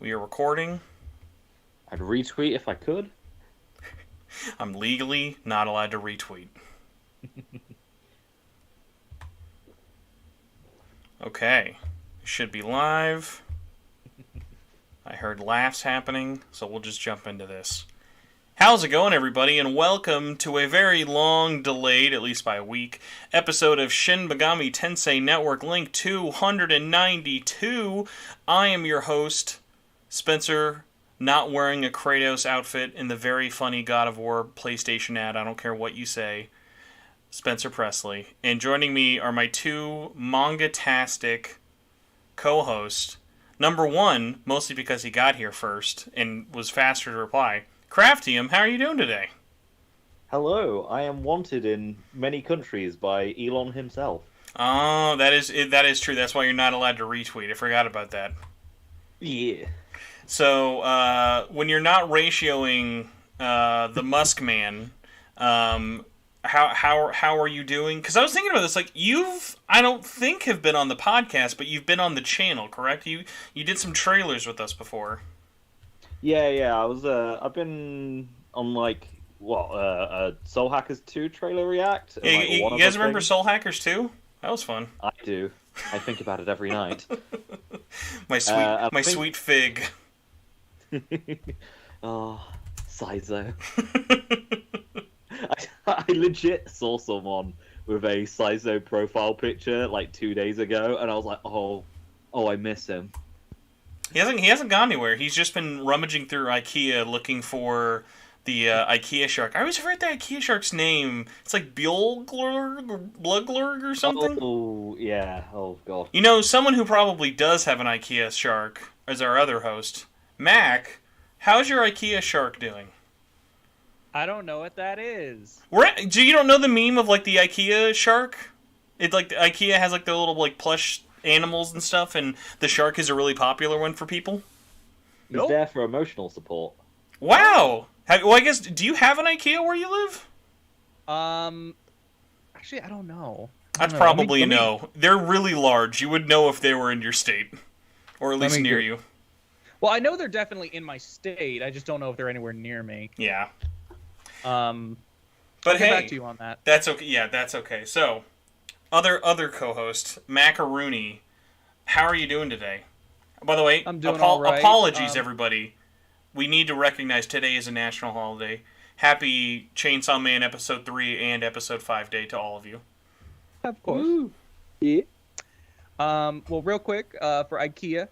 We are recording. I'd retweet if I could. I'm legally not allowed to retweet. Okay. Should be live. I heard laughs happening, so we'll just jump into this. How's it going, everybody, and welcome to a very long delayed, at least by a week, episode of Shin Megami Tensei Network Link 292. I am your host, Spencer, not wearing a Kratos outfit in the very funny God of War PlayStation ad, I don't care what you say, Spencer Presley. And joining me are my two manga-tastic co-hosts. Number one, mostly because he got here first and was faster to reply, Kraftium, how are you doing today? Hello, I am wanted in many countries by Elon himself. Oh, that is true. That's why you're not allowed to retweet. I forgot about that. Yeah. So, when you're not ratioing the Musk Man, how are you doing? Because I was thinking about this. Like, I don't think have been on the podcast, but you've been on the channel, correct? You did some trailers with us before. Yeah. I've been on Soul Hackers 2 trailer react. Yeah, you guys remember Soul Hackers 2? That was fun. I do. I think about it every night. my sweet fig. Oh, Sizo. I legit saw someone with a Sizo profile picture like 2 days ago, and I was like, oh, I miss him. He hasn't gone anywhere. He's just been rummaging through IKEA looking for the IKEA shark. I always forget the IKEA shark's name. It's like Bjolglurg or Blugglurg or something. Oh, yeah. Oh, God. You know, someone who probably does have an IKEA shark is our other host, Mac. How's your IKEA shark doing? I don't know what that is. You don't know the meme of like the IKEA shark? It like the IKEA has like the little like plush animals and stuff, and the shark is a really popular one for people. He's there for emotional support. Wow. Well, I guess, do you have an IKEA where you live? Actually, I don't know. That's probably a no. They're really large. You would know if they were in your state, or at least near you. Well, I know they're definitely in my state. I just don't know if they're anywhere near me. Yeah. But I'll get back to you on that. That's okay. Yeah, that's okay. So, other co-host, Macaroni, how are you doing today? By the way, I'm doing all right. Apologies, everybody. We need to recognize today is a national holiday. Happy Chainsaw Man Episode 3 and Episode 5 Day to all of you. Of course. Woo. Yeah. Well, real quick, for IKEA,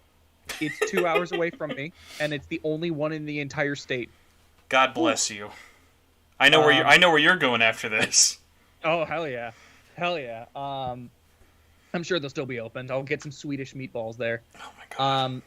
it's 2 hours away from me, and it's the only one in the entire state. God bless you. I know where you're going after this. Oh, hell yeah. I'm sure they'll still be open. I'll get some Swedish meatballs there. Oh my god.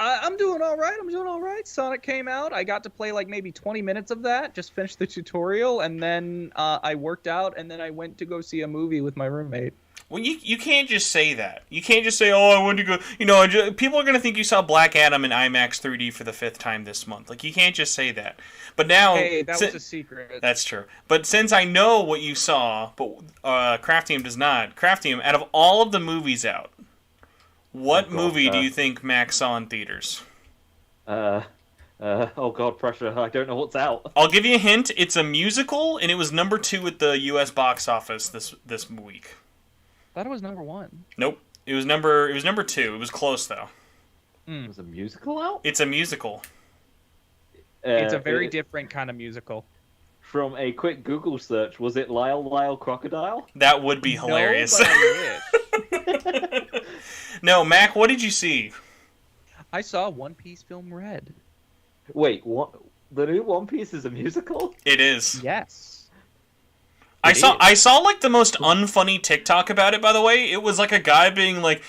I'm doing all right. Sonic came out. I got to play like maybe 20 minutes of that. Just finished the tutorial, and then I worked out, and then I went to go see a movie with my roommate. Well, you can't just say that. You can't just say, oh, I went to go... You know, people are going to think you saw Black Adam in IMAX 3D for the 5th time this month. Like, you can't just say that. But now... Hey, that was a secret. That's true. But since I know what you saw, but Kraftium does not, Kraftium, out of all of the movies out, what movie do you think Max saw in theaters? Oh god, pressure. I don't know what's out. I'll give you a hint. It's a musical, and it was number 2 at the U.S. box office this week. I thought it was number 1. Nope. It was number 2. It was close, though. Was a musical out? It's a musical. It's a very different kind of musical. From a quick Google search, was it Lyle Lyle Crocodile? That would be hilarious. No, but I wish. No, Mac, what did you see? I saw One Piece film Red. Wait, what? The new One Piece is a musical? It is. Yes. I saw like the most unfunny TikTok about it, by the way. It was like a guy being like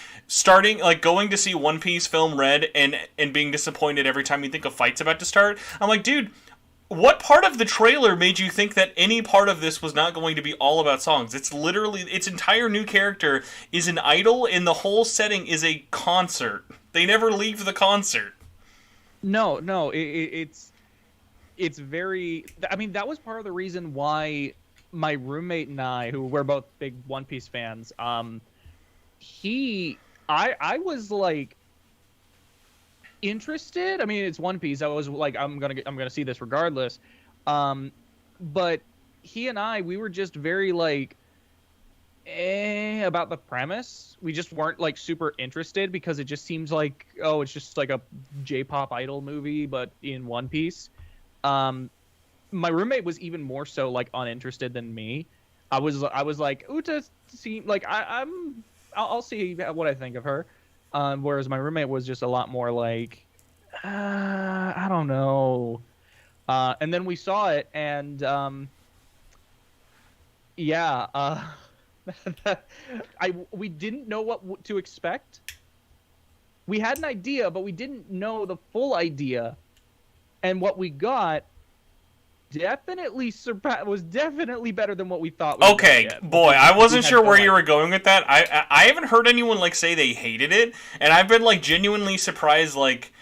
going to see One Piece film Red and being disappointed every time you think a fight's about to start. I'm like, dude, what part of the trailer made you think that any part of this was not going to be all about songs? It's literally, its entire new character is an idol, and the whole setting is a concert. They never leave the concert. No, it's very... I mean, that was part of the reason why my roommate and I, who were both big One Piece fans, I was like... interested. I mean, it's One Piece. I was like, I'm gonna see this regardless. But he and we were just very like, about the premise. We just weren't like super interested because it just seems like, oh, it's just like a J-pop idol movie, but in One Piece. My roommate was even more so like uninterested than me. I was like, Uta seemed like I'll see what I think of her. Whereas my roommate was just a lot more like, I don't know. And then we saw it, and we didn't know what to expect. We had an idea, but we didn't know the full idea. And what we got was definitely better than what we thought. Okay, boy, I wasn't sure where you were going with that. I haven't heard anyone like say they hated it, and I've been like genuinely surprised. Like,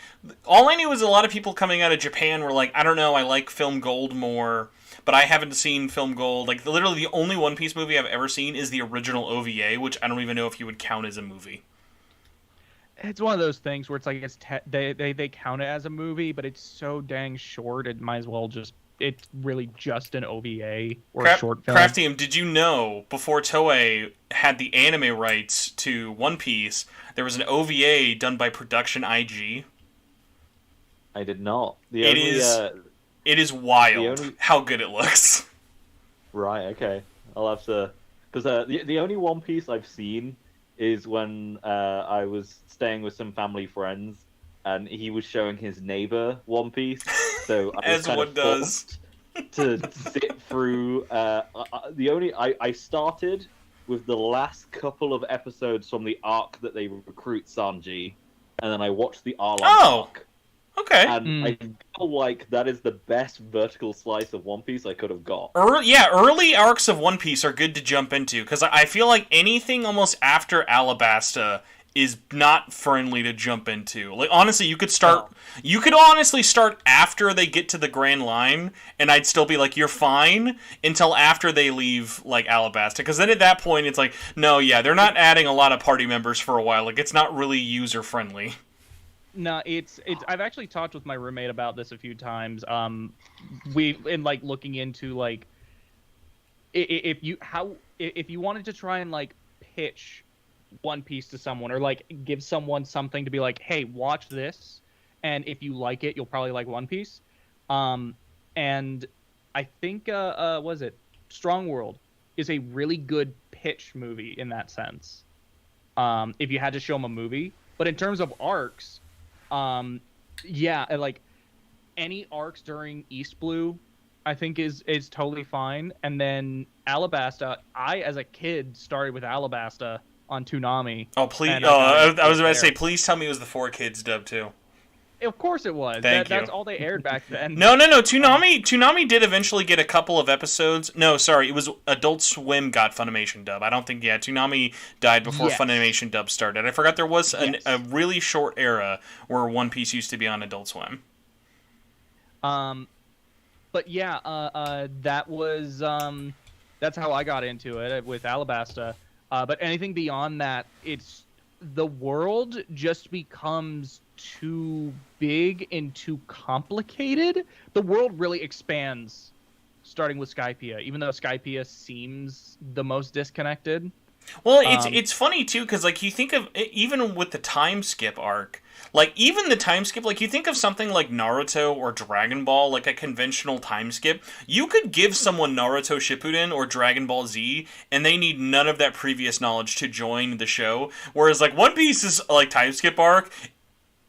all I knew was a lot of people coming out of Japan were like, I don't know, I like Film Gold more, but I haven't seen Film Gold. Like, literally the only One Piece movie I've ever seen is the original OVA, which I don't even know if you would count as a movie. It's one of those things where it's like they count it as a movie, but it's so dang short. It might as well it's really just an OVA or a short film. Kraftium, did you know before Toei had the anime rights to One Piece, there was an OVA done by Production IG? I did not. It is wild how good it looks. Right, okay. I'll have to... Because the only One Piece I've seen is when I was staying with some family friends, and he was showing his neighbor One Piece. So I was kind of forced to sit through. I started with the last couple of episodes from the arc that they recruit Sanji, and then I watched the Arlong arc. Okay. And I feel like that is the best vertical slice of One Piece I could have got. Early arcs of One Piece are good to jump into, because I feel like anything almost after Alabasta is not friendly to jump into. Like, honestly, you could honestly start after they get to the Grand Line, and I'd still be like, you're fine, until after they leave, like, Alabasta. Because then at that point, it's like, no, yeah, they're not adding a lot of party members for a while. Like, it's not really user-friendly. No, it's. I've actually talked with my roommate about this a few times. Looking into, like, if you wanted to try and, like, pitch One Piece to someone, or like give someone something to be like, hey, watch this, and if you like it, you'll probably like One Piece. And I think was it Strong World is a really good pitch movie in that sense. If you had to show them a movie, but in terms of arcs, like any arcs during East Blue, I think is totally fine. And then Alabasta, I as a kid started with Alabasta on Toonami. Oh, please! I was about to say, please tell me it was the 4Kids dub too. Of course it was. That's all they aired back then. No. Toonami did eventually get a couple of episodes. No, sorry, it was Adult Swim got Funimation dub. I don't think, Toonami died before Funimation dub started. I forgot there was a really short era where One Piece used to be on Adult Swim. But yeah, that was that's how I got into it with Alabasta. But anything beyond that, the world just becomes too big and too complicated. The world really expands, starting with Skypiea, even though Skypiea seems the most disconnected. Well, it's funny too, because like you think of even with the time skip arc, like even the time skip, like you think of something like Naruto or Dragon Ball, like a conventional time skip. You could give someone Naruto Shippuden or Dragon Ball Z, and they need none of that previous knowledge to join the show. Whereas like One Piece's like time skip arc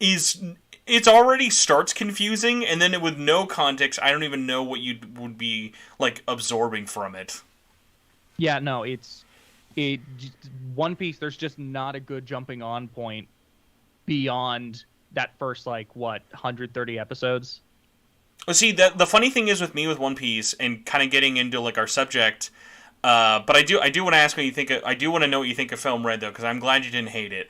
it already starts confusing, and then with no context, I don't even know what you would be like absorbing from it. Yeah, no, One Piece, there's just not a good jumping on point beyond that first, 130 episodes. Well, see, the funny thing is with me with One Piece, and kind of getting into, like, our subject, but I do want to ask what you think I do want to know what you think of Film Red, though, because I'm glad you didn't hate it.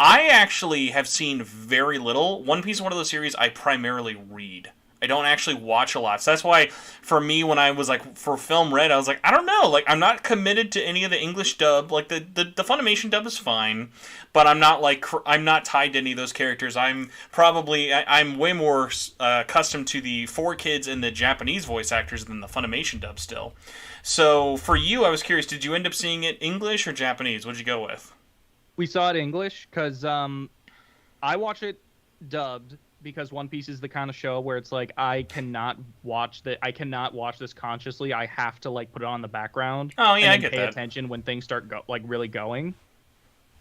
I actually have seen very little. One Piece is one of those series I primarily read. I don't actually watch a lot. So that's why, for me, when I was like, for Film Red, I was like, I don't know. Like, I'm not committed to any of the English dub. Like, the Funimation dub is fine, but I'm not, like, I'm not tied to any of those characters. I'm way more accustomed to the 4Kids and the Japanese voice actors than the Funimation dub still. So, for you, I was curious, did you end up seeing it English or Japanese? What'd you go with? We saw it English because I watch it dubbed because One Piece is the kind of show where it's like I cannot watch this consciously. I have to like put it on the background. Oh yeah, and I get pay that. attention when things start really going.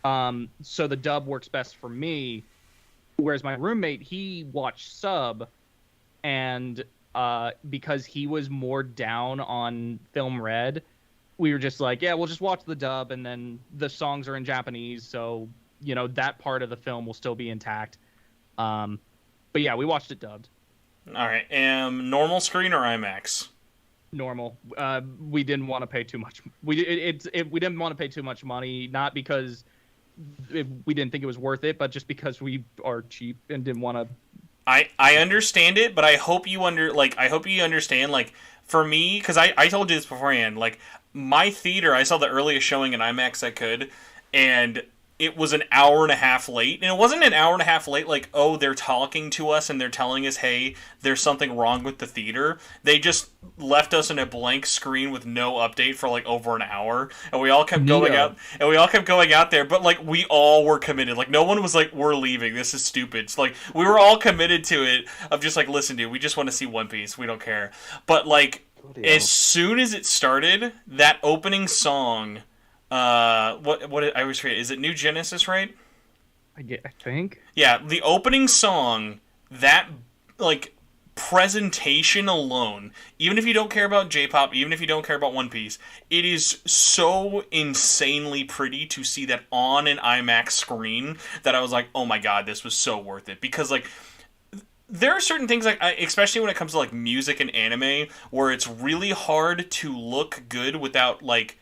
So the dub works best for me. Whereas my roommate, he watched sub, and because he was more down on Film Red, we were just like, yeah, we'll just watch the dub, and then the songs are in Japanese, so that part of the film will still be intact. But yeah, we watched it dubbed. All right, normal screen or IMAX? Normal. We didn't want to pay too much. We didn't want to pay too much money, not because we didn't think it was worth it, but just because we are cheap and didn't want to. I understand it, but I hope you understand. Like, for me, because I told you this beforehand. Like, my theater, I saw the earliest showing in IMAX I could, and it was an hour and a half late. And it wasn't an hour and a half late like, oh, they're talking to us and they're telling us, hey, there's something wrong with the theater. They just left us in a blank screen with no update for like over an hour. And we all kept going out. And we all kept going out there. But like, we all were committed. Like, no one was like, we're leaving. This is stupid. So, like, we were all committed to it of just like, listen, dude, we just want to see One Piece. We don't care. But like, as soon as it started, that opening song, I always forget. Is it New Genesis, right? I think. Yeah, the opening song, that like presentation alone, even if you don't care about J-pop, even if you don't care about One Piece, it is so insanely pretty to see that on an IMAX screen that I was like, oh my god, this was so worth it. Because like, there are certain things, like, especially when it comes to like music and anime, where it's really hard to look good without like,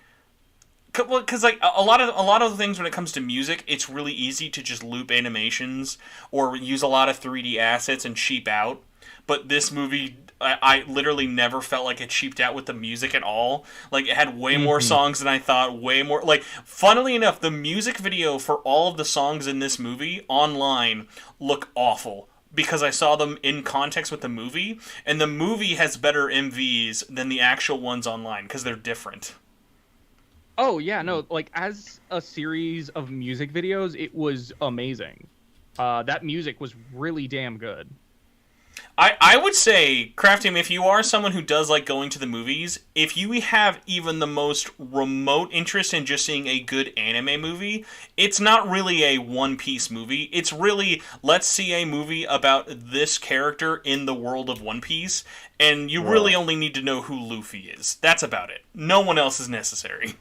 because like a lot of the things when it comes to music, it's really easy to just loop animations or use a lot of 3D assets and cheap out. But this movie, I literally never felt like it cheaped out with the music at all. Like, it had way more songs than I thought, way more. Like, funnily enough, the music video for all of the songs in this movie online look awful, because I saw them in context with the movie, and the movie has better MVs than the actual ones online, because they're different. Oh, yeah, no, like, as a series of music videos, it was amazing. That music was really damn good. I would say, Kraftium, if you are someone who does like going to the movies, if you have even the most remote interest in just seeing a good anime movie, it's not really a One Piece movie. It's really, let's see a movie about this character in the world of One Piece, and you really only need to know who Luffy is. That's about it. No one else is necessary.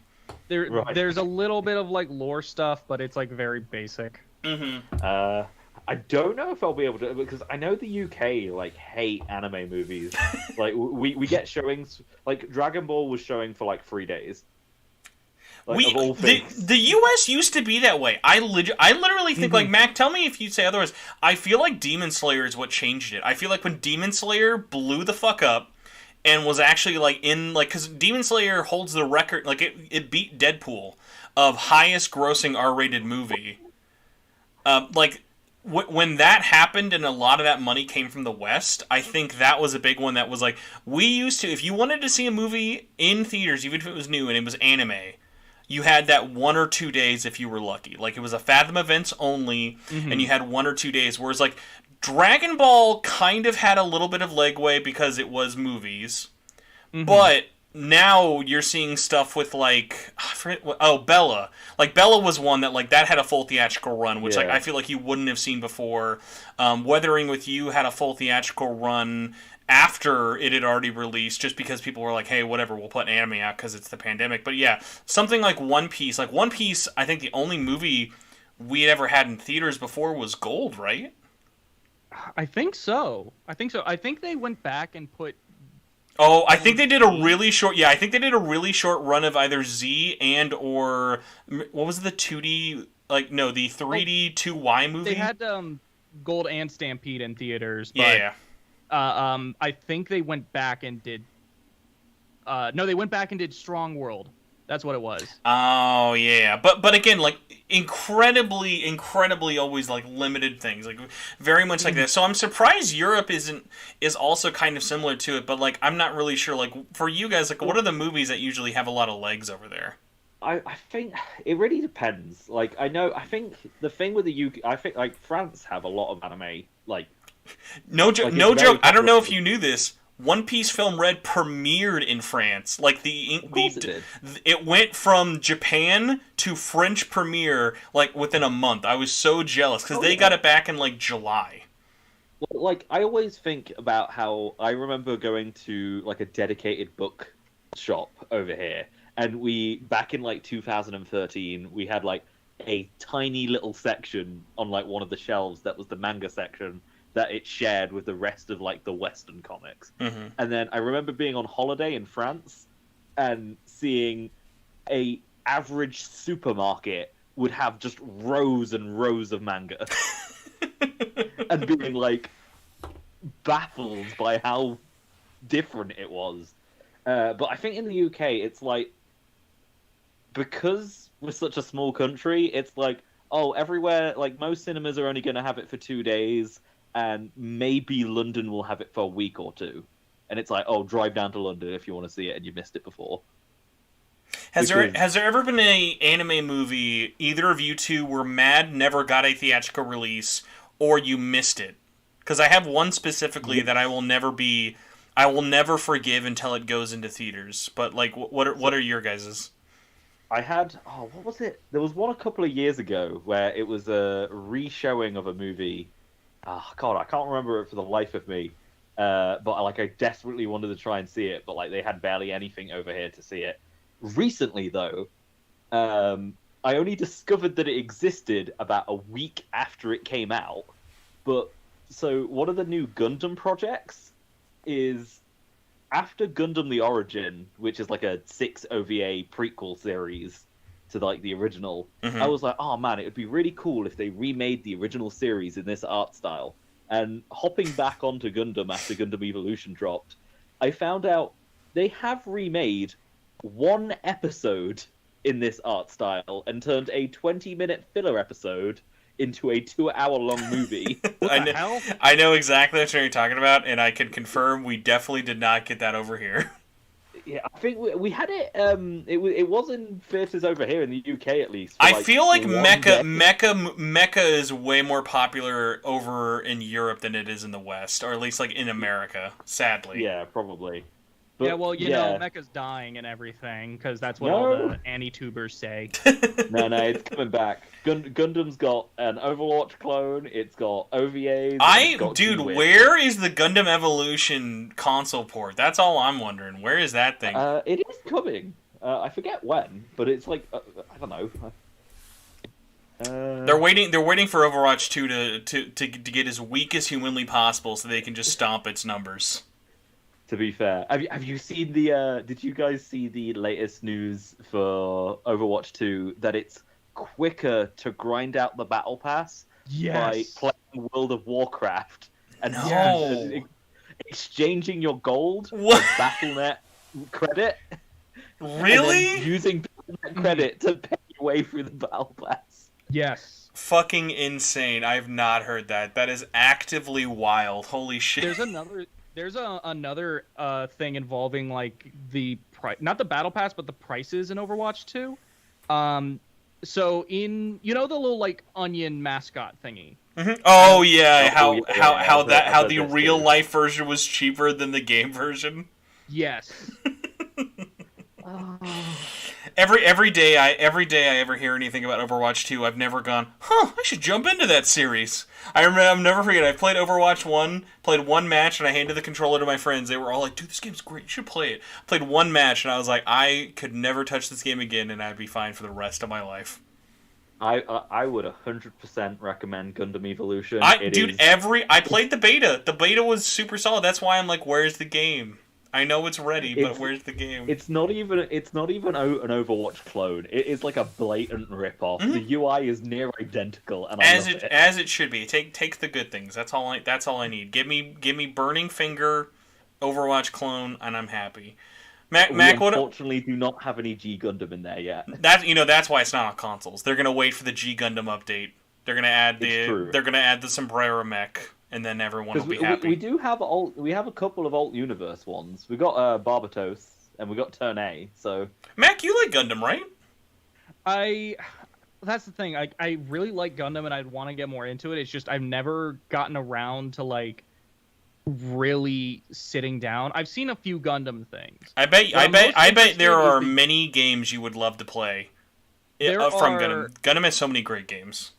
There's a little bit of like lore stuff, but it's like very basic. Mm-hmm. I don't know if I'll be able to, because I know the UK like hate anime movies. Like we get showings, like Dragon Ball was showing for like 3 days. Like, of all things. The US used to be that way. I literally think, like, Mac, tell me if you say otherwise. I feel like Demon Slayer is what changed it. I feel like when Demon Slayer blew the fuck up and was actually like in like, because Demon Slayer holds the record, like it beat Deadpool of highest grossing R-rated movie. When that happened and a lot of that money came from the West, I think that was a big one that was like, we used to, if you wanted to see a movie in theaters, even if it was new and it was anime, you had that 1 or 2 days if you were lucky. Like, it was a Fathom events only, and you had 1 or 2 days. Whereas, like, Dragon Ball kind of had a little bit of legway because it was movies. But now you're seeing stuff with, like, Bella. Like, Bella was one that, like, that had a full theatrical run, which, like, I feel like you wouldn't have seen before. Weathering with You had a full theatrical run after it had already released, just because people were like, hey, whatever, we'll put anime out because it's the pandemic. But yeah, something like One Piece. Like, One Piece, I think the only movie we had ever had in theaters before was Gold, right? I think so. I think they went back and put... Oh, I think they did a really short... Yeah, I think they did a really short run of either Z and or... What was it, the 2D... Like, no, the 3D 2Y movie? They had Gold and Stampede in theaters. But yeah. I think they went back and did. No, they went back and did Strong World. That's what it was. Oh yeah, but again, like incredibly always like limited things, like very much like that. So I'm surprised Europe is also kind of similar to it, but like I'm not really sure. Like for you guys, like what are the movies that usually have a lot of legs over there? I think it really depends. Like I think the thing with the UK, I think like France have a lot of anime. Like no like, no it's very joke. I don't know if popular. you knew this. One Piece Film Red premiered in France. Like Of course it did. it went from Japan to French premiere like within a month. I was so jealous because Oh, they yeah. got it back in like July. Well, like I always think about how I remember going to like a dedicated book shop over here, and we back in like 2013 we had like a tiny little section on like one of the shelves that was the manga section that it shared with the rest of like the Western comics. Mm-hmm. And then I remember being on holiday in France and seeing a average supermarket would have just rows and rows of manga and being like baffled by how different it was. But I think in the UK, it's like because we're such a small country, it's like oh, everywhere like most cinemas are only going to have it for 2 days, and maybe London will have it for a week or two. And it's like oh, drive down to London if you want to see it and you missed it before. Has there ever been an anime movie either of you two were mad never got a theatrical release or you missed it? Because I have one specifically that I will never forgive until it goes into theaters. But like, what are your guys's? I had what was it? There was one a couple of years ago where it was a re-showing of a movie. Oh God, I can't remember it for the life of me. But like, I desperately wanted to try and see it, but like they had barely anything over here to see it. Recently, though, I only discovered that it existed about a week after it came out. But so one of the new Gundam projects is after Gundam the Origin, which is like a 6 OVA prequel series to like the original. Mm-hmm. I was like, oh man, it would be really cool if they remade the original series in this art style. And hopping back onto Gundam after Gundam Evolution dropped, I found out they have remade one episode in this art style and turned a 20-minute filler episode into a 2-hour-long movie. What the hell? I know exactly what you're talking about, and I can confirm we definitely did not get that over here. Yeah, I think we had it. It was in theaters over here in the UK at least. I feel like one day. Mecha is way more popular over in Europe than it is in the West, or at least like in America. Sadly. Yeah, probably. But, Yeah, well, you know, Mecha's dying and everything, because that's what all the anti-tubers say. No, it's coming back. Gundam's got an Overwatch clone. It's got OVAs. It's got Dude, G-Wing. where is the Gundam Evolution console port? That's all I'm wondering. Where is that thing? It is coming. I forget when, but it's like I don't know. They're waiting for Overwatch 2 to get as weak as humanly possible, so they can just stomp its numbers. To be fair, have you seen the? Did you guys see the latest news for Overwatch 2 that it's quicker to grind out the battle pass by playing World of Warcraft and exchanging your gold for Battle.net credit? Really? And then using Battle.net credit to pay your way through the battle pass. Yes. Fucking insane. I've not heard that. That is actively wild. Holy shit. There's another thing involving like the not the battle pass, but the prices in Overwatch 2. So in the little like onion mascot thingy. Mm-hmm. Oh yeah, how the real life version was cheaper than the game version. Yes. Every day I ever hear anything about Overwatch 2, I've never gone, I should jump into that series. I'll never forget, I played Overwatch 1, played one match, and I handed the controller to my friends. They were all like, dude, this game's great, you should play it. Played one match, and I was like, I could never touch this game again, and I'd be fine for the rest of my life. I would 100% recommend Gundam Evolution. I played the beta. The beta was super solid. That's why I'm like, where's the game? I know it's ready, but where's the game? It's not even an Overwatch clone. It is like a blatant rip-off. Mm-hmm. The UI is near identical, and as it should be. Take the good things. That's all I need. Give me Burning Finger, Overwatch clone, and I'm happy. Mac, unfortunately do not have any G Gundam in there yet. That's why it's not on consoles. They're gonna wait for the G Gundam update. They're gonna add the Sombrero mech, and then everyone will be happy. We have a couple of alt universe ones. We got Barbatos and we got Turn A. So Mac, you like Gundam, right? That's the thing. I really like Gundam, and I'd want to get more into it. It's just I've never gotten around to like really sitting down. I've seen a few Gundam things. I bet there are many games you would love to play from Gundam. Gundam has so many great games.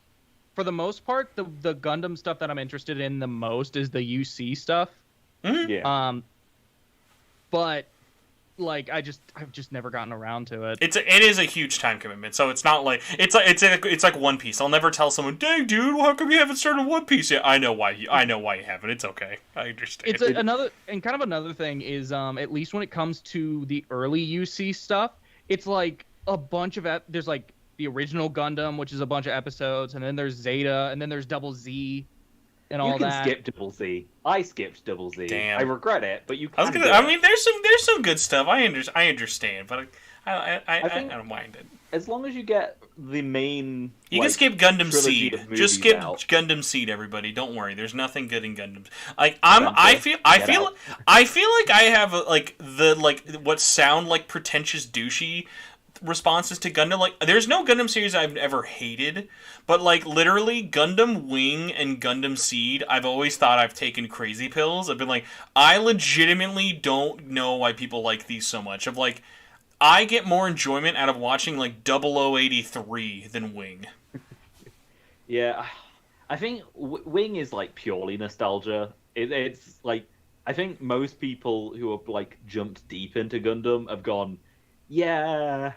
For the most part, the Gundam stuff that I'm interested in the most is the UC stuff. Mm-hmm. Yeah. But like I've just never gotten around to it. It is a huge time commitment, so it's not like it's like One Piece. I'll never tell someone, "Dang, dude, how come you haven't started One Piece yet?" I know why you haven't. It's okay. I understand. It's another thing is at least when it comes to the early UC stuff, it's like a bunch of there's like the original Gundam, which is a bunch of episodes, and then there's Zeta, and then there's Double Z. And all that. You can skip Double Z. I skipped Double Z. Damn. I regret it, but you can. There's some good stuff. I understand, but I don't mind it. As long as you get the main. You can skip Gundam Seed. Just skip Gundam Seed, everybody. Don't worry. There's nothing good in Gundam. Like I feel like I have what sound like pretentious douchey responses to Gundam. Like, there's no Gundam series I've ever hated, but like literally Gundam Wing and Gundam Seed, I've always thought I've taken crazy pills. I've been like, I legitimately don't know why people like these so much. Of like, I get more enjoyment out of watching like 0083 than Wing. Yeah, I think Wing is like purely nostalgia. It's like, I think most people who have like jumped deep into Gundam have gone, yeah,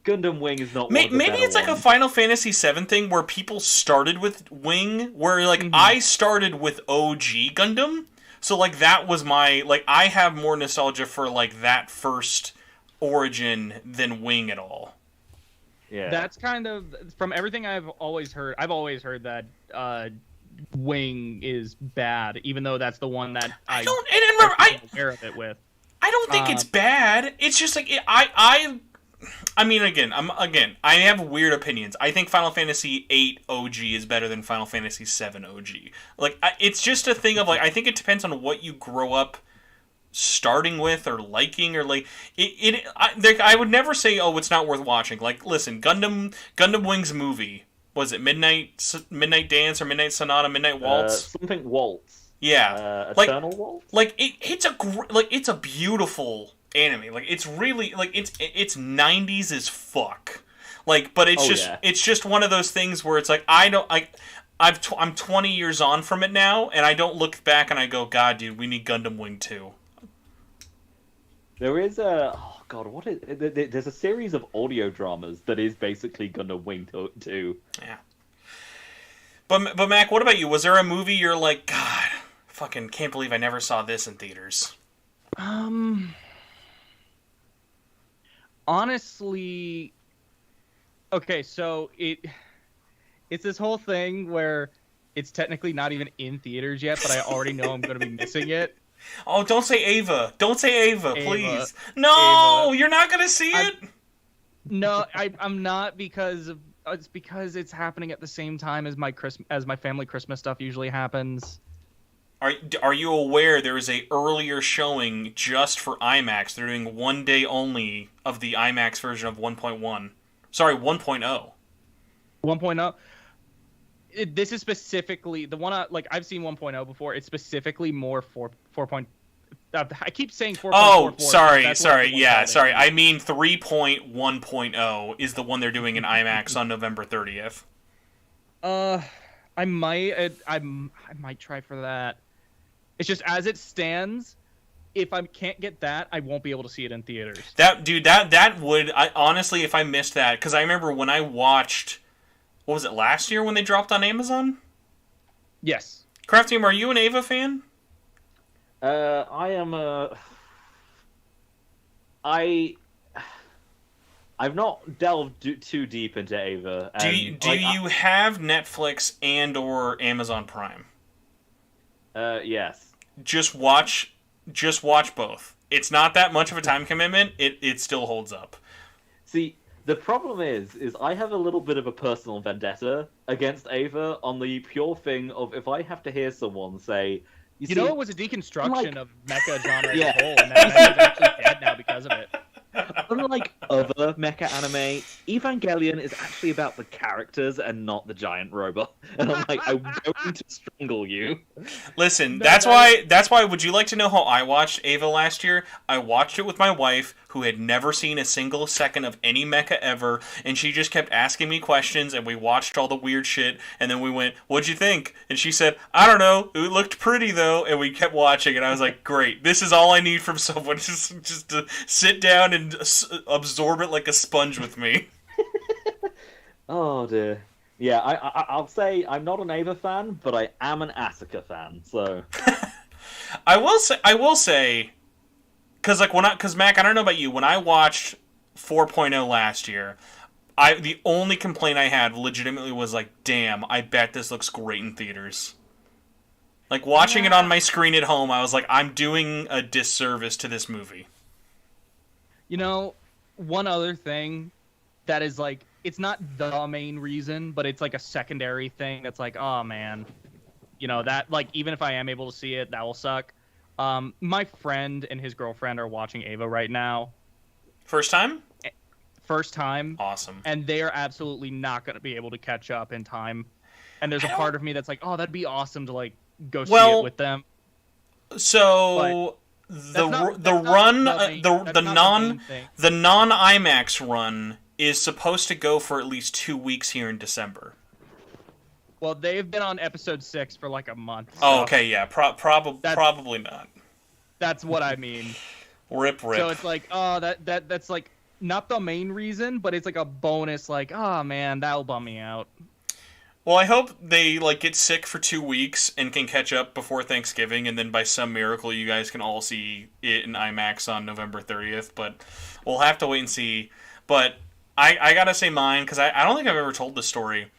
Gundam Wing is not. Maybe it's like a Final Fantasy VII thing where people started with Wing, where like I started with OG Gundam, so like that was my I have more nostalgia for like that first origin than Wing at all. Yeah, that's kind of from everything I've always heard. I've always heard that Wing is bad, even though that's the one that I'm aware of it with. I don't think it's bad. It's just like I mean, I have weird opinions. I think Final Fantasy VIII OG is better than Final Fantasy VII OG. Like, it's just a thing of like, I think it depends on what you grow up starting with or liking, or like I would never say, oh, it's not worth watching. Like, listen, Gundam Wing's movie, was it Midnight Dance or Midnight Sonata, Midnight Waltz? Something Waltz. Yeah, Eternal Waltz. Like it's a beautiful anime. Like, it's really like it's 90s as fuck. Like, but it's just one of those things where it's like I'm 20 years on from it now, and I don't look back and I go, God, dude, we need Gundam Wing 2. There is there's a series of audio dramas that is basically Gundam Wing 2. Yeah. But Mac, what about you? Was there a movie you're like, God, fucking can't believe I never saw this in theaters? Honestly, okay, so it's this whole thing where it's technically not even in theaters yet, but I already know I'm going to be missing it. Oh, don't say Ava. Don't say Ava, please. No, Ava. You're not going to see it? No, I'm not, because it's happening at the same time as my family Christmas stuff usually happens. Are you aware there is a earlier showing just for IMAX? They're doing 1 day only of the IMAX version of 1.1. Sorry, 1.0. 1.0? This is specifically the one. I've seen 1.0 before. It's specifically more 4. I keep saying 4.44. Oh, sorry. Yeah, sorry. I mean 3.1.0 is the one they're doing in IMAX on November 30th. I might try for that. It's just, as it stands, if I can't get that, I won't be able to see it in theaters. That would, honestly, if I missed that, because I remember when I watched, what was it, last year when they dropped on Amazon? Yes. Kraftium, are you an Ava fan? I am I've not delved too deep into Ava. Do you have Netflix and or Amazon Prime? Yes. Just watch both. It's not that much of a time commitment. It still holds up. See, the problem is I have a little bit of a personal vendetta against Ava on the pure thing of if I have to hear someone say, you know, it was a deconstruction of mecha genre Yeah. as a whole, and that mecha's actually dead now because of it. Unlike other mecha anime, Evangelion is actually about the characters and not the giant robot. And I'm like, I'm going to strangle you. Listen, that's why. Would you like to know how I watched Ava last year? I watched it with my wife, who had never seen a single second of any mecha ever, and she just kept asking me questions, and we watched all the weird shit, and then we went, "What'd you think?" And she said, "I don't know. It looked pretty though," and we kept watching, and I was like, "Great, this is all I need from someone, just to sit down and absorb it like a sponge with me." Oh dear. Yeah, I'll say I'm not an Ava fan, but I am an Asuka fan. So I will say, because Mac, I don't know about you, when I watched 4.0 last year, the only complaint I had legitimately was like, damn, I bet this looks great in theaters. Like watching it on my screen at home, I was like, I'm doing a disservice to this movie. You know, one other thing that is like, it's not the main reason, but it's like a secondary thing that's like, oh man, you know, that, like, even if I am able to see it, that will suck. My friend and his girlfriend are watching Ava right now. First time? First time. Awesome. And they are absolutely not going to be able to catch up in time. And there's a part of me that's like, oh, that'd be awesome to, like, go see it with them. So the non-IMAX run is supposed to go for at least 2 weeks here in December. Well, they've been on episode 6 for like a month. So oh, okay, yeah, probably not. That's what I mean. Rip. So it's like, oh, that's like not the main reason, but it's like a bonus. Like, oh man, that'll bum me out. Well, I hope they like get sick for 2 weeks and can catch up before Thanksgiving, and then by some miracle, you guys can all see it in IMAX on November 30th. But we'll have to wait and see. But I gotta say mine, because I don't think I've ever told this story.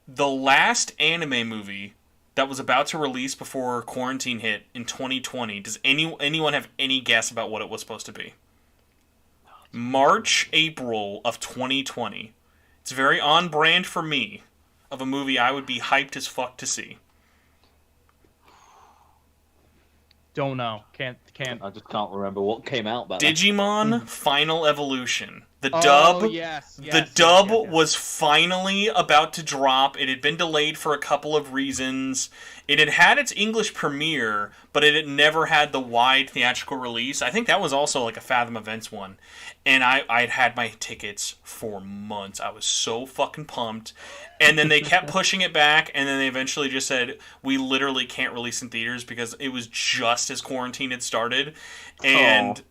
The last anime movie that was about to release before quarantine hit in 2020, does anyone have any guess about what it was supposed to be? March, April of 2020. It's very on brand for me of a movie I would be hyped as fuck to see. Don't know. Can't. I just can't remember what came out back. Digimon Final Evolution. The dub was finally about to drop. It had been delayed for a couple of reasons. It had had its English premiere, but it had never had the wide theatrical release. I think that was also like a Fathom Events one. And I'd had my tickets for months. I was so fucking pumped. And then they kept pushing it back, and then they eventually just said, we literally can't release in theaters because it was just as quarantine had started. And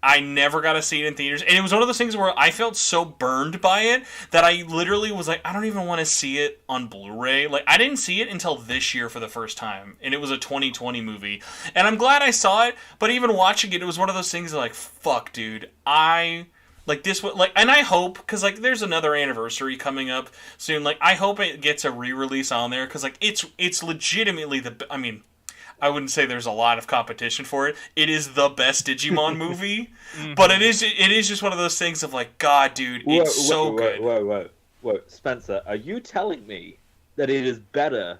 I never got to see it in theaters. And it was one of those things where I felt so burned by it that I literally was like, I don't even want to see it on Blu-ray. Like, I didn't see it until this year for the first time. And it was a 2020 movie. And I'm glad I saw it, but even watching it, it was one of those things like, fuck, dude. Like, this was, like, and I hope, because, like, there's another anniversary coming up soon. Like, I hope it gets a re-release on there, because, like, it's legitimately I mean, I wouldn't say there's a lot of competition for it. It is the best Digimon movie, but it is just one of those things of like, God, dude, it's so good. Whoa, Spencer, are you telling me that it is better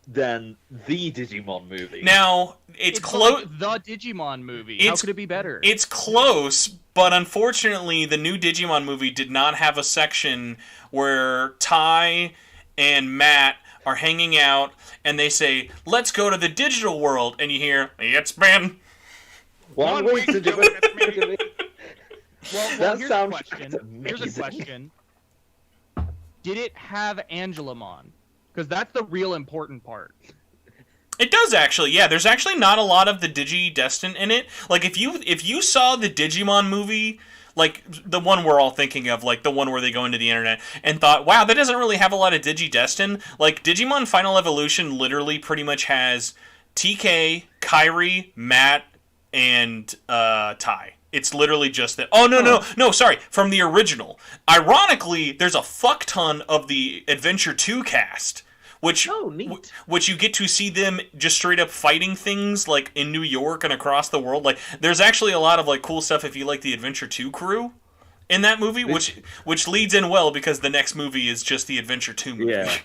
than the Digimon movie? Now, it's close. Like the Digimon movie. How could it be better? It's close, but unfortunately, the new Digimon movie did not have a section where Ty and Matt are hanging out, and they say, let's go to the digital world, and you hear, it's been 1 week to do it. Well, here's a question. Here's a question. Did it have Angelamon? Because that's the real important part. It does actually, yeah. There's actually not a lot of the Digi-Destin in it. Like, if you saw the Digimon movie, like the one we're all thinking of, like the one where they go into the internet, and thought, wow, that doesn't really have a lot of Digi-Destin. Like, Digimon Final Evolution literally pretty much has TK, Kairi, Matt, and Tai. It's literally just that. Oh, no, sorry. From the original. Ironically, there's a fuck ton of the Adventure 2 cast. Which you get to see them just straight up fighting things, like, in New York and across the world. Like, there's actually a lot of, like, cool stuff if you like the Adventure 2 crew in that movie, which leads in well because the next movie is just the Adventure 2 movie. Yeah.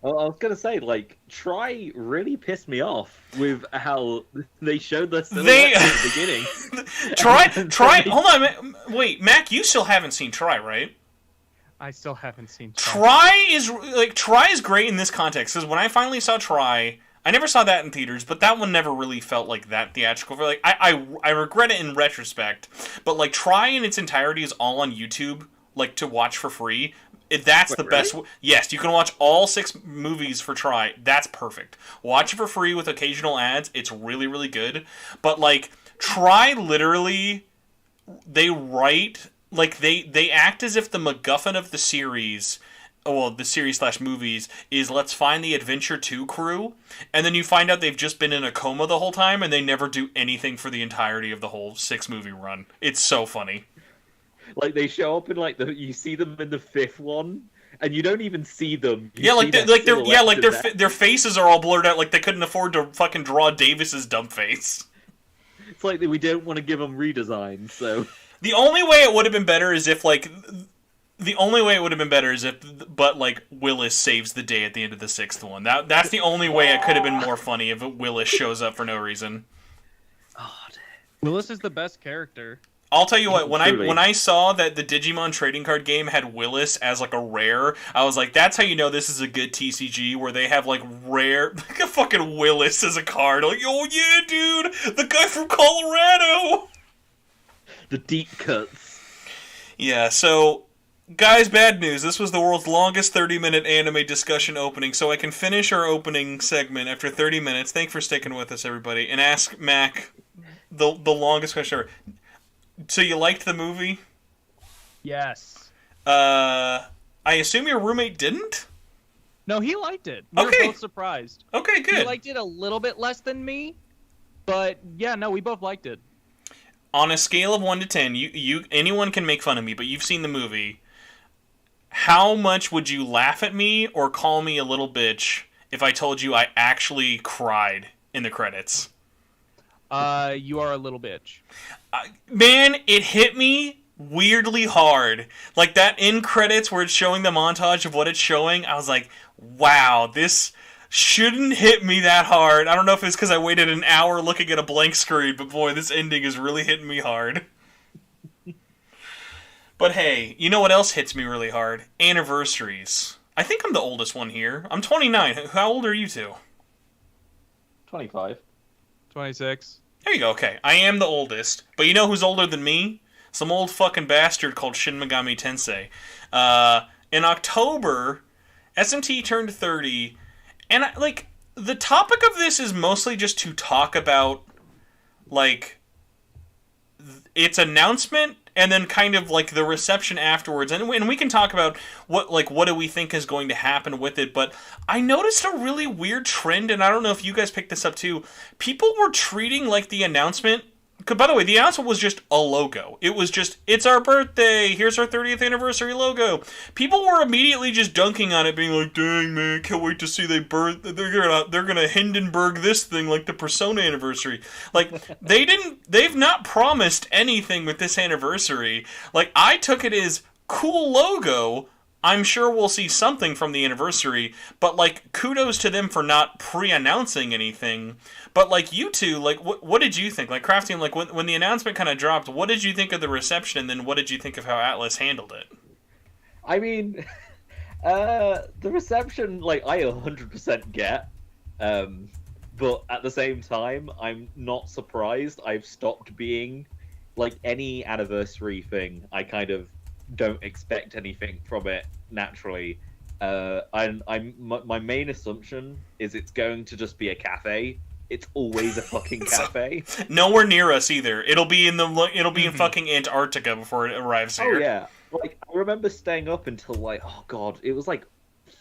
Well, I was going to say, like, Try really pissed me off with how they showed the silhouette at the beginning. Try, hold on, wait, Mac, you still haven't seen Try, right? I still haven't seen Try is great in this context, because when I finally saw Try, I never saw that in theaters, but that one never really felt like that theatrical. Like, I regret it in retrospect, but, like, Try in its entirety is all on YouTube, like, to watch for free. That's the best. Yes, you can watch all 6 movies for Try. That's perfect. Watch it for free with occasional ads. It's really, really good. But, like, Try literally, they write, like, they act as if the MacGuffin of the series, well, the series/movies, is let's find the Adventure 2 crew, and then you find out they've just been in a coma the whole time, and they never do anything for the entirety of the whole 6-movie run. It's so funny. Like, they show up in, like, you see them in the 5th one, and you don't even see them. Their faces are all blurred out, like they couldn't afford to fucking draw Davis's dumb face. It's like we don't want to give them redesigns, so... The only way it would have been better is if, like... Willis saves the day at the end of the 6th one. That's the only way it could have been more funny if Willis shows up for no reason. Oh, Willis is the best character. I'll tell you what, when I saw that the Digimon trading card game had Willis as, like, a rare, I was like, that's how you know this is a good TCG, where they have, like, rare, like, a fucking Willis as a card. Like, oh yeah, dude, the guy from Colorado! The deep cuts. Yeah, so, guys, bad news. This was the world's longest 30-minute anime discussion opening, so I can finish our opening segment after 30 minutes. Thanks for sticking with us, everybody, and ask Mac the longest question ever. So you liked the movie? Yes. I assume your roommate didn't? No, he liked it. We were both surprised. Okay, good. He liked it a little bit less than me, but yeah, no, we both liked it. On a scale of 1 to 10, you anyone can make fun of me, but you've seen the movie. How much would you laugh at me or call me a little bitch if I told you I actually cried in the credits? You are a little bitch. Man, it hit me weirdly hard. Like, that end credits where it's showing the montage of what it's showing, I was like, wow, this shouldn't hit me that hard. I don't know if it's because I waited an hour looking at a blank screen, but boy, this ending is really hitting me hard. But hey, you know what else hits me really hard? Anniversaries. I think I'm the oldest one here. I'm 29. How old are you two? 25. 26. There you go, okay. I am the oldest. But you know who's older than me? Some old fucking bastard called Shin Megami Tensei. In October, SMT turned 30, and, the topic of this is mostly just to talk about, its announcement, and then kind of, the reception afterwards. And we can talk about what do we think is going to happen with it, but I noticed a really weird trend, and I don't know if you guys picked this up too. People were treating, the announcement... By the way, the announcement was just a logo. It was just, it's our birthday, here's our 30th anniversary logo. People were immediately just dunking on it, being like, dang, man, can't wait to see they're gonna Hindenburg this thing like the Persona anniversary. They've not promised anything with this anniversary. I took it as cool logo. I'm sure we'll see something from the anniversary, but, kudos to them for not pre-announcing anything. But, you two, what did you think? Kraftium, when the announcement kind of dropped, what did you think of the reception, and then what did you think of how Atlas handled it? I mean, the reception, I 100% get, but at the same time, I'm not surprised. I've stopped being, any anniversary thing. I kind of don't expect anything from it naturally. My main assumption is it's going to just be a cafe. It's always a fucking cafe. Nowhere near us either. It'll be in in fucking Antarctica before it arrives here. Oh yeah. I remember staying up until oh god, it was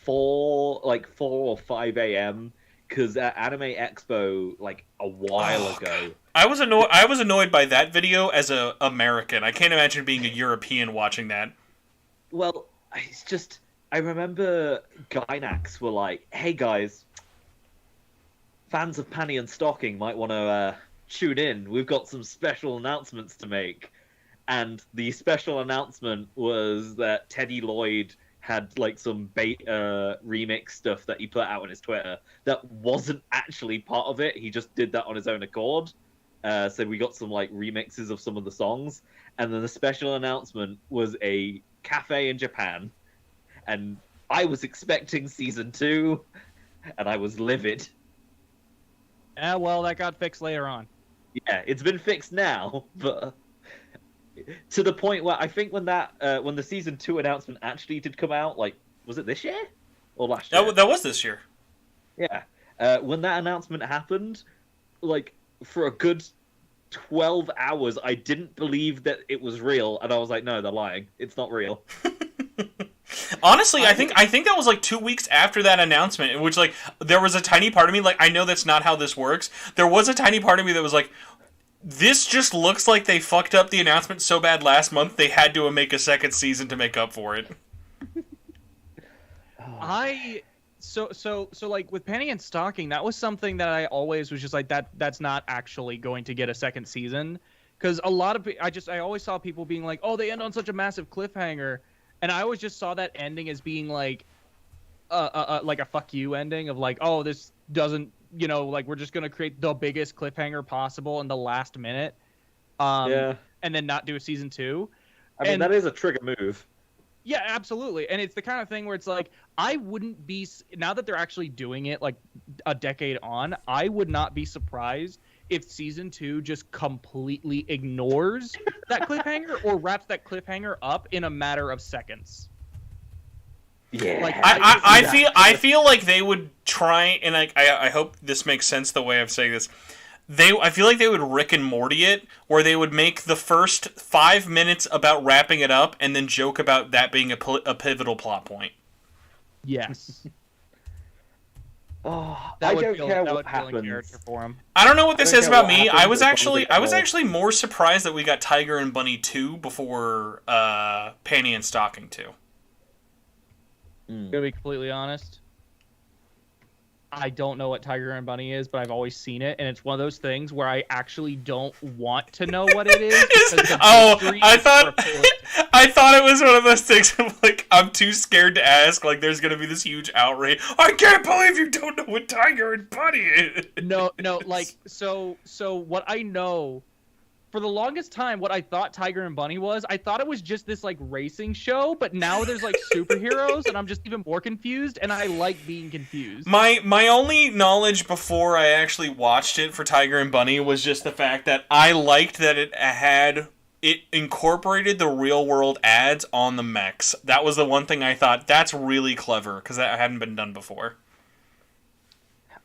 4 or 5 a.m. because at Anime Expo like a while ago. I was annoyed by that video as a American. I can't imagine being a European watching that. Well, it's just I remember Gynax were like, "Hey guys, fans of Panty and Stocking might want to tune in. We've got some special announcements to make." And the special announcement was that Teddy Lloyd had like some beta remix stuff that he put out on his Twitter that wasn't actually part of it. He just did that on his own accord. So we got some like remixes of some of the songs, and then the special announcement was a cafe in Japan, and I was expecting season 2, and I was livid. Yeah, well, that got fixed later on. Yeah, it's been fixed now, but to the point where I think when the season 2 announcement actually did come out, like, was it this year or last year? That was this year. Yeah, when that announcement happened, like for a good 12 hours, I didn't believe that it was real, and I was like, no, they're lying. It's not real. Honestly, I think that was like 2 weeks after that announcement, in which like there was a tiny part of me, like, I know that's not how this works. There was a tiny part of me that was like, this just looks like they fucked up the announcement so bad last month they had to make a second season to make up for it. So like with Panty and Stocking, that was something that I always was just like that's not actually going to get a second season, because a lot of I always saw people being like, oh, they end on such a massive cliffhanger, and I always just saw that ending as being like a fuck you ending of like, oh, this doesn't, like we're just gonna create the biggest cliffhanger possible in the last minute, and then not do a season 2. I mean, that is a trigger move. Yeah, absolutely. And it's the kind of thing where it's like, I wouldn't be, now that they're actually doing it like a decade on, I would not be surprised if season 2 just completely ignores that cliffhanger or wraps that cliffhanger up in a matter of seconds. Yeah. Like, I feel like they would try, and I hope this makes sense the way I'm saying this. I feel like they would Rick and Morty it, where they would make the first 5 minutes about wrapping it up, and then joke about that being a pivotal plot point. Yes. I don't care what happens. For him. I don't know what this says about me. I was actually more surprised that we got Tiger and Bunny 2 before Panty and Stocking 2. To be completely honest, I don't know what Tiger and Bunny is, but I've always seen it, and it's one of those things where I actually don't want to know what it is. I thought it was one of those things of like, I'm too scared to ask. Like, there's gonna be this huge outrage. I can't believe you don't know what Tiger and Bunny is. No, like so what I know. For the longest time, what I thought Tiger and Bunny was, I thought it was just this, like, racing show, but now there's, like, superheroes, and I'm just even more confused, and I like being confused. My only knowledge before I actually watched it for Tiger and Bunny was just the fact that I liked that it incorporated the real-world ads on the mechs. That was the one thing I thought, that's really clever, because that hadn't been done before.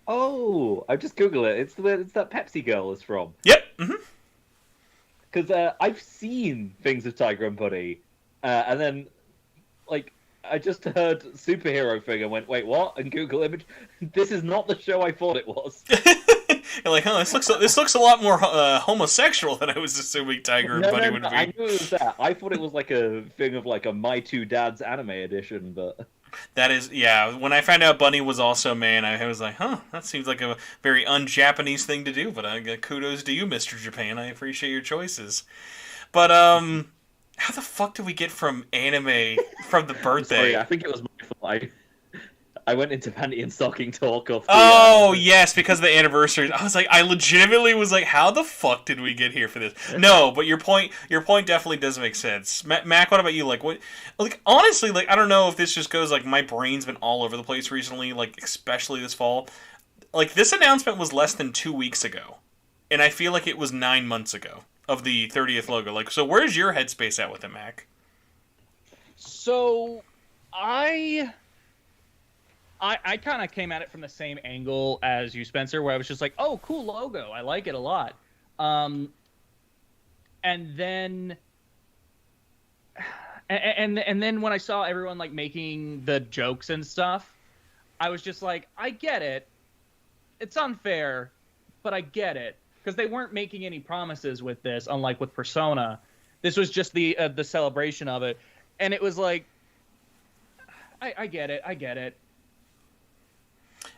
Oh, I just Googled it. It's that Pepsi girl is from. Yep, mm-hmm. Because I've seen things of Tiger and Bunny, and then, like, I just heard superhero thing and went, wait, what? And Google image, this is not the show I thought it was. You're like, this looks a lot more homosexual than I was assuming Tiger and Bunny would be. I knew it was that. I thought it was like a thing of like a My Two Dads anime edition, but... That is, yeah, when I found out Bunny was also a man, I was like, huh, that seems like a very un-Japanese thing to do, but kudos to you, Mr. Japan. I appreciate your choices. But, how the fuck did we get from anime from the birthday? Sorry, I think it was my fault. I went into Panty and Stocking talk of the, yes, because of the anniversary. I legitimately was like, how the fuck did we get here for this? No, but your point definitely does make sense. Mac, what about you? Like, what? Like, honestly, like, I don't know if this just goes, like, my brain's been all over the place recently, like, especially this fall. Like, this announcement was less than 2 weeks ago, and I feel like it was 9 months ago of the 30th logo. Like, so where's your headspace at with it, Mac? So, I kind of came at it from the same angle as you, Spencer, where I was just like, oh, cool logo. I like it a lot. And then when I saw everyone, like, making the jokes and stuff, I was just like, I get it. it's unfair, but I get it because they weren't making any promises with this, unlike with Persona. This was just the celebration of it, and it was like, I get it.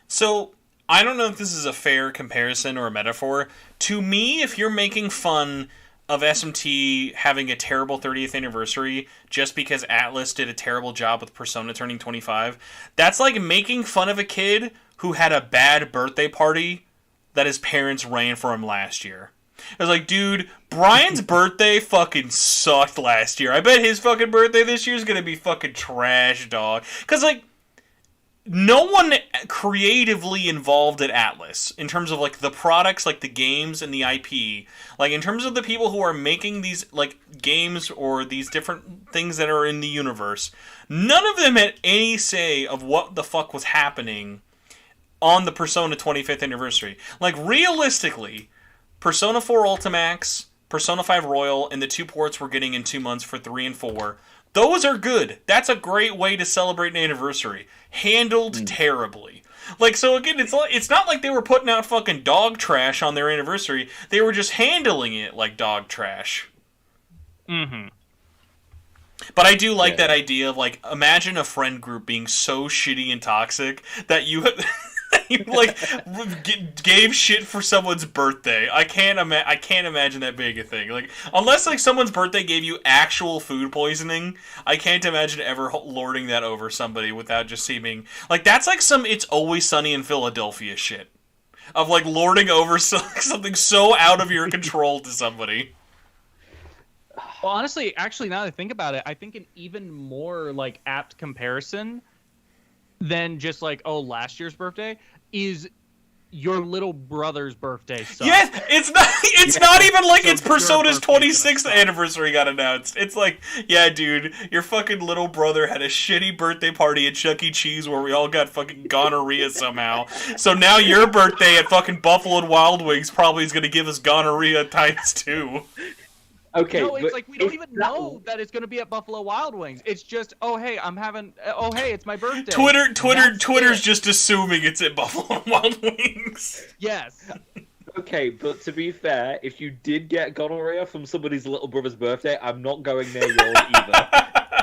So I don't know if this is a fair comparison or a metaphor. To me, if you're making fun of SMT having a terrible 30th anniversary just because Atlas did a terrible job with Persona turning 25, that's like making fun of a kid who had a bad birthday party that his parents ran for him last year. It was like, dude, Brian's birthday fucking sucked last year. I bet his fucking birthday this year is gonna be fucking trash, dog. Because, like, no one creatively involved at Atlas in terms of like the products, like the games and the IP, like in terms of the people who are making these like games or these different things that are in the universe, none of them had any say of what the fuck was happening on the Persona 25th anniversary. Like, realistically, Persona 4 Ultimax, Persona 5 Royal, and the 2 ports we're getting in 2 months for 3 and 4, those are good. That's a great way to celebrate an anniversary. Handled terribly. Like, so again, it's not like they were putting out fucking dog trash on their anniversary. They were just handling it like dog trash. Mm-hmm. But I do like that idea of, like, imagine a friend group being so shitty and toxic that you like gave shit for someone's birthday. I can't imagine that being a thing. Like, unless like someone's birthday gave you actual food poisoning, I can't imagine ever lording that over somebody without just seeming like that's like some It's Always Sunny in Philadelphia shit of like lording over something so out of your control to somebody. Well, honestly, actually, now that I think about it, I think an even more like apt comparison than just like, oh, last year's birthday is your little brother's birthday. Yes, it's not even like so it's Persona's 26th anniversary got announced. It's like, yeah, dude, your fucking little brother had a shitty birthday party at Chuck E. Cheese where we all got fucking gonorrhea somehow. So now your birthday at fucking Buffalo and Wild Wings probably is going to give us gonorrhea times 2. Okay, no, it's like we don't even know that it's going to be at Buffalo Wild Wings. It's just, oh hey, it's my birthday. Twitter's just assuming it's at Buffalo Wild Wings. Yes. Okay, but to be fair, if you did get gonorrhea from somebody's little brother's birthday, I'm not going near yours either.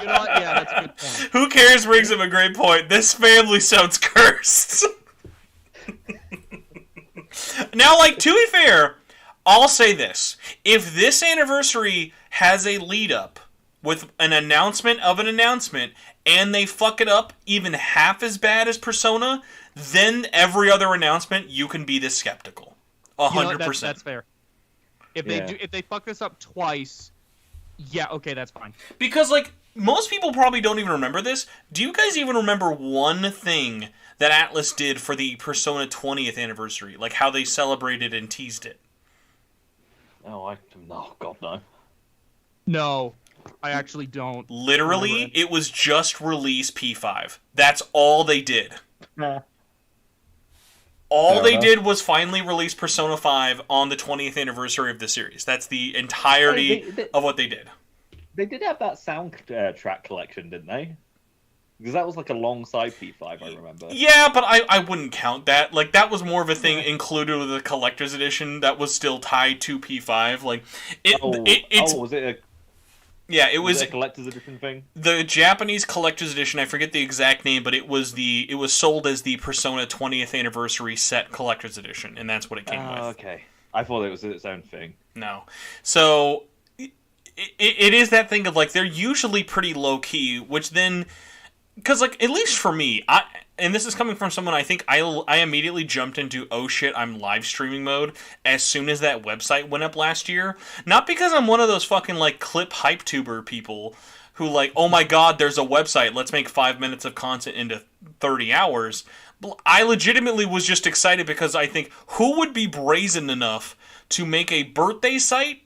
You know what? Yeah, that's a good point. Who cares brings up a great point. This family sounds cursed. Now, like, to be fair, I'll say this. If this anniversary has a lead-up with an announcement of an announcement, and they fuck it up even half as bad as Persona, then every other announcement, you can be this skeptical. 100%. That's fair. If they fuck this up twice, yeah, okay, that's fine. Because, like, most people probably don't even remember this. Do you guys even remember one thing that Atlas did for the Persona 20th anniversary? Like, how they celebrated and teased it? Oh, God, no. No, I actually don't. Literally, it was just release P5. That's all they did. All they did was finally release Persona 5 on the 20th anniversary of the series. That's the entirety of what they did. They did have that soundtrack collection, didn't they? Because that was like alongside P5, I remember. Yeah, but I wouldn't count that. Like, that was more of a thing included with the collector's edition that was still tied to P5. Like, was it a... Yeah, it was a collector's edition thing? The Japanese collector's edition, I forget the exact name, but it was sold as the Persona 20th Anniversary Set Collector's Edition, and that's what it came with. Okay. I thought it was its own thing. No. So, it is that thing of, like, they're usually pretty low-key, which then... Because, like, at least for me, and this is coming from someone I think I immediately jumped into, oh shit, I'm live streaming mode as soon as that website went up last year. Not because I'm one of those fucking, like, clip hype tuber people who, like, oh my god, there's a website, let's make 5 minutes of content into 30 hours. I legitimately was just excited because I think, who would be brazen enough to make a birthday site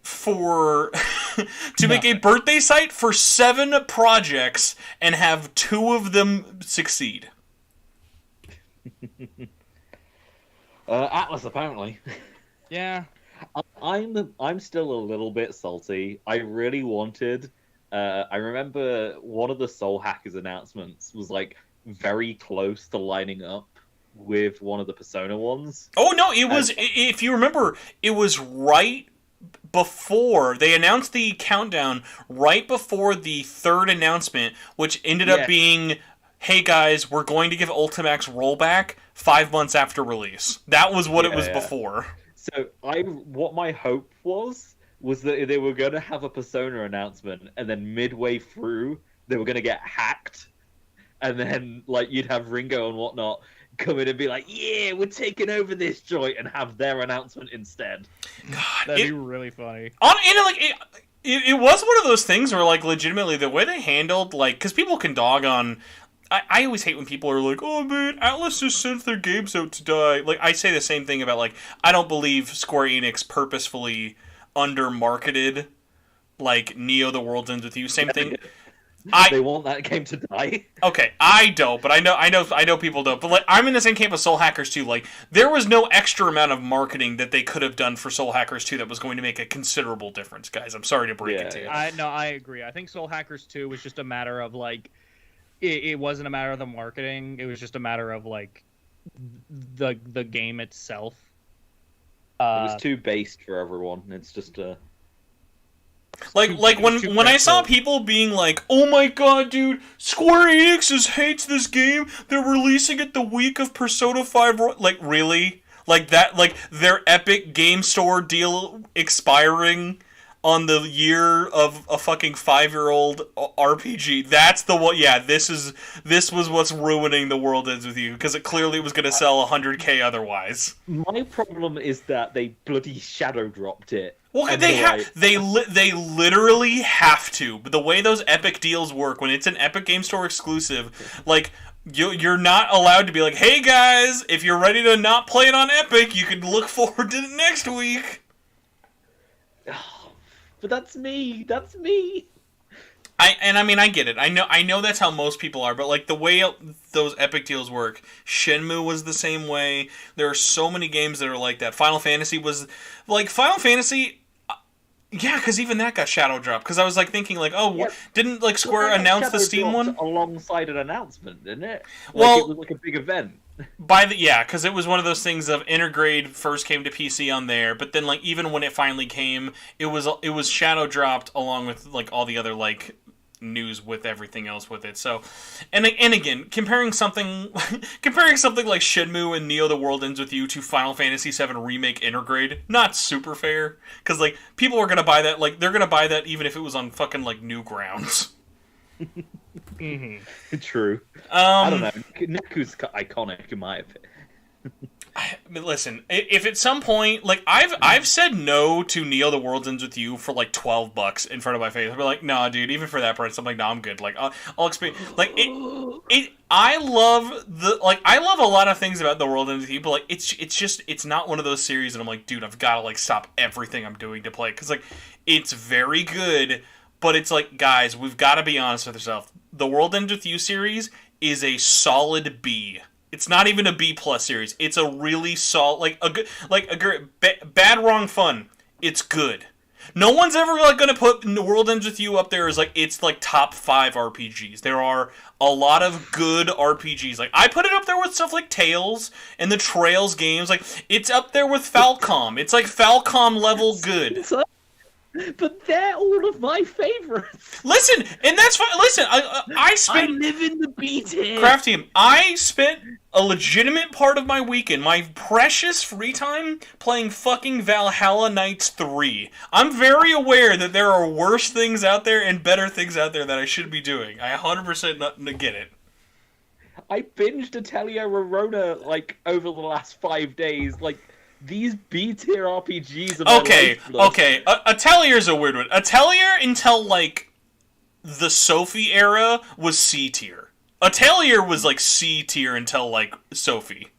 for make a birthday site for 7 projects and have 2 of them succeed? Atlas, apparently. Yeah. I'm still a little bit salty. I really wanted. I remember one of the Soul Hackers announcements was like very close to lining up with one of the Persona ones. Oh no, it was. If you remember, it was right before they announced the countdown. Right before the third announcement, which ended up being, "Hey guys, we're going to give Ultimax rollback 5 months after release." That was what it was before. So what my hope was that they were going to have a Persona announcement, and then midway through they were going to get hacked, and then like you'd have Ringo and whatnot come in and be like, "Yeah, we're taking over this joint," and have their announcement instead. God, that'd be really funny. It was one of those things where, like, legitimately the way they handled, like, because people can dog on. I always hate when people are like, "Oh man, Atlas just sends their games out to die." Like, I say the same thing about, like, I don't believe Square Enix purposefully under-marketed, like, Neo the World Ends With You. Same thing. They want that game to die. Okay, I don't, but I know people don't. But like, I'm in the same camp as Soul Hackers 2. Like, there was no extra amount of marketing that they could have done for Soul Hackers 2 that was going to make a considerable difference, guys. I'm sorry to break it to you. I agree. I think Soul Hackers 2 was just a matter of like, it wasn't a matter of the marketing. It was just a matter of like, the game itself. It was too based for everyone. It's just Like when I saw people being like, "Oh my god, dude, Square Enix hates this game. They're releasing it the week of Persona 5." Like, really? Like that? Like their Epic Game Store deal expiring on the year of a fucking 5-year-old RPG. That's the one. Yeah, this was what's ruining The World Ends With You, because it clearly was going to sell 100K otherwise. My problem is that they bloody shadow dropped it. Well, they literally have to. But the way those Epic deals work, when it's an Epic Game Store exclusive, like you're not allowed to be like, "Hey guys, if you're ready to not play it on Epic, you can look forward to it next week." But that's me. That's me. I get it. I know that's how most people are, but like the way those Epic deals work, Shenmue was the same way. There are so many games that are like that. Final Fantasy was like Final Fantasy. Yeah, because even that got shadow dropped. Because I was like thinking, like, didn't like Square announce the Steam one alongside an announcement, didn't it? Well, it was like a big event. Because it was one of those things of Intergrade first came to PC on there, but then like even when it finally came, it was shadow dropped along with like all the other like news with everything else with it. So, and again, comparing something like Shenmue and Neo: The World Ends With You to Final Fantasy VII Remake Intergrade, not super fair, because like people are gonna buy that, like they're gonna buy that even if it was on fucking like Newgrounds. Mm-hmm. True. I don't know. Neku's iconic in my opinion. Listen, if at some point, like I've said no to Neo: The World Ends With You for like $12 in front of my face. I'll be like, "Nah, dude, even for that price," I'm like, "No, I'm good." Like I'll experience like it. I love a lot of things about The World Ends With You, but like it's not one of those series that I'm like, dude, I've got to like stop everything I'm doing to play, because like it's very good, but it's like, guys, we've got to be honest with ourselves. The World Ends With You series is a solid B. It's not even a B+ series. It's a really solid, bad, wrong, fun. It's good. No one's ever like going to put The World Ends With You up there as like it's like top 5 RPGs. There are a lot of good RPGs. Like I put it up there with stuff like Tales and the Trails games. Like it's up there with Falcom. It's like Falcom level good. But they're all of my favorites. Listen, and that's fine. Listen, I live in the B tier. Kraftium, I spent a legitimate part of my weekend, my precious free time, playing fucking Valhalla Knights 3. I'm very aware that there are worse things out there and better things out there that I should be doing. I 100% get it. I binged Atelier Rorona like over the last 5 days, like. These B-tier RPGs are okay. Atelier's a weird one. Atelier until, like, the Sophie era was C-tier. Atelier was, like, C-tier until, like, Sophie.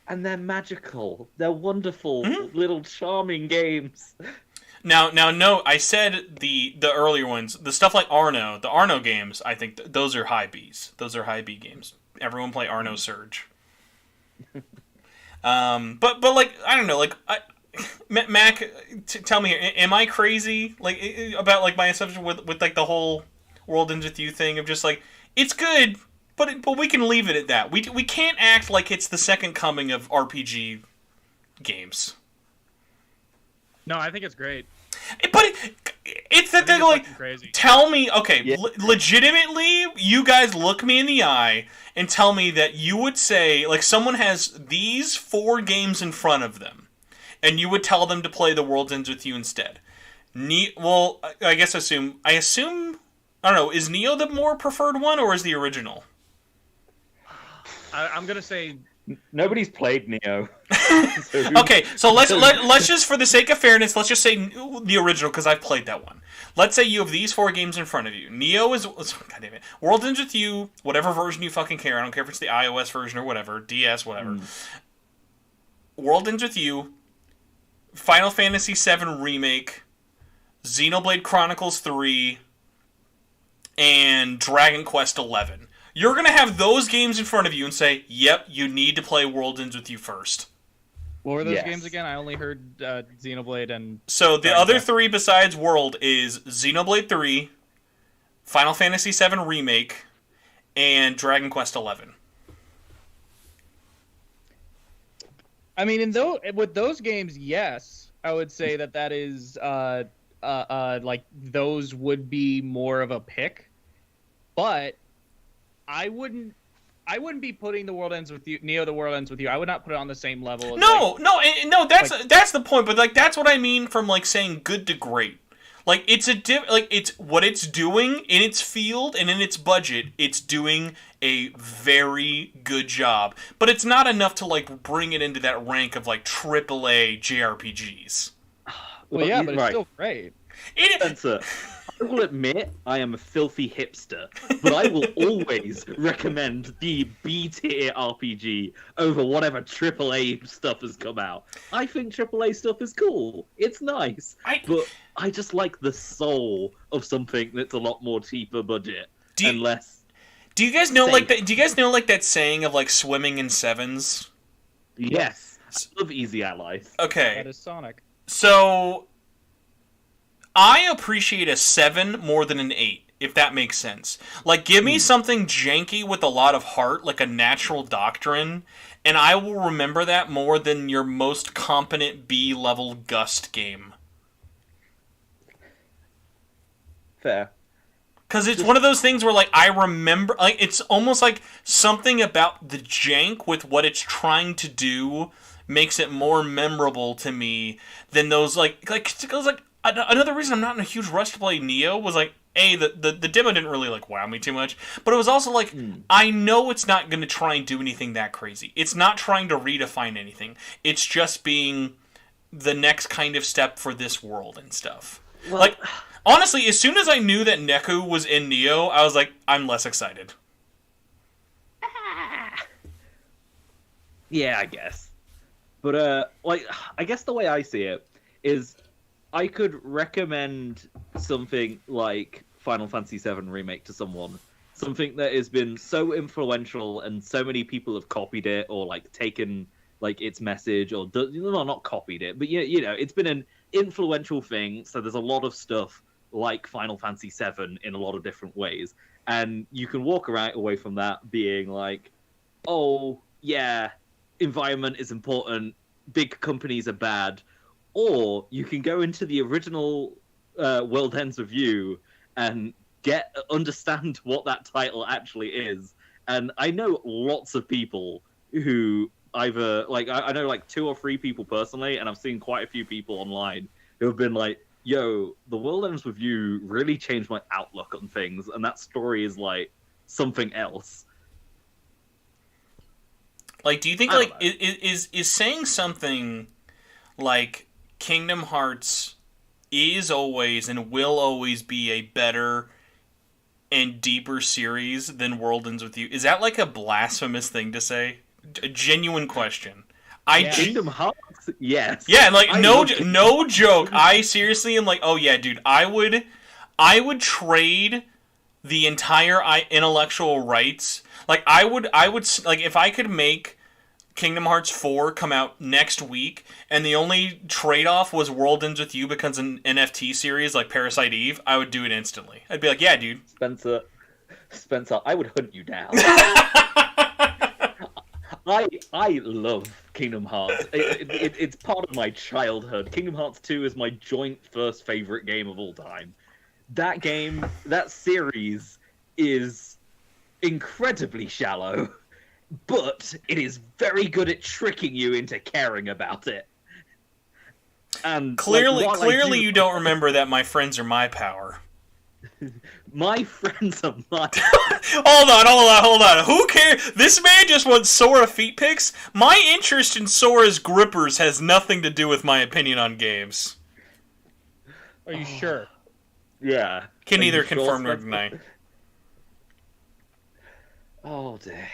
And they're magical. They're wonderful, little charming games. Now, no, I said the earlier ones, the stuff like Arno, the Arno games, I think those are high Bs. Those are high B games. Everyone play Arno Surge. But like, I don't know, like, Mac, tell me here, am I crazy, like, about, like, my assumption with like, the whole World Ends With You thing of just, like, it's good, But we can leave it at that. We can't act like it's the second coming of RPG games. No, I think it's great. But it's that thing, like, crazy. Tell me, okay, legitimately, you guys look me in the eye and tell me that you would say, like, someone has these 4 games in front of them, and you would tell them to play The World Ends With You instead. Well, I assume, I don't know, is Neo the more preferred one, or is the original? I'm gonna say... Nobody's played Neo. Okay, so let's just, for the sake of fairness, let's just say the original, because I've played that one. Let's say you have these 4 games in front of you. Neo is... God damn it. World Ends With You, whatever version you fucking care. I don't care if it's the iOS version or whatever. DS, whatever. World Ends With You, Final Fantasy VII Remake, Xenoblade Chronicles 3, and Dragon Quest 11. You're going to have those games in front of you and say, yep, you need to play World Ends With You first. What were those games again? I only heard Xenoblade and... So the other 3 besides World is Xenoblade 3, Final Fantasy VII Remake, and Dragon Quest 11. I mean, with those games, yes, I would say that is like those would be more of a pick, but I wouldn't be putting The World Ends With You, Neo: The World Ends With You. I would not put it on the same level. As No. That's the point. But like that's what I mean from like saying good to great. Like it's it's what it's doing in its field and in its budget. It's doing a very good job, but it's not enough to like bring it into that rank of like AAA JRPGs. Well, yeah, but it's still great. Spencer, I will admit I am a filthy hipster, but I will always recommend the B-tier RPG over whatever AAA stuff has come out. I think AAA stuff is cool. It's nice. But I just like the soul of something that's a lot more cheaper budget and less. Do you guys know Do you guys know that saying of like swimming in sevens? Yes. I love Easy Allies. Okay. That is Sonic. So I appreciate a 7 more than an 8, if that makes sense. Like, give me something janky with a lot of heart, like a Natural Doctrine, and I will remember that more than your most competent B-level Gust game. Fair. Because it's one of those things where, like, I remember... Like, it's almost like something about the jank with what it's trying to do makes it more memorable to me than those, another reason I'm not in a huge rush to play Neo was, like, the demo didn't really, like, wow me too much. But it was also, like, I know it's not going to try and do anything that crazy. It's not trying to redefine anything. It's just being the next kind of step for this world and stuff. Well, like, honestly, as soon as I knew that Neku was in Neo, I was like, I'm less excited. Yeah, I guess. But, I guess the way I see it is I could recommend something like Final Fantasy VII Remake to someone. Something that has been so influential and so many people have copied it or, like, taken, like, its message or... not copied it, but, you know, it's been an influential thing, so there's a lot of stuff like Final Fantasy VII in a lot of different ways. And you can walk away from that being like, oh, yeah... environment is important, big companies are bad, or you can go into the original World Ends With You and understand what that title actually is. And I know lots of people who either, like, I know like 2 or 3 people personally, and I've seen quite a few people online who have been like, yo, The World Ends With You really changed my outlook on things, and that story is like something else. Like, do you think, like, is saying something like Kingdom Hearts is always and will always be a better and deeper series than World Ends With You, is that, like, a blasphemous thing to say? A genuine question. Kingdom Hearts? Yes. Yeah, like, no joke. I seriously am like, oh, yeah, dude, I would trade the entire intellectual rights. Like, I would, like, if I could make Kingdom Hearts 4 come out next week, and the only trade-off was World Ends With You becomes an NFT series like Parasite Eve, I would do it instantly. I'd be like, yeah, dude. Spencer, Spencer, I would hunt you down. I love Kingdom Hearts. It's part of my childhood. Kingdom Hearts 2 is my joint first favorite game of all time. That game, that series, is incredibly shallow, but it is very good at tricking you into caring about it. And clearly, you don't remember that My Friends Are My Power. My friends are my... Hold on. Who cares? This man just wants Sora feet pics? My interest in Sora's grippers has nothing to do with my opinion on games. Are you sure? Yeah. Can neither confirm nor deny. Oh, dear.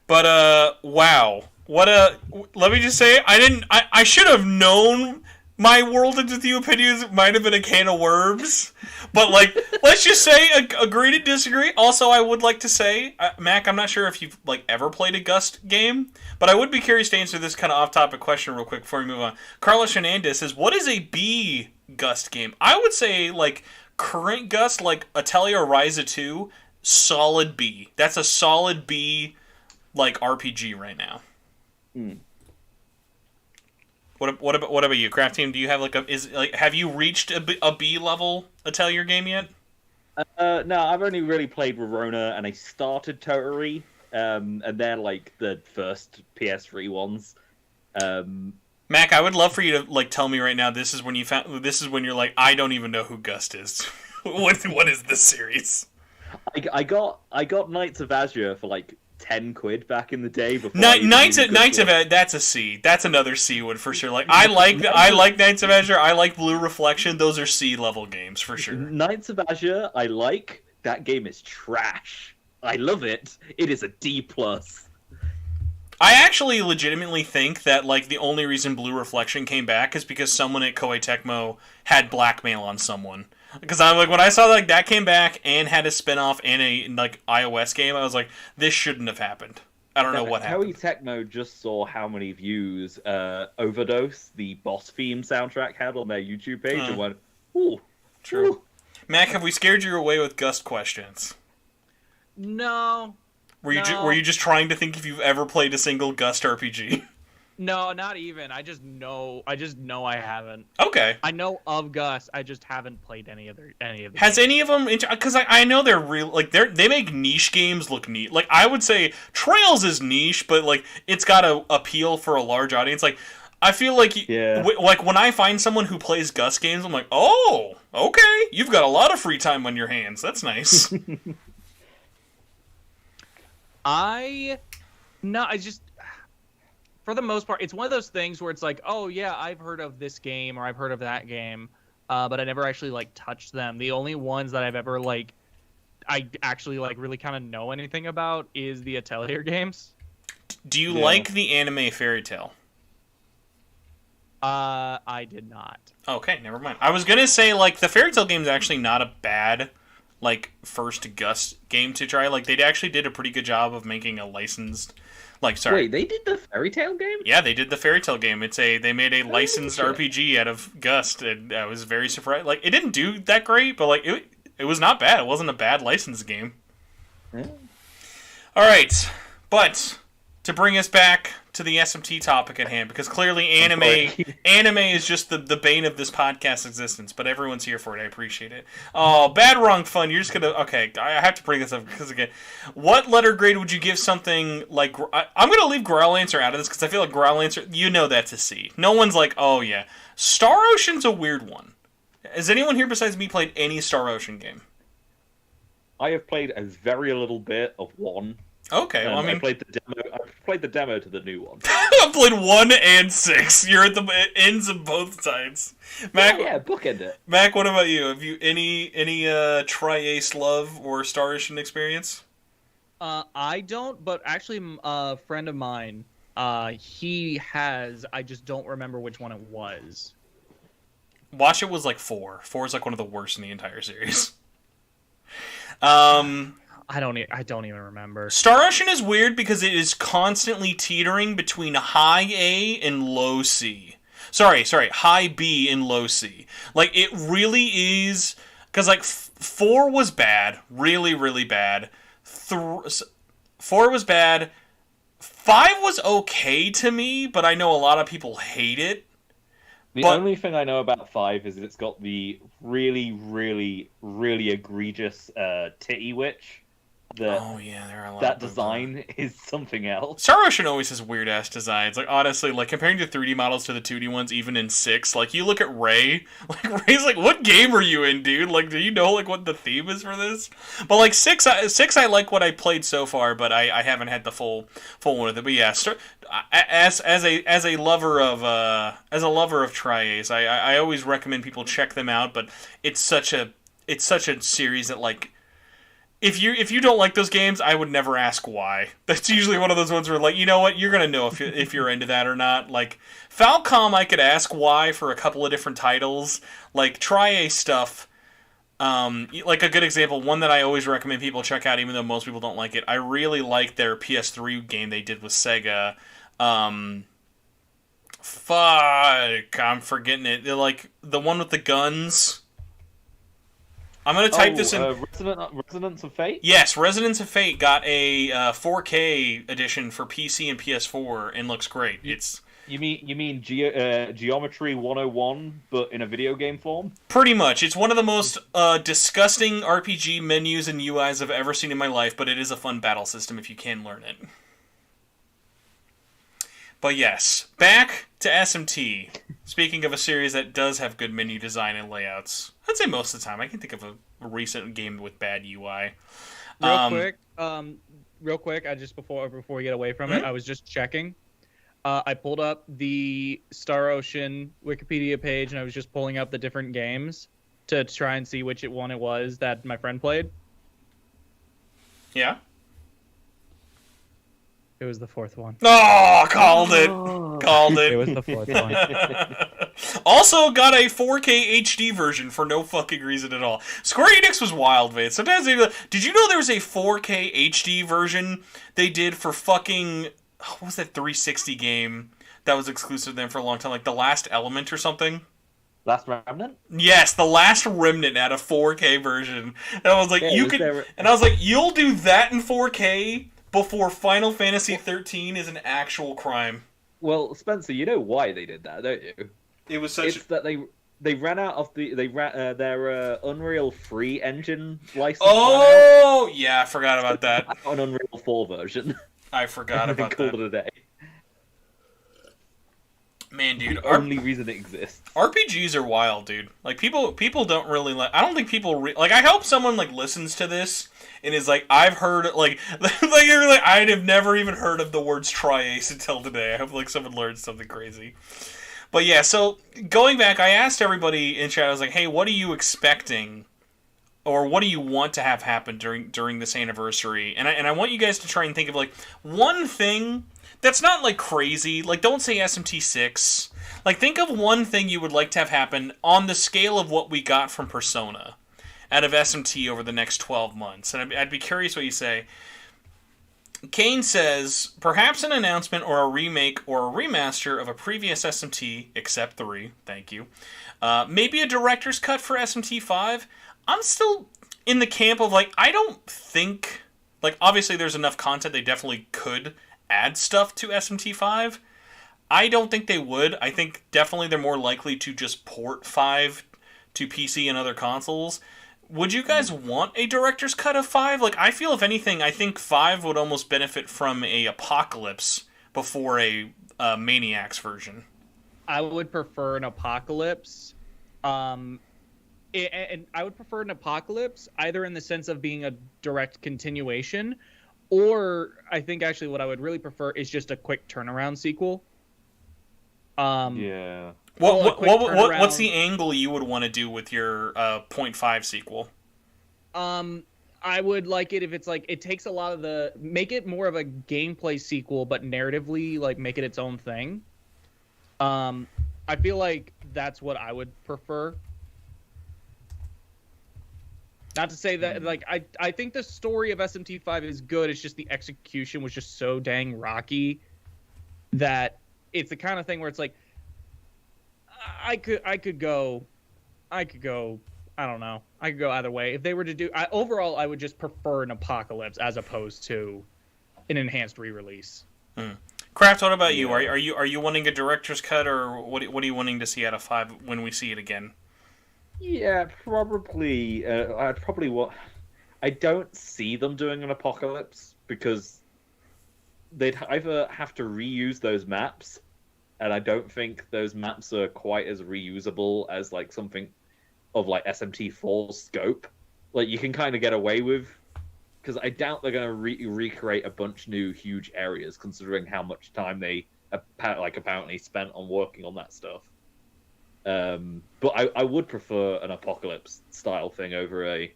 But, wow. Let me just say, I should have known my World with You opinions might have been a can of worms. But, like, let's just say, agree to disagree. Also, I would like to say, Mac, I'm not sure if you've, like, ever played a Gust game, but I would be curious to answer this kind of off-topic question real quick before we move on. Carlos Hernandez says, what is a B Gust game? I would say, like, current Gust, like Atelier Ryza 2, solid B. That's a solid B, like, RPG right now. What about you, Craft Team? Do you have have you reached a B level Atelier game yet? No, I've only really played Rorona, and I started Totally, and they're like the first PS3 ones. Mac, I would love for you to like tell me right now. This is when you're like, I don't even know who Gust is. What is this series? I got Knights of Azure for like £10 back in the day. Before Knights of that's a C. That's another C one for sure. Like I like Knights of Azure. I like Blue Reflection. Those are C level games for sure. Knights of Azure, I like. That game is trash. I love it. It is a D+. I actually legitimately think that like the only reason Blue Reflection came back is because someone at Koei Tecmo had blackmail on someone. Because I'm like, when I saw like that came back and had a spinoff and a like iOS game, I was like, this shouldn't have happened. I don't know what happened. Koei Tecmo just saw how many views Overdose, the boss theme soundtrack, had on their YouTube page and went, ooh, true. Ooh. Mac, have we scared you away with Gust questions? No. Were you just trying to think if you've ever played a single Gust RPG? No, not even. I just know I haven't. Okay. I know of Gus. I just haven't played any of them. Has any of them? Because I know they're real. Like they make niche games look neat. Like I would say Trails is niche, but like it's got a appeal for a large audience. Like I feel like like when I find someone who plays Gus games, I'm like, oh, okay, you've got a lot of free time on your hands. That's nice. I just. For the most part, it's one of those things where it's like, oh yeah, I've heard of this game or I've heard of that game, but I never actually like touched them. The only ones that I've ever like, I actually like really kind of know anything about is the Atelier games. Do you like the anime Fairy Tail? I did not. Okay, never mind. I was gonna say like the Fairy Tail game is actually not a bad like first Gust game to try. Like they actually did a pretty good job of making a licensed. Wait, they did the Fairy Tail game? Yeah, they did the Fairy Tail game. They made a licensed RPG out of Gust, and I was very surprised. Like, it didn't do that great, but like it was not bad. It wasn't a bad licensed game. Yeah. All right, but to bring us back to the SMT topic at hand, because clearly anime is just the bane of this podcast's existence, but everyone's here for it. I appreciate it. Oh, bad, wrong, fun. You're just gonna okay. I have to bring this up because again, what letter grade would you give something like? I'm gonna leave Growl Answer out of this because I feel like Growl Answer, you know, that's a C. No one's like, oh yeah, Star Ocean's a weird one. Has anyone here besides me played any Star Ocean game? I have played a very little bit of one. Okay, well, I mean, I played the demo to the new one. I played 1 and 6. You're at the ends of both sides. Mac, yeah, bookend it. Mac, what about you? Have you any Tri-Ace love or Star Ocean experience? I don't, but actually, a friend of mine, he has. I just don't remember which one it was. Watch It was like 4. 4 is like one of the worst in the entire series. I don't even remember. Star Ocean is weird because it is constantly teetering between high A and low C. Sorry, high B and low C. Like, it really is Because, like, 4 was bad. Really, really bad. 4 was bad. 5 was okay to me, but I know a lot of people hate it. The only thing I know about 5 is that it's got the really, really, really egregious titty witch. That design is something else. Star Ocean always has weird ass designs. Like, honestly, like comparing the 3D models to the 2D ones, even in 6, like you look at Ray, like Ray's like, what game are you in, dude? Like, do you know like what the theme is for this? But like 6 I like what I played so far, but I haven't had the full one with it. But yeah, as a lover of Tri-Ace, I always recommend people check them out. But it's such a series that like. If you don't like those games, I would never ask why. That's usually one of those ones where, like, you know what, you're gonna know if you're into that or not. Like, Falcom, I could ask why for a couple of different titles. Like, Tri-Ace stuff, like a good example, one that I always recommend people check out, even though most people don't like it. I really like their PS3 game they did with Sega. Fuck, I'm forgetting it. They're like the one with the guns. I'm going to type this in. Resonance of Fate? Yes, Resonance of Fate got a 4K edition for PC and PS4 and looks great. You mean Geometry 101, but in a video game form? Pretty much. It's one of the most disgusting RPG menus and UIs I've ever seen in my life, but it is a fun battle system if you can learn it. But yes, back to SMT. Speaking of a series that does have good menu design and layouts, I'd say most of the time. I can think of a recent game with bad UI. Real quick, I just before we get away from it, I was just checking. I pulled up the Star Ocean Wikipedia page, and I was just pulling up the different games to try and see which one it was that my friend played. Yeah? It was the fourth one. Oh, called it. Called it. It was the fourth one. Also got a 4K HD version for no fucking reason at all. Square Enix was wild, man. Sometimes did you know there was a 4K HD version they did for fucking... What was that 360 game that was exclusive to them for a long time? Like The Last Element or something? Last Remnant? Yes, The Last Remnant had a 4K version. And I was like, And I was like, you'll do that in 4K before Final Fantasy 13 is an actual crime. Well, Spencer, you know why they did that, don't you? It was such. It's that they ran out of their Unreal 3 engine license. Oh, yeah, I forgot about that. An Unreal 4 version. I forgot about that. They called it a day. Man, dude, only reason it exists. RPGs are wild, dude. Like people don't really like. I don't think people like. I hope someone like listens to this and is like, I've heard like you're like I'd have never even heard of the words Tri-Ace until today. I hope like someone learns something crazy. But yeah, so going back, I asked everybody in chat. I was like, hey, what are you expecting, or what do you want to have happen during this anniversary? And I want you guys to try and think of like one thing. That's not, like, crazy. Like, don't say SMT6. Like, think of one thing you would like to have happen on the scale of what we got from Persona out of SMT over the next 12 months. And I'd be curious what you say. Kane says, perhaps an announcement or a remake or a remaster of a previous SMT, except 3, thank you. Maybe a director's cut for SMT5. I'm still in the camp of, like, I don't think... Like, obviously there's enough content they definitely could add stuff to SMT5. I don't think they would. I think definitely they're more likely to just port 5 to PC and other consoles. Would you guys want a director's cut of 5? Like, I feel if anything, I think 5 would almost benefit from a Apocalypse before a Maniacs version. I would prefer an Apocalypse. And I would prefer an Apocalypse either in the sense of being a direct continuation, or I think actually what I would really prefer is just a quick turnaround sequel. Yeah. What's the angle you would want to do with your 0.5 sequel? I would like it if it's like it takes a lot of the make it more of a gameplay sequel, but narratively like make it its own thing. I feel like that's what I would prefer. Not to say that, like, I think the story of SMT5 is good. It's just the execution was just so dang rocky that it's the kind of thing where it's like, I could go I don't know. I could go either way. If they were to do, overall, I would just prefer an Apocalypse as opposed to an enhanced re-release. Kraft, what about you? Are you wanting a director's cut, or what are you wanting to see out of 5 when we see it again? Yeah, probably. I'd probably want. I don't see them doing an Apocalypse because they'd either have to reuse those maps, and I don't think those maps are quite as reusable as like something of like SMT4's scope. Like you can kind of get away with, because I doubt they're going to recreate a bunch new huge areas, considering how much time they apparently spent on working on that stuff. But I would prefer an Apocalypse style thing over a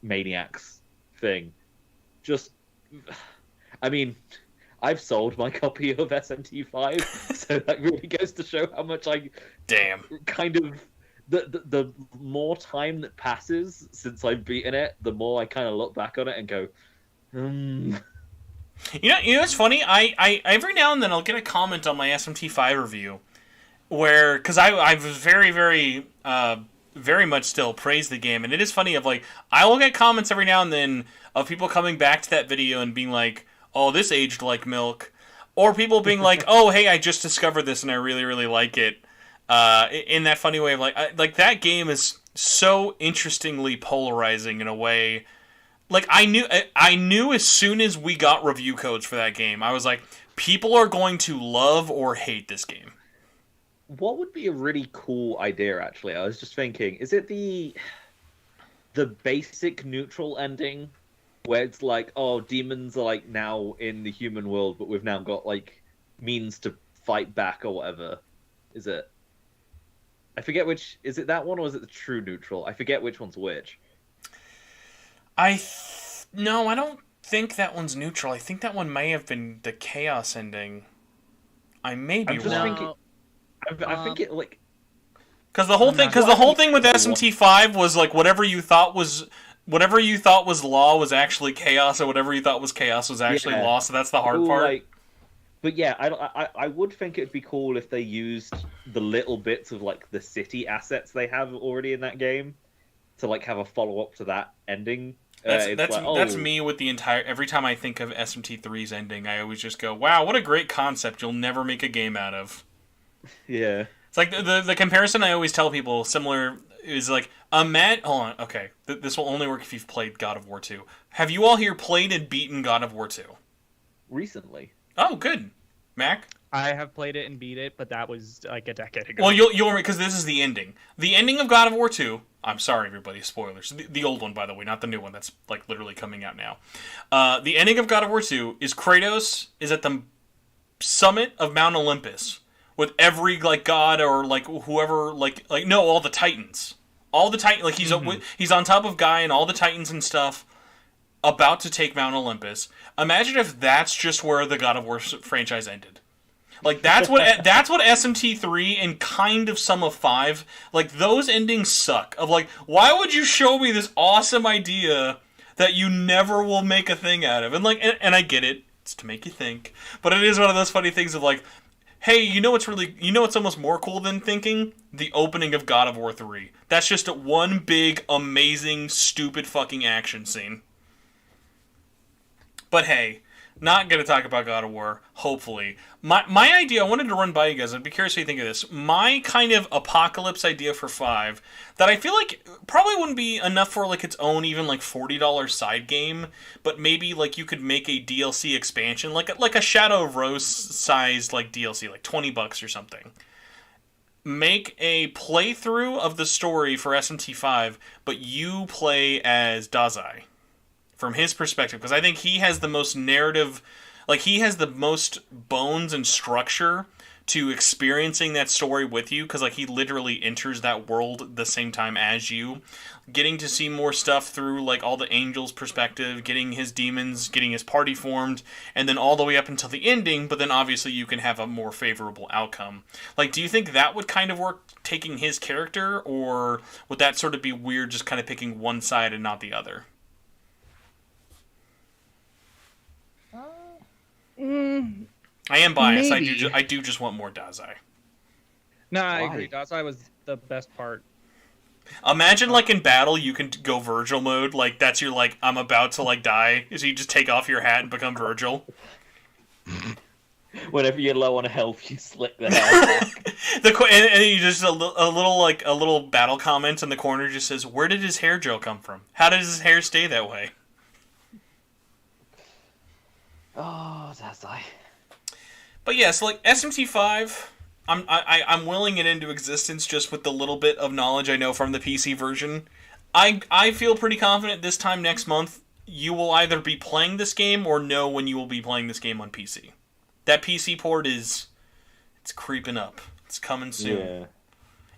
Maniacs thing. Just, I mean, I've sold my copy of SMT5, so that really goes to show how much I kind of the more time that passes since I've beaten it, the more I kind of look back on it and go, You know, it's funny. I every now and then I'll get a comment on my SMT5 review where, because I was very much still praise the game, and it is funny of like I will get comments every now and then of people coming back to that video and being like, "Oh, this aged like milk," or people being like, "Oh, hey, I just discovered this and I really like it." In that funny way of like that game is so interestingly polarizing in a way. Like I knew as soon as we got review codes for that game, I was like, people are going to love or hate this game. What would be a really cool idea, actually? I was just thinking, is it the basic neutral ending where it's like, oh, demons are like now in the human world, but we've now got like means to fight back or whatever? Is it? I forget which. Is it that one or is it the true neutral? I forget which one's which. No, I don't think that one's neutral. I think that one may have been the chaos ending. I may be wrong. I think it like because the whole thing with SMT5 was like whatever you thought was law was actually chaos, or whatever you thought was chaos was actually law. So that's the hard part. Like, but yeah, I would think it'd be cool if they used the little bits of like the city assets they have already in that game to like have a follow up to that ending. That's me with the entire. Every time I think of SMT3's ending, I always just go, "Wow, what a great concept! You'll never make a game out of." Yeah, it's like the comparison I always tell people similar is like hold on, okay, this will only work if you've played God of War 2. Have you all here played and beaten God of War 2? Recently. Oh, good, Mac. I have played it and beat it, but that was like a decade ago. Well, you'll because this is the ending. The ending of God of War 2. I'm sorry, everybody. Spoilers. The old one, by the way, not the new one. That's like literally coming out now. The ending of God of War 2 is Kratos is at the summit of Mount Olympus with every like god or like whoever all the Titans, like he's on top of Guy and all the Titans and stuff, about to take Mount Olympus. Imagine if that's just where the God of War franchise ended. Like that's what SMT3 and kind of some of 5, like those endings suck. Of like, why would you show me this awesome idea that you never will make a thing out of? And like, and I get it, it's to make you think, but it is one of those funny things of like, hey, you know what's almost more cool than thinking? The opening of God of War 3. That's just one big, amazing, stupid fucking action scene. But hey, not going to talk about God of War, hopefully. My idea, I wanted to run by you guys. I'd be curious what you think of this. My kind of apocalypse idea for 5, that I feel like probably wouldn't be enough for like its own even like $40 side game, but maybe like you could make a DLC expansion, like a Shadow of Rose sized like DLC, like $20 or something. Make a playthrough of the story for SMT5, but you play as Dazai. From his perspective, because I think he has the most narrative, like he has the most bones and structure to experiencing that story with you, because like he literally enters that world the same time as you, getting to see more stuff through like all the angels' perspective, getting his demons, getting his party formed, and then all the way up until the ending, but then obviously you can have a more favorable outcome. Like, do you think that would kind of work, taking his character, or would that sort of be weird, just kind of picking one side and not the other? I am biased. Maybe. I do just want more Dazai. No, I agree. Dazai was the best part. Imagine, like, in battle, you can go Virgil mode. Like, that's your, like, I'm about to, like, die. So you just take off your hat and become Virgil. Whenever you're low on health, you slick the hair back. And you just, a little battle comment in the corner just says, where did his hair gel come from? How does his hair stay that way? Oh, that's I. But yeah, so, like, SMT5... I'm willing it into existence just with the little bit of knowledge I know from the PC version. I feel pretty confident this time next month you will either be playing this game or know when you will be playing this game on PC. That PC port it's creeping up. It's coming soon. Yeah.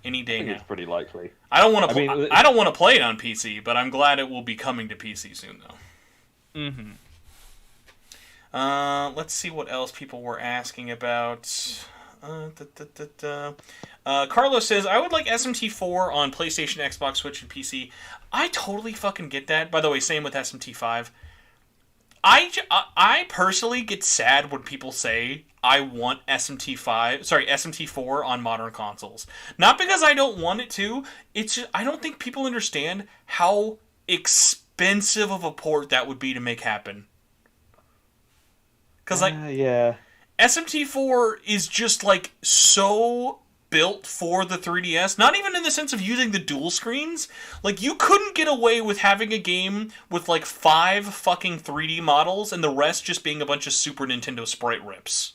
Any day now. It's pretty likely. I don't want to play it on PC, but I'm glad it will be coming to PC soon though. Mm-hmm. Let's see what else people were asking about. Carlos says, I would like SMT4 on PlayStation, Xbox, Switch, and PC. I totally fucking get that. By the way, same with SMT5. I personally get sad when people say I want SMT4 on modern consoles. Not because I don't want it to. It's just, I don't think people understand how expensive of a port that would be to make happen. Because yeah. SMT4 is just, like, so built for the 3DS. Not even in the sense of using the dual screens. Like, you couldn't get away with having a game with, like, 5 fucking 3D models and the rest just being a bunch of Super Nintendo sprite rips.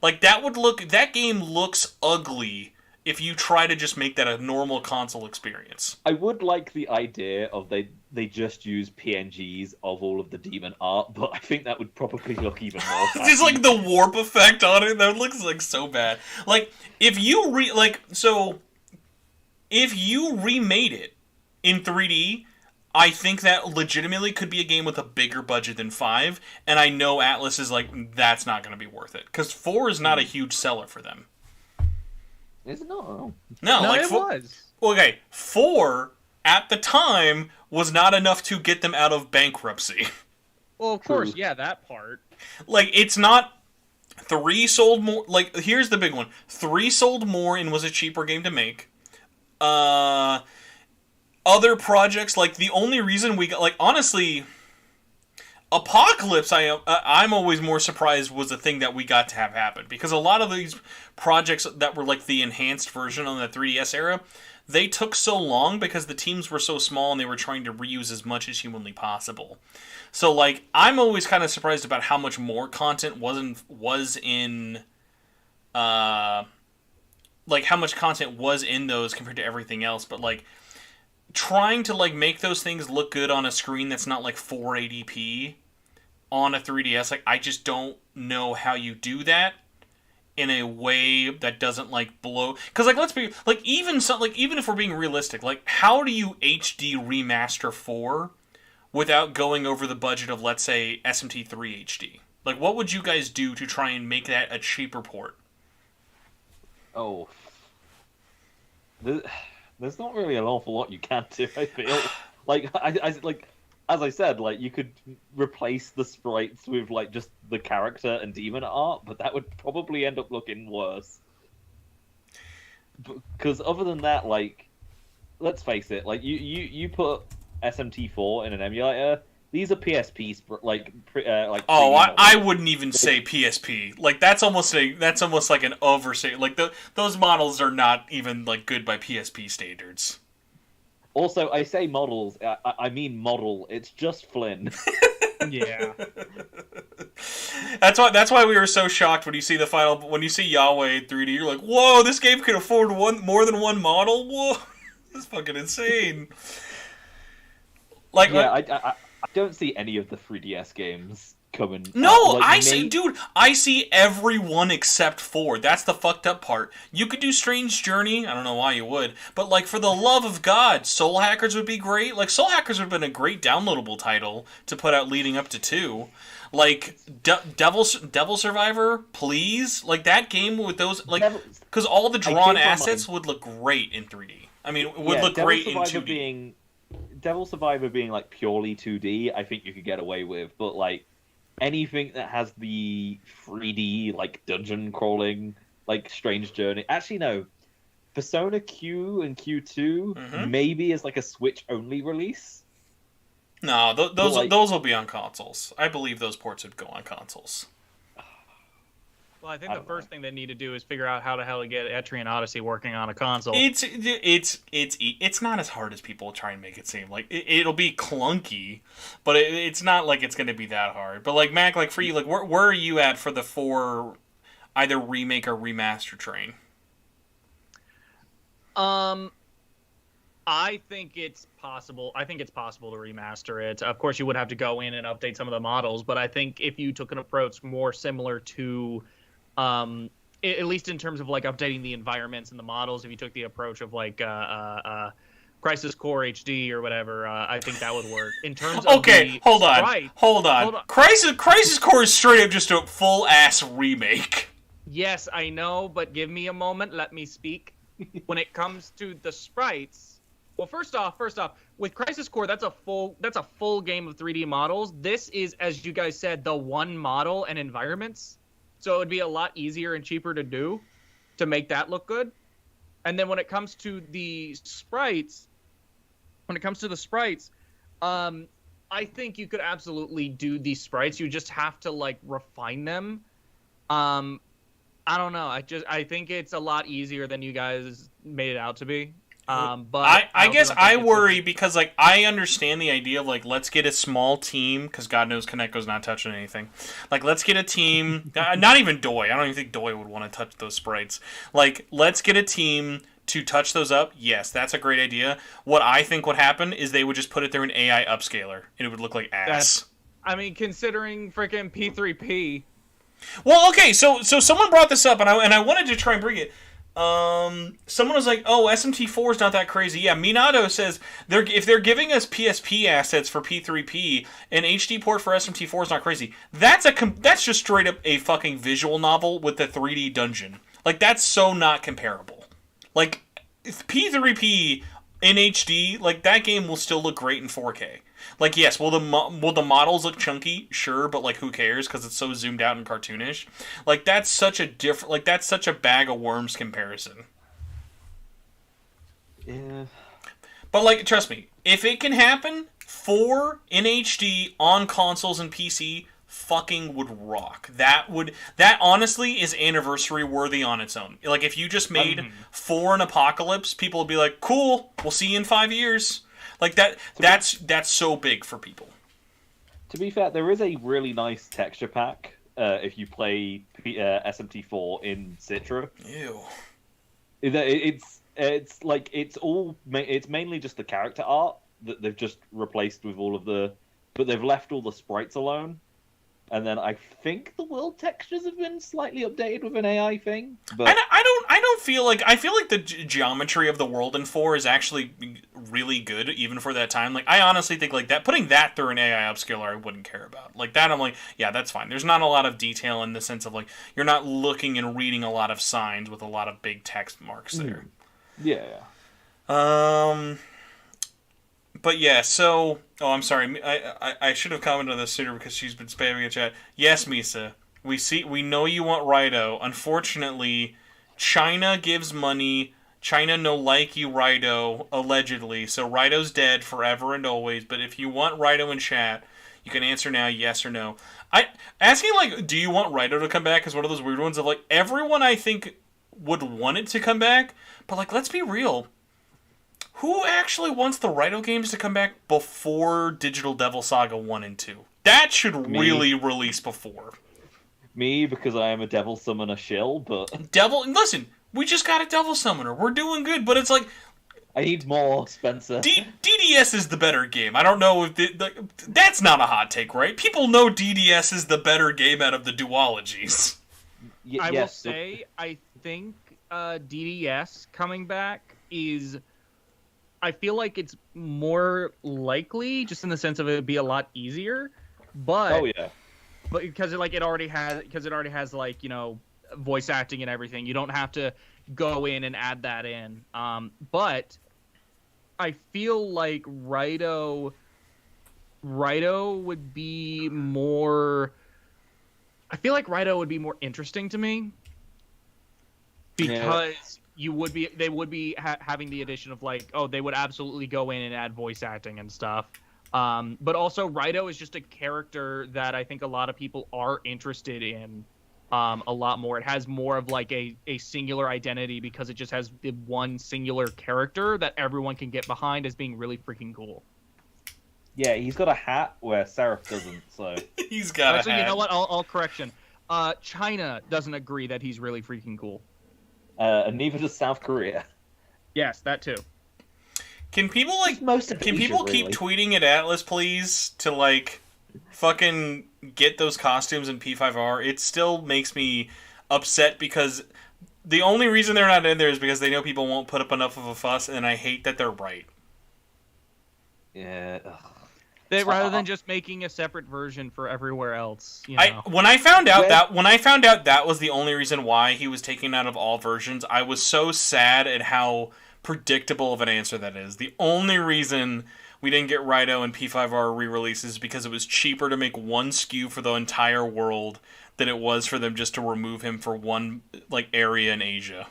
Like, that game looks ugly if you try to just make that a normal console experience. I would like the idea of they just use PNGs of all of the demon art, but I think that would probably look even more It's just like the warp effect on it. That looks like so bad. Like if you remade it in 3D, I think that legitimately could be a game with a bigger budget than 5, and I know Atlas is like, that's not going to be worth it because 4 is not a huge seller for them. Is it not? No, like it was. Okay, 4 at the time was not enough to get them out of bankruptcy. Well, of course, yeah, that part. Like, it's not 3 sold more. Like, here's the big one: 3 sold more and was a cheaper game to make. Other projects, like the only reason we got, like, honestly, Apocalypse, I'm always more surprised was a thing that we got to have happen, because a lot of these projects that were like the enhanced version on the 3DS era, they took so long because the teams were so small and they were trying to reuse as much as humanly possible. So like, I'm always kind of surprised about how much more content was in like how much content was in those compared to everything else, but like trying to like make those things look good on a screen that's not like 480p on a 3DS, like I just don't know how you do that in a way that doesn't like blow. Because like, let's be like, even if we're being realistic, like how do you HD remaster 4 without going over the budget of, let's say, SMT3 HD? Like, what would you guys do to try and make that a cheaper port? Oh, there's not really an awful lot you can do, I feel. Like, as I said, like, you could replace the sprites with, like, just the character and demon art, but that would probably end up looking worse. Because other than that, like, let's face it, like, you put SMT4 in an emulator, these are PSP I wouldn't even say PSP. Like, that's almost like an overstate. Like, those models are not even like good by PSP standards. Also, I say models. I mean model. It's just Flynn. Yeah. That's why we were so shocked when you see when you see Yahweh in 3D. You're like, whoa, this game can afford more than one model. Whoa, this is fucking insane. Like, yeah, I don't see any of the 3DS games coming. No, I see every one except 4. That's the fucked up part. You could do Strange Journey. I don't know why you would, but like, for the love of God, Soul Hackers would be great. Like, Soul Hackers would have been a great downloadable title to put out leading up to 2. Like, Devil Survivor, please. Like, that game with those, like, because all the drawn assets would look great in 3D. I mean, it would look great in 2D. Devil Survivor being like purely 2D, I think you could get away with, but like anything that has the 3D like dungeon crawling, like Strange Journey. Actually, no. Persona Q and Q2 maybe is like a Switch only release. No, those will be on consoles. I believe those ports would go on consoles. Well, I think the first thing they need to do is figure out how the hell to get Etrian Odyssey working on a console. It's not as hard as people try and make it seem. Like it'll be clunky, but it's not like it's going to be that hard. But like Mac, like for you, like where are you at for the 4 either remake or remaster train? I think it's possible. I think it's possible to remaster it. Of course, you would have to go in and update some of the models, but I think if you took an approach more similar to, at least in terms of like updating the environments and the models, if you took the approach of like Crisis Core HD or whatever, I think that would work. In terms of hold on. Crisis Core is straight up just a full ass remake. Yes, I know, but give me a moment. Let me speak. When it comes to the sprites, well, first off, with Crisis Core, that's a full game of 3D models. This is, as you guys said, the one model and environments. So it would be a lot easier and cheaper to do to make that look good. And then when it comes to the sprites, I think you could absolutely do these sprites. You just have to like refine them. I don't know. I think it's a lot easier than you guys made it out to be. But I guess I worry because like I understand the idea of like let's get a small team because God knows Kaneko's not touching anything. Like let's get a team, not even Doi. I don't even think Doi would want to touch those sprites. Like let's get a team to touch those up. Yes, that's a great idea. What I think would happen is they would just put it through an AI upscaler and it would look like ass. Considering freaking P3P. Well, okay, so someone brought this up and I wanted to try and bring it. Someone was like, "Oh, SMT4 is not that crazy." Yeah, Minato says if they're giving us PSP assets for P3P, an HD port for SMT4 is not crazy. That's just straight up a fucking visual novel with a 3D dungeon. Like that's so not comparable. Like P3P in HD, like that game will still look great in 4K. Like yes, will the models look chunky? Sure, but like who cares because it's so zoomed out and cartoonish. Like that's such a bag of worms comparison. Yeah. But like trust me, if it can happen, 4 in HD on consoles and PC fucking would rock. That honestly is anniversary worthy on its own. Like if you just made 4 in Apocalypse, people would be like, "Cool, we'll see you in 5 years." Like that's so big for people. To be fair, there is a really nice texture pack if you play SMT4 in Citra. Ew. It's mainly just the character art that they've just replaced with but they've left all the sprites alone. And then I think the world textures have been slightly updated with an AI thing. But I don't feel like the geometry of the world in 4 is actually really good even for that time. Like I honestly think like that putting that through an AI upscaler I wouldn't care about. Like that I'm like, yeah, that's fine. There's not a lot of detail in the sense of like you're not looking and reading a lot of signs with a lot of big text marks there. Yeah. But yeah, so... Oh, I'm sorry. I should have commented on this sooner because she's been spamming in chat. Yes, Misa. We know you want Raito. Unfortunately, China gives money. China no like you, Raito, allegedly. So Raito's dead forever and always. But if you want Raito in chat, you can answer now, yes or no. Asking, like, do you want Raito to come back is one of those weird ones of, like, everyone I think would want it to come back. But, like, let's be real. Who actually wants the Raito games to come back before Digital Devil Saga 1 and 2? That should really release before. Me, because I am a Devil Summoner shill, but... Listen, we just got a Devil Summoner. We're doing good, but it's like... I need more, Spencer. DDS is the better game. I don't know if... that's not a hot take, right? People know DDS is the better game out of the duologies. I will say, I think DDS coming back is... I feel like it's more likely, just in the sense of it would be a lot easier, but but because it already has like, you know, voice acting and everything, you don't have to go in and add that in. But I feel like Raito would be more. I feel like Raito would be more interesting to me because they would be having the addition of like, oh, they would absolutely go in and add voice acting and stuff. But also Raito is just a character that I think a lot of people are interested in a lot more. It has more of like a singular identity because it just has the one singular character that everyone can get behind as being really freaking cool. Yeah, he's got a hat where Seraph doesn't, so... He's got a hat. You know what? I'll correction. China doesn't agree that he's really freaking cool. And neither does South Korea. Yes, that too. Can people keep really tweeting at Atlas, please, to like fucking get those costumes in P5R? It still makes me upset because the only reason they're not in there is because they know people won't put up enough of a fuss, and I hate that they're right. Yeah. Rather than just making a separate version for everywhere else. You know? When I found out that was the only reason why he was taken out of all versions, I was so sad at how predictable of an answer that is. The only reason we didn't get Raito and P5R re-releases because it was cheaper to make one SKU for the entire world than it was for them just to remove him for one like area in Asia.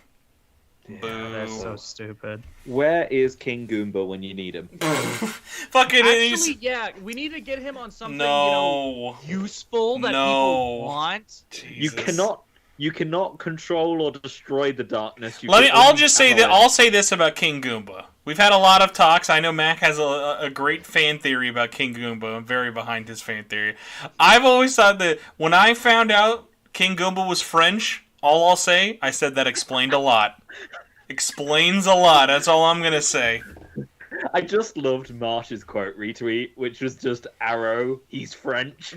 Yeah, that's so stupid. Where is King Goomba when you need him? Fucking actually, yeah, we need to get him on something useful that people want. Jesus. You cannot control or destroy the darkness. I'll say this about King Goomba. We've had a lot of talks. I know Mac has a great fan theory about King Goomba. I'm very behind his fan theory. I've always thought that when I found out King Goomba was French, all I'll say, I said that explained a lot. Explains a lot. That's all I'm gonna say. I just loved Marsh's quote retweet, which was just Arrow. He's French.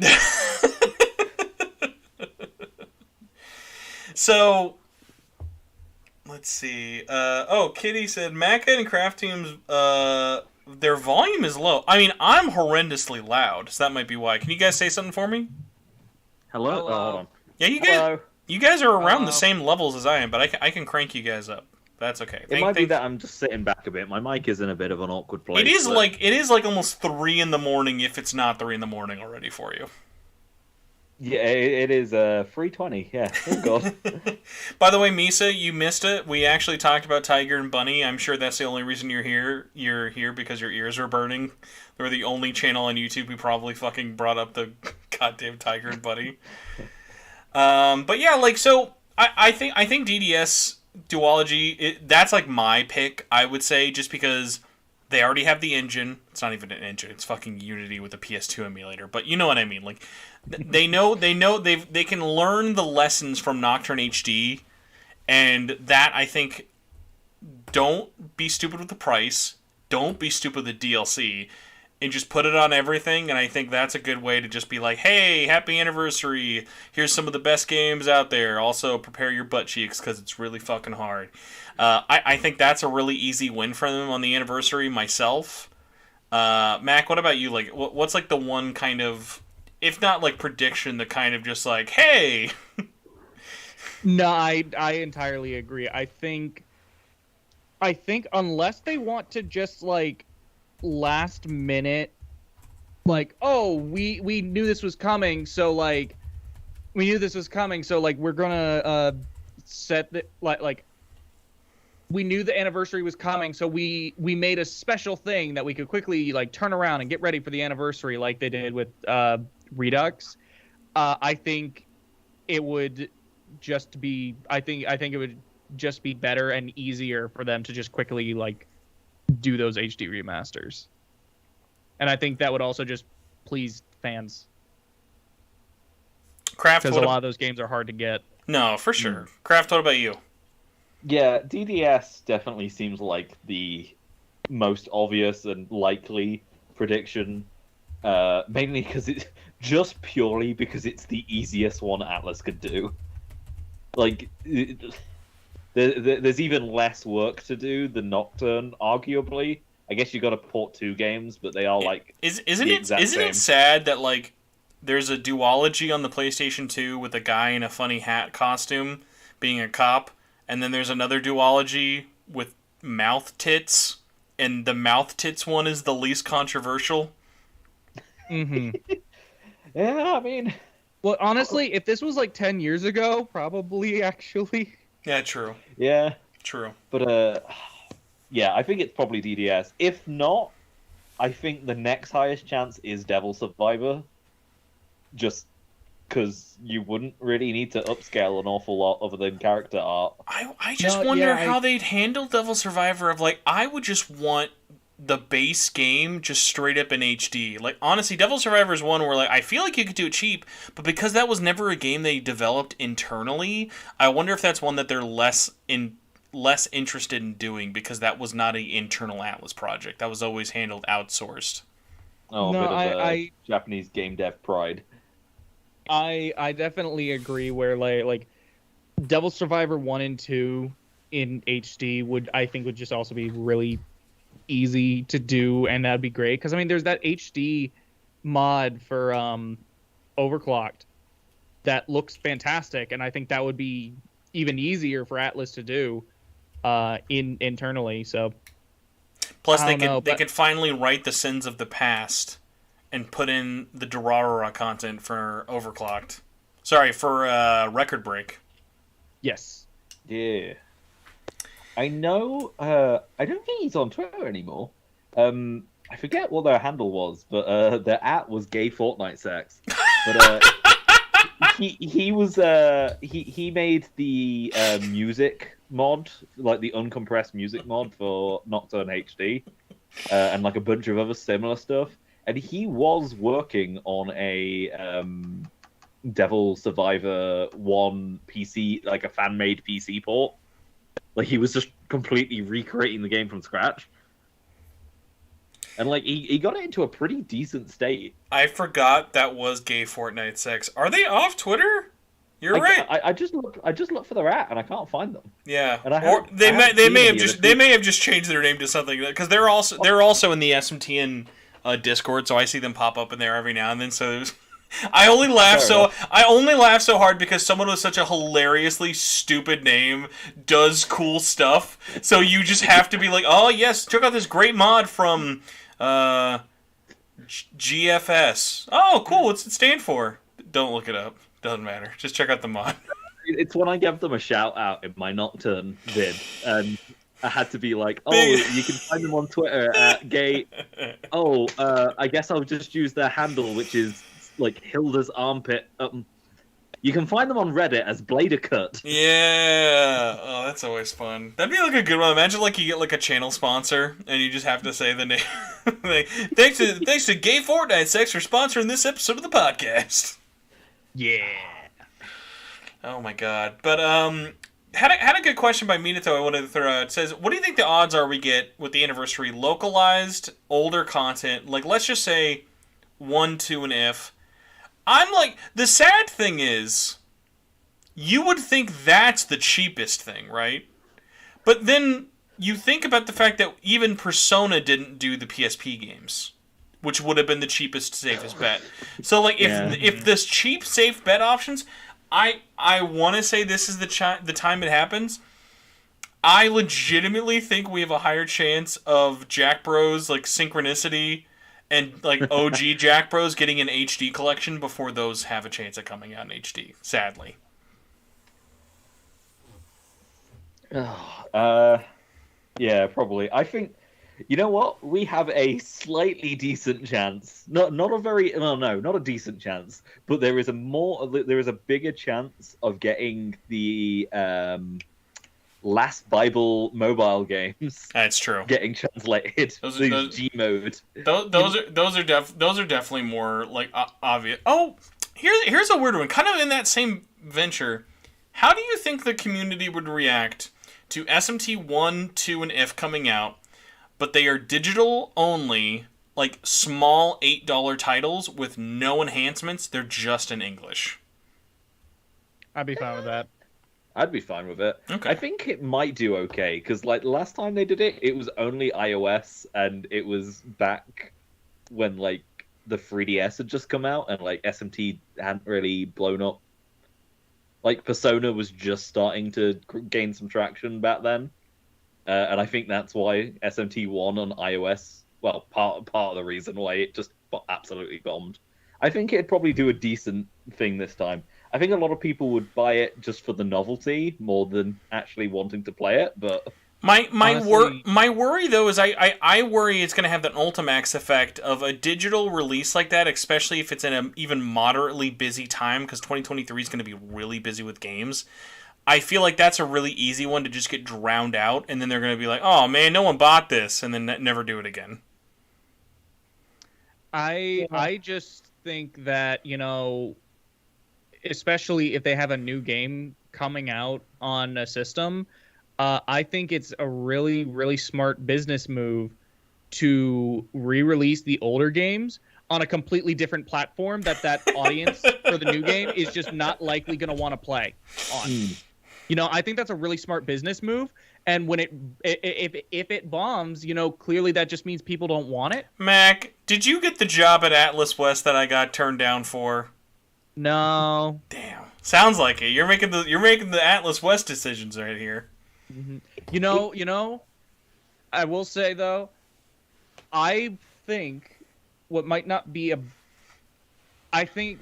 So, let's see. Kitty said Macca and Kraftium's their volume is low. I mean, I'm horrendously loud, so that might be why. Can you guys say something for me? Hello? Oh, hold on. Yeah, you guys are around the same levels as I am, but I can crank you guys up. That's okay. It might be that I'm just sitting back a bit. My mic is in a bit of an awkward place. It is like almost 3 in the morning if it's not 3 in the morning already for you. Yeah, it is 3:20. Yeah, oh god. By the way, Misa, you missed it. We actually talked about Tiger and Bunny. I'm sure that's the only reason you're here. You're here because your ears are burning. They're the only channel on YouTube who probably fucking brought up the goddamn Tiger and Bunny. But yeah, like so, I think DDS duology. That's like my pick. I would say just because they already have the engine. It's not even an engine. It's fucking Unity with a PS2 emulator. But you know what I mean. Like they can learn the lessons from Nocturne HD, and that I think. Don't be stupid with the price. Don't be stupid with the DLC. And just put it on everything, and I think that's a good way to just be like, hey, happy anniversary, here's some of the best games out there, also prepare your butt cheeks, because it's really fucking hard. I think that's a really easy win for them on the anniversary, myself. Mac, what about you? Like, what's like the one kind of, if not like prediction, the kind of just like, hey! No, I entirely agree. I think unless they want to just like last minute, like, oh, we knew this was coming, so like we're gonna set the like we knew the anniversary was coming, so we made a special thing that we could quickly like turn around and get ready for the anniversary, like they did with Redux. I think it would just be it would just be better and easier for them to just quickly like do those HD remasters. And I think that would also just please fans. Kraft, because a lot of those games are hard to get. No, for sure. Kraft, what about you? Yeah, DDS definitely seems like the most obvious and likely prediction. Mainly because it's just purely because it's the easiest one Atlas could do. Like, there's even less work to do than Nocturne, arguably. I guess you got to port 2 games, but they are like isn't it sad that like there's a duology on the PlayStation 2 with a guy in a funny hat costume being a cop, and then there's another duology with mouth tits, and the mouth tits one is the least controversial. Mm-hmm. Yeah, I mean, well, honestly, if this was like 10 years ago, probably actually. Yeah, true. Yeah. True. But yeah, I think it's probably DDS. If not, I think the next highest chance is Devil Survivor. Just because you wouldn't really need to upscale an awful lot other than character art. I just wonder how they'd handle Devil Survivor. Of like, I would just want the base game just straight up in HD. Like, honestly, Devil Survivor is one where like I feel like you could do it cheap, but because that was never a game they developed internally, I wonder if that's one that they're less interested in doing because that was not an internal Atlas project. That was always handled outsourced. Oh, no, a bit of Japanese game dev pride. I definitely agree where like Devil Survivor 1 and 2 in HD would just also be really easy to do, and that'd be great because I mean there's that HD mod for Overclocked that looks fantastic, and I think that would be even easier for Atlas to do internally. So plus they could finally right the sins of the past and put in the Durarara content for Overclocked. Sorry, for Record Break. Yes. Yeah. I know. I don't think he's on Twitter anymore. I forget what their handle was, but their @ was gay Fortnite sex. But he was he made the music mod, like the uncompressed music mod for Nocturne HD, and like a bunch of other similar stuff. And he was working on a Devil Survivor 1 PC, like a fan-made PC port. Like, he was just completely recreating the game from scratch. And, like, he got it into a pretty decent state. I forgot that was gay Fortnite sex. Are they off Twitter? You're right. I just looked for their @ and I can't find them. Yeah, or they may have just changed their name to something because they're also in the SMTN Discord, so I see them pop up in there every now and then. So I only laugh so hard because someone with such a hilariously stupid name does cool stuff. So you just have to be like, oh yes, check out this great mod from GFS. Oh, cool. What's it stand for? Don't look it up. Doesn't matter. Just check out the mod. It's when I gave them a shout out in my Nocturne vid, and I had to be like, oh, you can find them on Twitter at gay. Oh, I guess I'll just use their handle, which is like Hilda's armpit. You can find them on Reddit as Bladercut. Yeah. Oh, that's always fun. That'd be like a good one. Imagine like you get like a channel sponsor and you just have to say the name. Like, thanks to Gay Fortnite Sex for sponsoring this episode of the podcast. Yeah. Oh my god. But had a good question by Minato I wanted to throw out. It says, what do you think the odds are we get with the anniversary localized older content? Like, let's just say 1, 2, and if. I'm like, the sad thing is, you would think that's the cheapest thing, right? But then you think about the fact that even Persona didn't do the PSP games, which would have been the cheapest, safest bet. So, like, if this cheap, safe bet options, I want to say this is the time it happens. I legitimately think we have a higher chance of Jack Bros, like, Synchronicity and, like, OG Jack Bros getting an HD collection before those have a chance of coming out in HD, sadly. Yeah, probably. I think, you know what? We have a slightly decent chance. Not a decent chance, but there is a bigger chance of getting the Last Bible mobile games. That's true. Getting translated. Those G mode. Those are definitely more like obvious. Oh, here's a weird one. Kind of in that same venture. How do you think the community would react to SMT 1, 2, and if coming out, but they are digital only, like small $8 titles with no enhancements? They're just in English. I'd be fine with that. I'd be fine with it. Okay. I think it might do okay, because like last time they did it, it was only iOS, and it was back when like the 3DS had just come out, and like SMT hadn't really blown up. Like Persona was just starting to gain some traction back then, and I think that's why SMT won on iOS. Well, part of the reason why it just absolutely bombed. I think it'd probably do a decent thing this time. I think a lot of people would buy it just for the novelty more than actually wanting to play it. But my Honestly, my worry though is I worry it's going to have that Ultimax effect of a digital release like that, especially if it's in an even moderately busy time, because 2023 is going to be really busy with games. I feel like that's a really easy one to just get drowned out, and then they're going to be like, "Oh man, no one bought this," and then never do it again. I just think that, especially if they have a new game coming out on a system, I think it's a really, really smart business move to re-release the older games on a completely different platform that audience for the new game is just not likely going to want to play on. I think that's a really smart business move. And when if it bombs, clearly that just means people don't want it. Mac, did you get the job at Atlas West that I got turned down for? No. Damn. Sounds like it. You're making the Atlas West decisions right here. Mm-hmm. I will say though, I think what might not be I think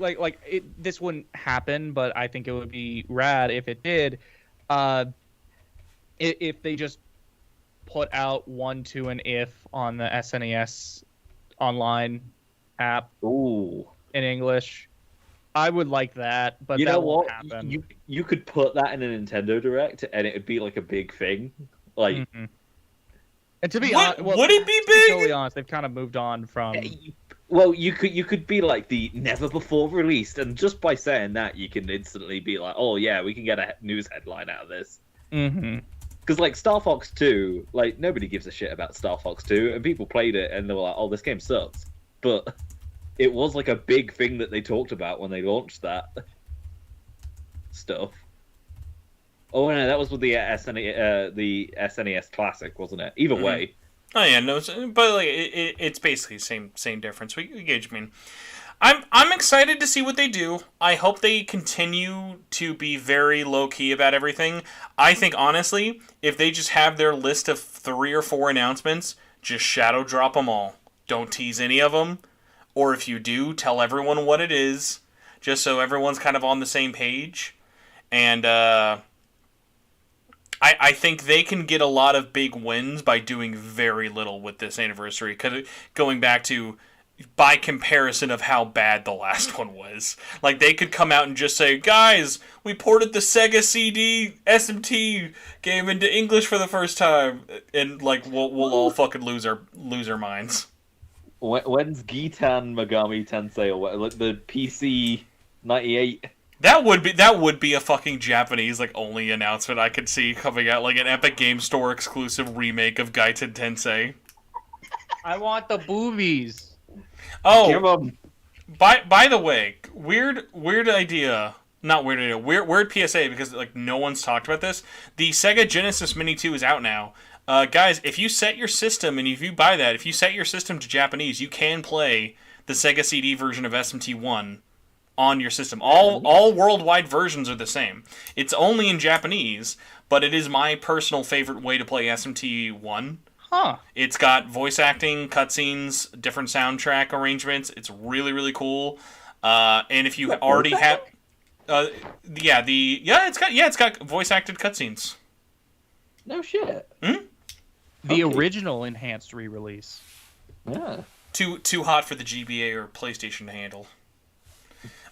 this wouldn't happen, but I think it would be rad if it did. If they just put out 1, 2, and If on the SNES online app ooh, in English, I would like that. But you know that what? won't happen. You could put that in a Nintendo Direct, and it would be like a big thing. Like, Mm-hmm. And to be honest, would it be to be big? totally honest, they've kind of moved on from. well, you could be like the never before released, and just by saying that, you can instantly be like, oh yeah, we can get a news headline out of this. Mm-hmm. Because like Star Fox 2, like nobody gives a shit about Star Fox 2, and people played it and they were like, "Oh, this game sucks." But it was like a big thing that they talked about when they launched that stuff. Oh no, that was with the SNES Classic, wasn't it? Either way. Oh yeah, no, but like it's basically same difference. We gauge. I mean, I'm excited to see what they do. I hope they continue to be very low key about everything. I think honestly, if they just have their list of 3 or 4 announcements, just shadow drop them all. Don't tease any of them, or if you do, tell everyone what it is, just so everyone's kind of on the same page. And I think they can get a lot of big wins by doing very little with this anniversary. Cause going back to, by comparison of how bad the last one was. Like, they could come out and just say, guys, we ported the Sega CD SMT game into English for the first time. And, like, we'll all fucking lose our minds. When's Gitan Megami Tensei, or like the PC 98? That would be a fucking Japanese like only announcement I could see coming out, like an Epic Game Store exclusive remake of Gaiten Tensei. I want the boobies. Oh, by the way, weird idea. Not weird idea. Weird PSA, because like no one's talked about this. The Sega Genesis Mini 2 is out now. Guys, if you set your system, and if you buy that, if you set your system to Japanese, you can play the Sega CD version of SMT1 on your system. All worldwide versions are the same. It's only in Japanese, but it is my personal favorite way to play SMT1. Huh. It's got voice acting, cutscenes, different soundtrack arrangements. It's really, really cool. And if you already have, it's got voice acted cutscenes. No shit. The original enhanced re-release. Yeah. Too hot for the GBA or PlayStation to handle.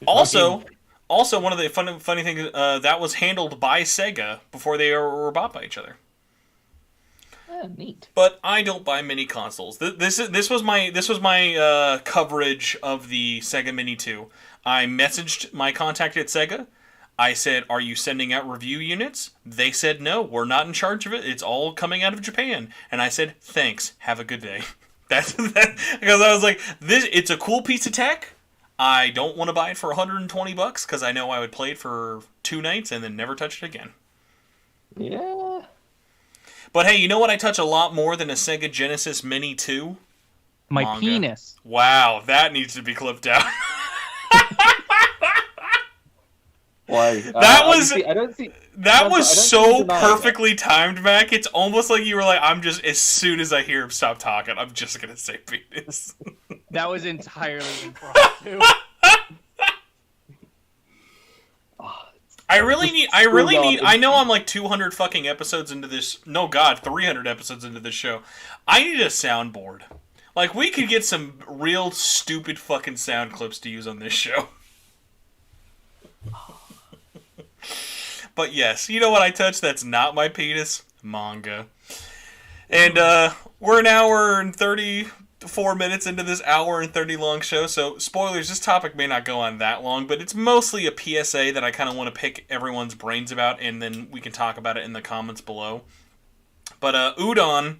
Also, one of the funny things that was handled by Sega before they were bought by each other. Neat. But I don't buy mini consoles. This was my coverage of the Sega Mini 2. I messaged my contact at Sega. I said, "Are you sending out review units?" They said, "No, we're not in charge of it. It's all coming out of Japan." And I said, "Thanks. Have a good day." That's because I was like, it's a cool piece of tech. I don't want to buy it for $120 because I know I would play it for 2 nights and then never touch it again. Yeah. But hey, you know what I touch a lot more than a Sega Genesis Mini 2? My Manga. penis. Wow, that needs to be clipped out. Why? That was That so perfectly timed, Mac. It's almost like you were like, I'm just, as soon as I hear him stop talking, I'm just gonna say penis. That was entirely improv too. I know I'm like 200 fucking episodes into this. No, God, 300 episodes into this show. I need a soundboard. Like, we could get some real stupid fucking sound clips to use on this show. But yes, you know what I touched that's not my penis? Manga. And we're an hour and 34 minutes into this hour and 30 long show, so spoilers, this topic may not go on that long, but it's mostly a PSA that I kind of want to pick everyone's brains about, and then we can talk about it in the comments below. But Udon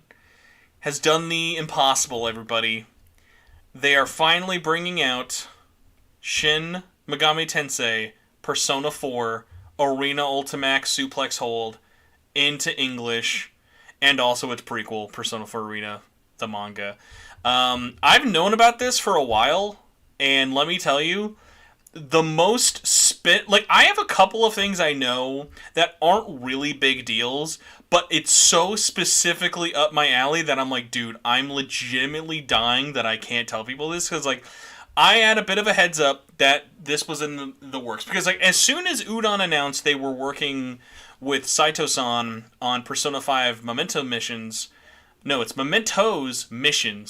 has done the impossible, everybody. They are finally bringing out Shin Megami Tensei Persona 4 Arena Ultimax Suplex Hold into English, and also its prequel, Persona 4 Arena, the manga. I've known about this for a while, and let me tell you, the most I have a couple of things I know that aren't really big deals, but it's so specifically up my alley that I'm like, dude, I'm legitimately dying that I can't tell people this, because, like, I had a bit of a heads up that this was in the works. Because, like, as soon as Udon announced they were working with Saito-san on Persona 5 Memento missions... No, it's Memento's mission.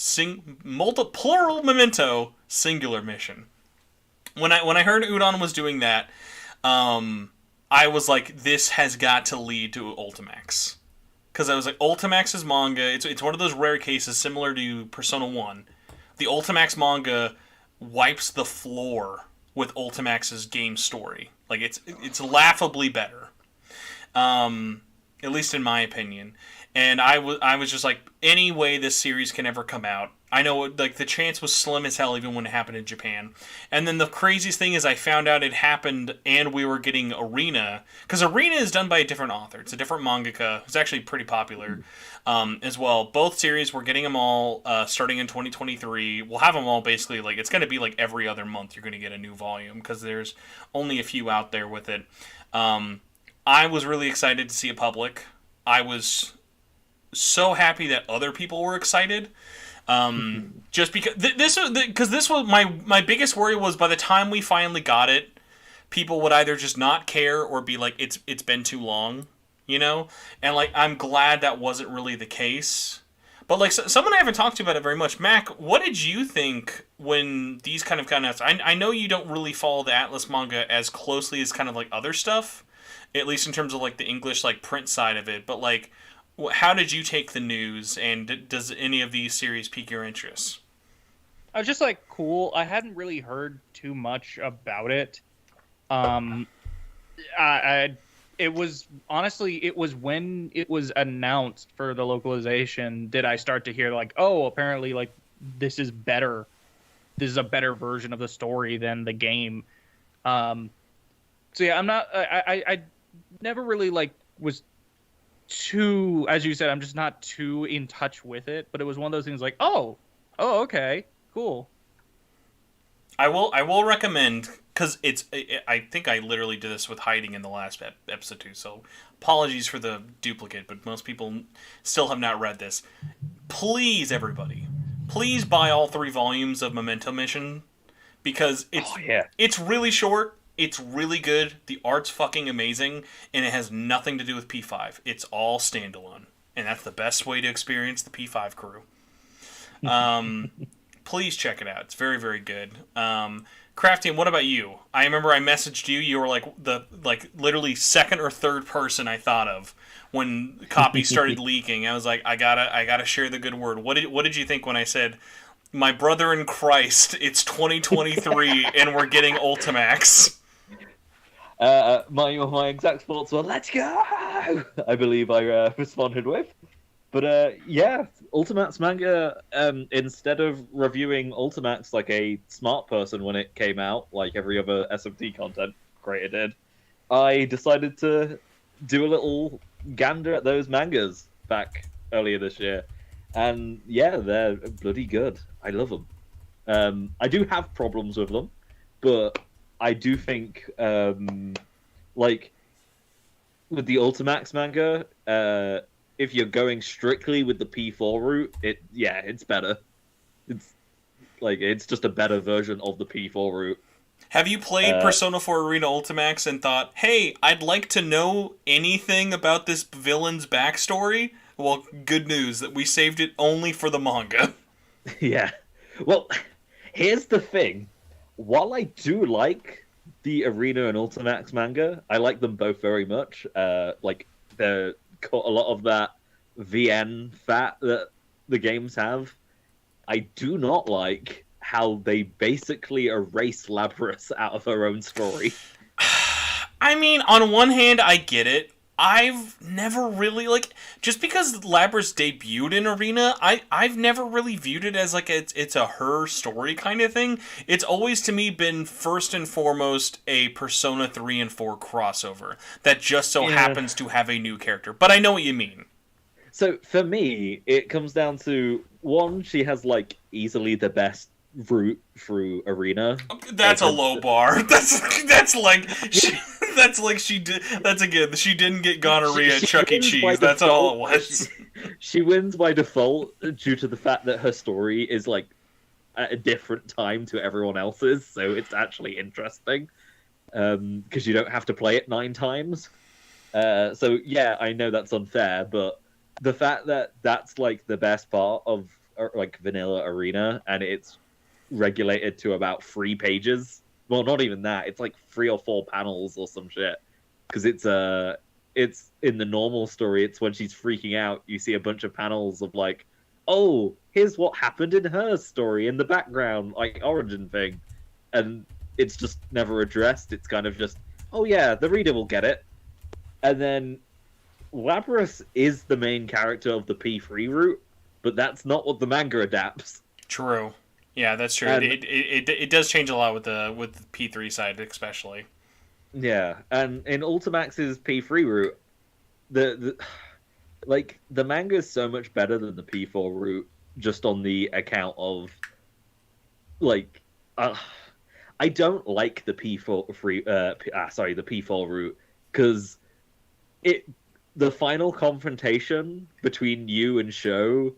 Plural Memento, singular mission. When I heard Udon was doing that, I was like, this has got to lead to Ultimax. Because I was like, Ultimax's manga, it's one of those rare cases similar to Persona 1. The Ultimax manga wipes the floor with Ultimax's game story. Like, it's laughably better. At least in my opinion. And I was just like, any way this series can ever come out. I know, like, the chance was slim as hell even when it happened in Japan. And then the craziest thing is I found out it happened and we were getting Arena. Because Arena is done by a different author. It's a different mangaka. It's actually pretty popular as well. Both series, we're getting them all starting in 2023. We'll have them all basically, like, it's going to be like every other month you're going to get a new volume. Because there's only a few out there with it. I was really excited to see it public. I was so happy that other people were excited. Just because this was my biggest worry was by the time we finally got it, people would either just not care or be like, it's been too long, you know? And, like, I'm glad that wasn't really the case. But, like, someone I haven't talked to about it very much, Mac, what did you think when these kind of got announced? I know you don't really follow the Atlas manga as closely as kind of, like, other stuff, at least in terms of, like, the English, like, print side of it, but, like, how did you take the news, and does any of these series pique your interest? I was just like, cool. I hadn't really heard too much about it. It was when it was announced for the localization did I start to hear, like, oh, apparently, like, this is better. This is a better version of the story than the game. So yeah, I never really, like, was too, as you said, I'm just not too in touch with it, but it was one of those things like, oh, okay, cool. I will recommend, because I think I literally did this with Hiding in the last episode too, so apologies for the duplicate, but most people still have not read this. Please, everybody, please buy all 3 volumes of Memento Mission, because it's really short. It's really good, the art's fucking amazing, and it has nothing to do with P5. It's all standalone, and that's the best way to experience the P5 crew. Please check it out. It's very, very good. Kraftian, what about you? I remember I messaged you. You were like literally second or third person I thought of when copies started leaking. I was like, I gotta share the good word. What did you think when I said, my brother in Christ, it's 2023 and we're getting Ultimax? My exact thoughts were, let's go! I believe I responded with. But yeah, Ultimax manga, instead of reviewing Ultimax like a smart person when it came out, like every other SMT content creator did, I decided to do a little gander at those mangas back earlier this year. And yeah, they're bloody good. I love them. I do have problems with them, but I do think, like, with the Ultimax manga, if you're going strictly with the P4 route, it's better. It's just a better version of the P4 route. Have you played Persona 4 Arena Ultimax and thought, hey, I'd like to know anything about this villain's backstory? Well, good news that we saved it only for the manga. Yeah. Well, here's the thing. While I do like the Arena and Ultimax manga, I like them both very much. Like, they're got a lot of that VN fat that the games have. I do not like how they basically erase Labras out of her own story. I mean, on one hand, I get it. I've never really, like, just because Labras debuted in Arena, I've never really viewed it as, like, it's a her story kind of thing. It's always, to me, been first and foremost a Persona 3 and 4 crossover that just so happens to have a new character. But I know what you mean. So, for me, it comes down to, one, she has, like, easily the best route through Arena. That's a low bar. That's like she did. That's again. She didn't get gonorrhea at Chuck E. Cheese. That's all it was. She wins by default due to the fact that her story is like at a different time to everyone else's, so it's actually interesting because you don't have to play it 9 times. So yeah, I know that's unfair, but the fact that that's like the best part of like vanilla Arena, and it's regulated to about 3 pages. Well, not even that. It's like 3 or 4 panels or some shit. Because it's in the normal story. It's when she's freaking out. You see a bunch of panels of like, oh, here's what happened in her story in the background, like origin thing, and it's just never addressed. It's kind of just, oh yeah, the reader will get it. And then Labras is the main character of the P3 route, but that's not what the manga adapts. True. Yeah, that's true. It does change a lot with the P3 side, especially. Yeah, and in Ultimax's P3 route, the manga is so much better than the P4 route, just on the account of like, I don't like the the P4 route because the final confrontation between you and Sho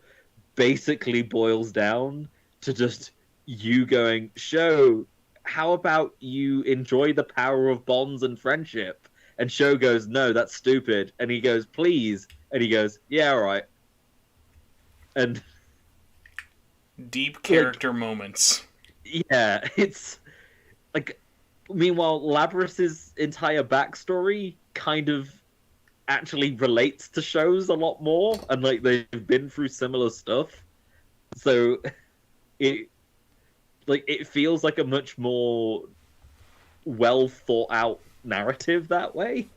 basically boils down to just you going, Sho, how about you enjoy the power of bonds and friendship? And Sho goes, no, that's stupid. And he goes, please. And he goes, yeah, all right. And deep character moments. Yeah, it's like, meanwhile, Labras's entire backstory kind of actually relates to Sho's a lot more, and like they've been through similar stuff. So it feels like a much more well thought out narrative that way.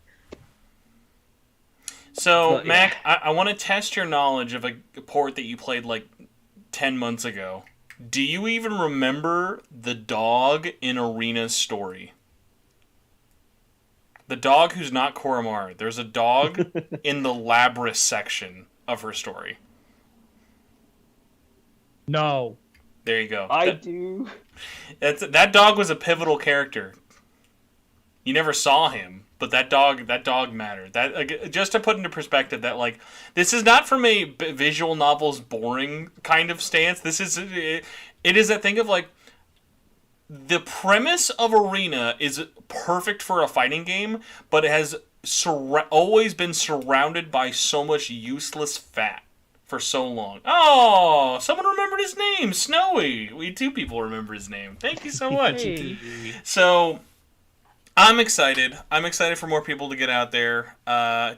So, but, Mac, yeah. I want to test your knowledge of a port that you played like 10 months ago. Do you even remember the dog in Arena's story? The dog who's not Koromaru. There's a dog in the Labras section of her story. No. There you go. I do. That dog was a pivotal character. You never saw him, but that dog mattered. That, like, just to put into perspective that, like, this is not from a visual novel's boring kind of stance. This is it is that thing of like the premise of Arena is perfect for a fighting game, but it has always been surrounded by so much useless fat for so long. Oh, someone remembered his name, Snowy. 2 people remember his name. Thank you so much. Hey. So, I'm excited. I'm excited for more people to get out there,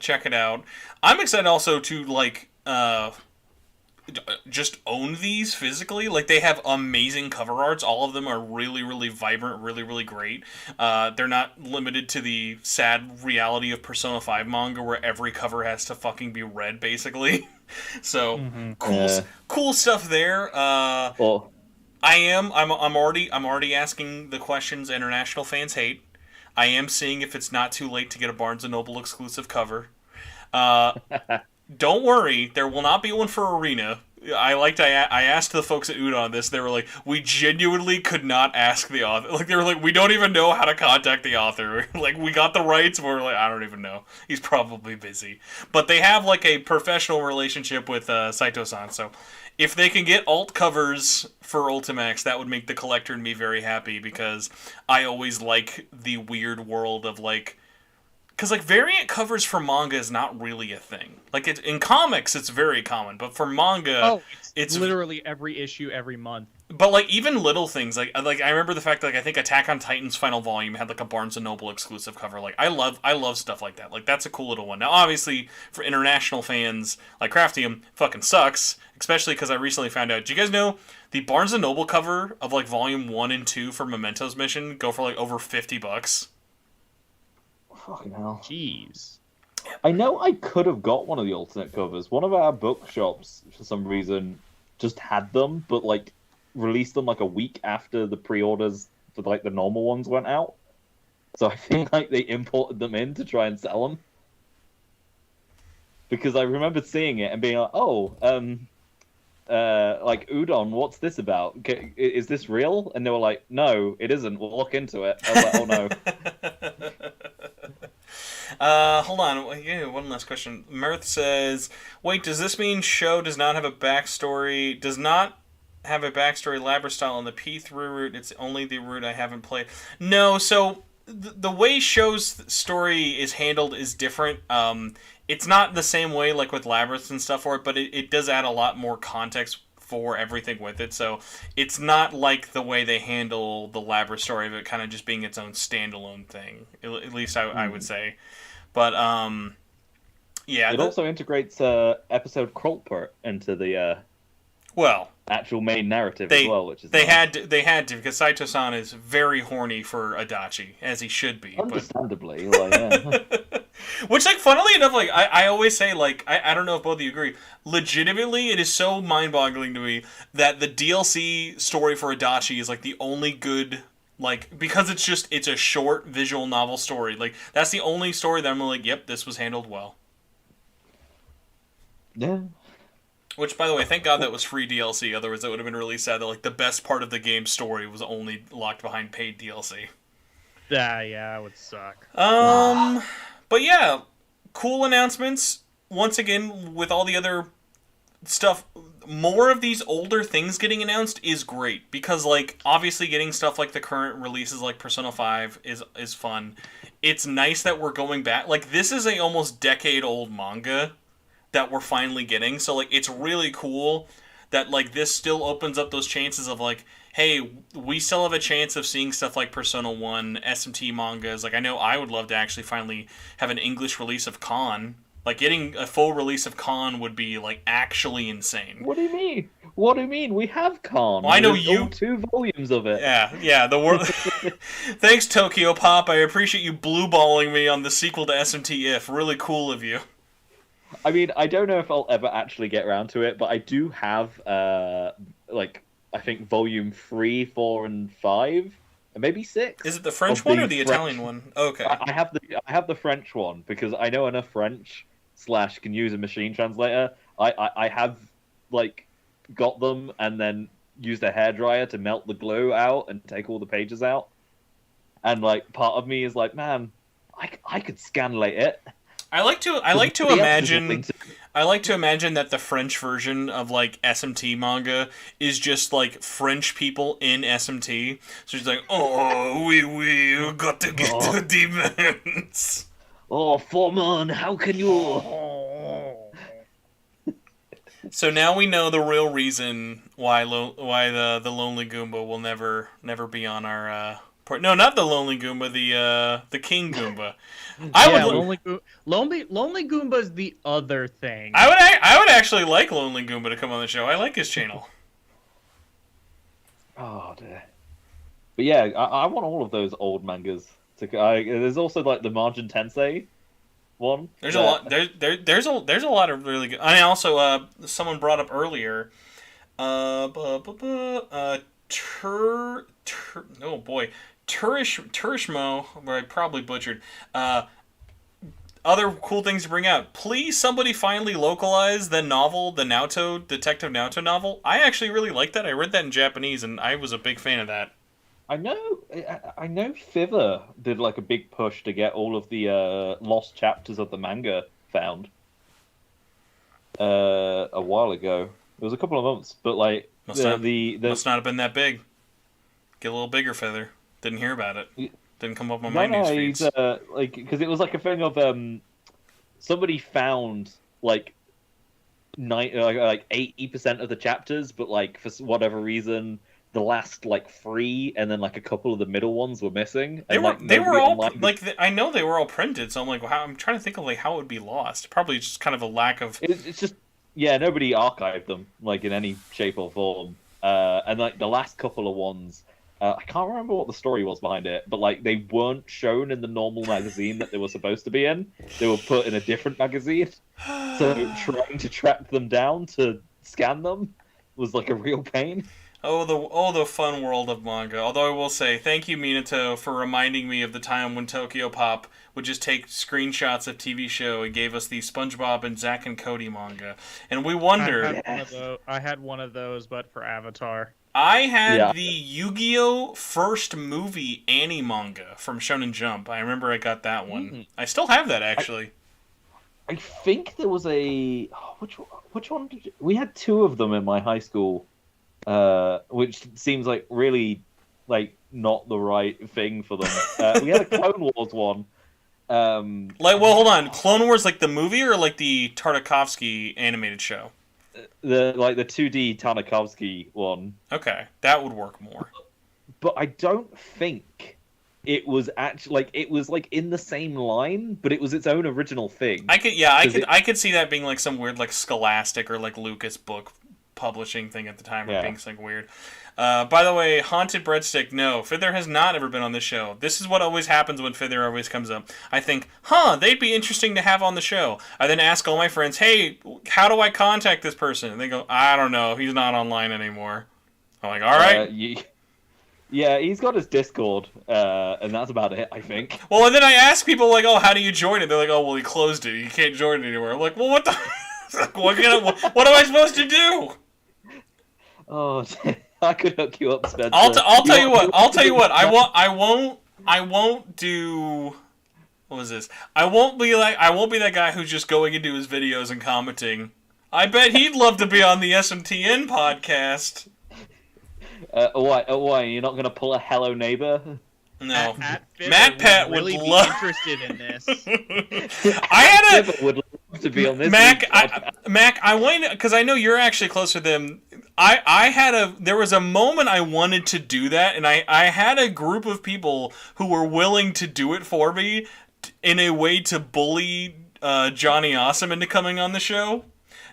check it out. I'm excited also to, like, just own these physically. Like, they have amazing cover arts. All of them are really, really vibrant, really, really great. They're not limited to the sad reality of Persona 5 manga where every cover has to fucking be red, basically. So, cool stuff there. I'm already asking the questions international fans hate. I am seeing if it's not too late to get a Barnes & Noble exclusive cover. Don't worry, there will not be one for Arena. I asked the folks at Udon this. They were like, we genuinely could not ask the author. Like, they were like, we don't even know how to contact the author. Like, we got the rights, but we're like, I don't even know. He's probably busy. But they have like a professional relationship with Saito-san. So if they can get alt covers for Ultimax, that would make the collector and me very happy, because I always like the weird world of like. Because, like, variant covers for manga is not really a thing. Like, in comics, it's very common. But for manga, it's literally every issue, every month. But, like, even little things. Like I remember the fact that, like, I think Attack on Titan's final volume had, like, a Barnes & Noble exclusive cover. Like, I love stuff like that. Like, that's a cool little one. Now, obviously, for international fans, like Kraftium, fucking sucks. Especially because I recently found out. Do you guys know the Barnes & Noble cover of, like, Volume 1 and 2 for Memento's Mission go for, like, over $50? Fucking hell. Jeez. I know I could have got one of the alternate covers. One of our bookshops, for some reason, just had them, but, like, released them, like, a week after the pre-orders for, like, the normal ones went out. So I think, like, they imported them in to try and sell them. Because I remember seeing it and being like, like, Udon, what's this about? Is this real? And they were like, no, it isn't. We'll look into it. I was like, oh, no. Hold on. Yeah, one last question. Mirth says, wait, does this mean show does not have a backstory? Does not have a backstory Labra style on the P3 route? It's only the route I haven't played. No, so the way show's story is handled is different. It's not the same way like with Labyrinth and stuff for it, but it does add a lot more context for everything with it. So it's not like the way they handle the Labyrinth story of it kind of just being its own standalone thing. At least I would say. But yeah. It also integrates episode Krolpert into the actual main narrative as well, which is they had to because Saito-san is very horny for Adachi, as he should be. Understandably, like, yeah. Which, like, funnily enough, like, I always say, like, I don't know if both of you agree, legitimately, it is so mind-boggling to me that the DLC story for Adachi is, like, the only good, like, because it's a short visual novel story. Like, that's the only story that I'm like, yep, this was handled well. Yeah. Which, by the way, thank God that was free DLC, otherwise it would have been really sad that, like, the best part of the game's story was only locked behind paid DLC. Yeah, it would suck. But yeah, cool announcements. Once again, with all the other stuff, more of these older things getting announced is great. Because, like, obviously getting stuff like the current releases like Persona 5 is fun. It's nice that we're going back. Like, this is a almost decade-old manga that we're finally getting. So, like, it's really cool that, like, this still opens up those chances of, like, hey, we still have a chance of seeing stuff like Persona 1, SMT mangas. Like, I know I would love to actually finally have an English release of Con. Like, getting a full release of Con would be, like, actually insane. What do you mean? What do you mean? We have Con. Well, I know you 2 volumes of it. Yeah, the world. Thanks, Tokyo Pop. I appreciate you blue-balling me on the sequel to SMT If. Really cool of you. I mean, I don't know if I'll ever actually get around to it, but I do have, like, I think volume 3, 4, and 5, and maybe 6. Is it the French one or the Italian one? Okay. I have the French one because I know enough French / can use a machine translator. I have, like, got them and then used a hairdryer to melt the glue out and take all the pages out. And, like, part of me is like, man, I could scanlate it. I like to imagine that the French version of, like, SMT manga is just, like, French people in SMT. So it's like, oh, we got to get the demons. Oh, Foreman, how can you? So now we know the real reason why the Lonely Goomba will never be on our no, not the Lonely Goomba, the King Goomba. Lonely Goomba's the other thing. I would actually like Lonely Goomba to come on the show. I like his channel. Oh dear. But yeah, I want all of those old mangas. There's also like the Margin Tensei one. There's a lot. There's a lot of really good. I also someone brought up earlier. Turishmo, where I probably butchered. other cool things to bring out. Please, somebody finally localize the novel, the Detective Naoto novel. I actually really like that. I read that in Japanese, and I was a big fan of that. I know Fiverr did like a big push to get all of the lost chapters of the manga found a while ago. It was a couple of months, but like must not have been that big. Get a little bigger, Feather. Didn't hear about it. Didn't come up on my news feeds. Like, because it was like a thing of somebody found like 80% of the chapters, but like for whatever reason, the last like 3 and then like a couple of the middle ones were missing. They were all like I know they were all printed, so I'm like, I'm trying to think of like how it would be lost. Probably just kind of a lack of. It's just nobody archived them like in any shape or form. And like the last couple of ones. I can't remember what the story was behind it, but like they weren't shown in the normal magazine that they were supposed to be in. They were put in a different magazine. So trying to track them down to scan them was like a real pain. Oh, the fun world of manga. Although I will say, thank you, Minato, for reminding me of the time when Tokyo Pop would just take screenshots of TV show and gave us the SpongeBob and Zack and Cody manga. And we wondered... I had one of those, but for Avatar. I had the Yu-Gi-Oh! First movie manga from Shonen Jump. I remember I got that one. Mm-hmm. I still have that, actually. I think there was a... Which one did you... We had 2 of them in my high school, which seems like really like not the right thing for them. We had a Clone Wars one. Hold on. Clone Wars like the movie or like the Tartakovsky animated show? The 2D Tartakovsky one. Okay, that would work more. But I don't think it was actually like it was like in the same line, but it was its own original thing. I could see that being like some weird like Scholastic or like Lucas book publishing thing at the time, or being something weird. By the way, Haunted Breadstick, no, Fither has not ever been on the show. This is what always happens when Fither always comes up. I think, they'd be interesting to have on the show. I then ask all my friends, hey, how do I contact this person? And they go, I don't know, he's not online anymore. I'm like, all right. Yeah, he's got his Discord, and that's about it, I think. Well, and then I ask people, like, how do you join it? They're like, well, he closed it. You can't join it anymore. I'm like, well, what the... what am I supposed to do? Oh, I could hook you up, Spencer. I'll tell you what. I won't do. What was this? I won't be that guy who's just going into his videos and commenting. I bet he'd love to be on the SMTN podcast. Why? You're not going to pull a Hello Neighbor? No. Matt Pat would really love interested in this. Would love to be on this. Mac, I wanted, because I know you're actually closer to them. There was a moment I wanted to do that, and I had a group of people who were willing to do it for me in a way to bully Johnny Awesome into coming on the show.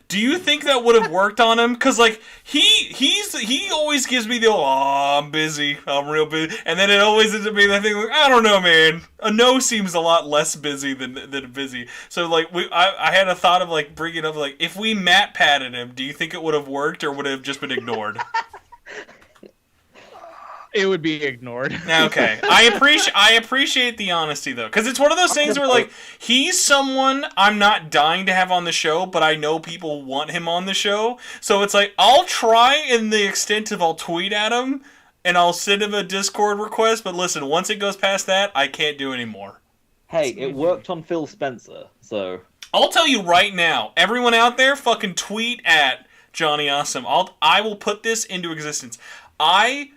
Do you think that would have worked on him? Because like he always gives me the I'm busy, I'm real busy, and then it always ends up being that thing like, I don't know, man. A no seems a lot less busy than busy. So like I had a thought of like bringing up like if we Matt patted him, do you think it would have worked or would it have just been ignored? It would be ignored. Okay. I appreciate the honesty, though. Because it's one of those things where, like, he's someone I'm not dying to have on the show, but I know people want him on the show. So it's like, I'll try in the extent of I'll tweet at him, and I'll send him a Discord request, but listen, once it goes past that, I can't do anymore. Hey, it worked on Phil Spencer, so... I'll tell you right now, everyone out there, fucking tweet at Johnny Awesome. I will put this into existence. I...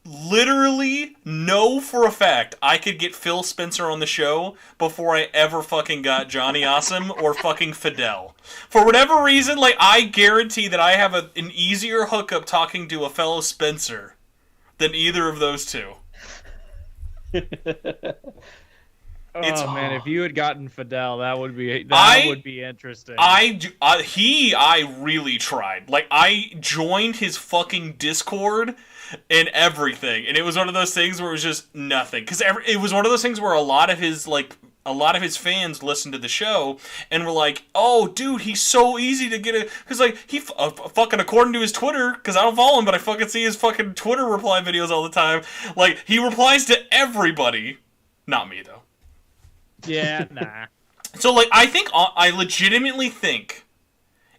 literally know for a fact I could get Phil Spencer on the show before I ever fucking got Johnny Awesome or fucking Fidel. For whatever reason, like, I guarantee that I have an easier hookup talking to a fellow Spencer than either of those two. Man, if you had gotten Fidel, that would be interesting. I really tried. Like, I joined his fucking Discord and everything, and it was one of those things where it was just nothing. Because it was one of those things where a lot of his fans listened to the show and were like, "Oh, dude, he's so easy to get because like he fucking according to his Twitter, because I don't follow him, but I fucking see his fucking Twitter reply videos all the time. Like he replies to everybody, not me though." Yeah, nah. So, like, I legitimately think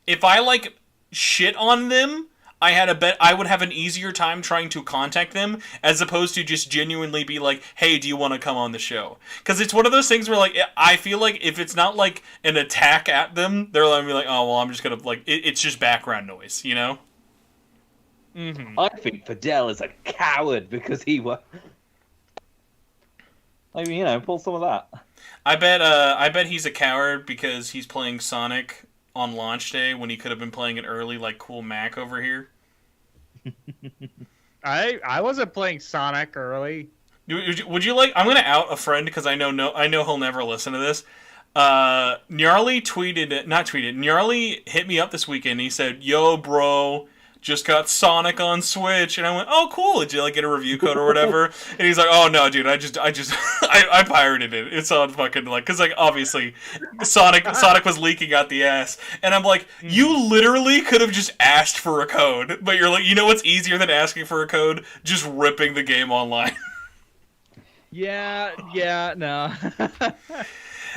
if I, like, shit on them, I would have an easier time trying to contact them as opposed to just genuinely be like, hey, do you want to come on the show? Because it's one of those things where, like, I feel like if it's not, like, an attack at them, they're going to be like, oh, well, I'm just going to, like, it's just background noise, you know? Mm-hmm. I think Fidel is a coward because he was. I mean, you know, pull some of that. I bet he's a coward because he's playing Sonic on launch day when he could have been playing it early like cool Mac over here. I wasn't playing Sonic early. Would you like? I'm gonna out a friend because I know he'll never listen to this. Gnarly Gnarly hit me up this weekend. He said, "Yo, bro, just got Sonic on Switch," and I went, "Oh, cool. Did you like get a review code or whatever?" And he's like, "Oh no, dude, I pirated it. It's on fucking like, cause like obviously, Sonic was leaking out the ass." And I'm like, "You literally could have just asked for a code, but you're like, you know what's easier than asking for a code? Just ripping the game online." Yeah, no.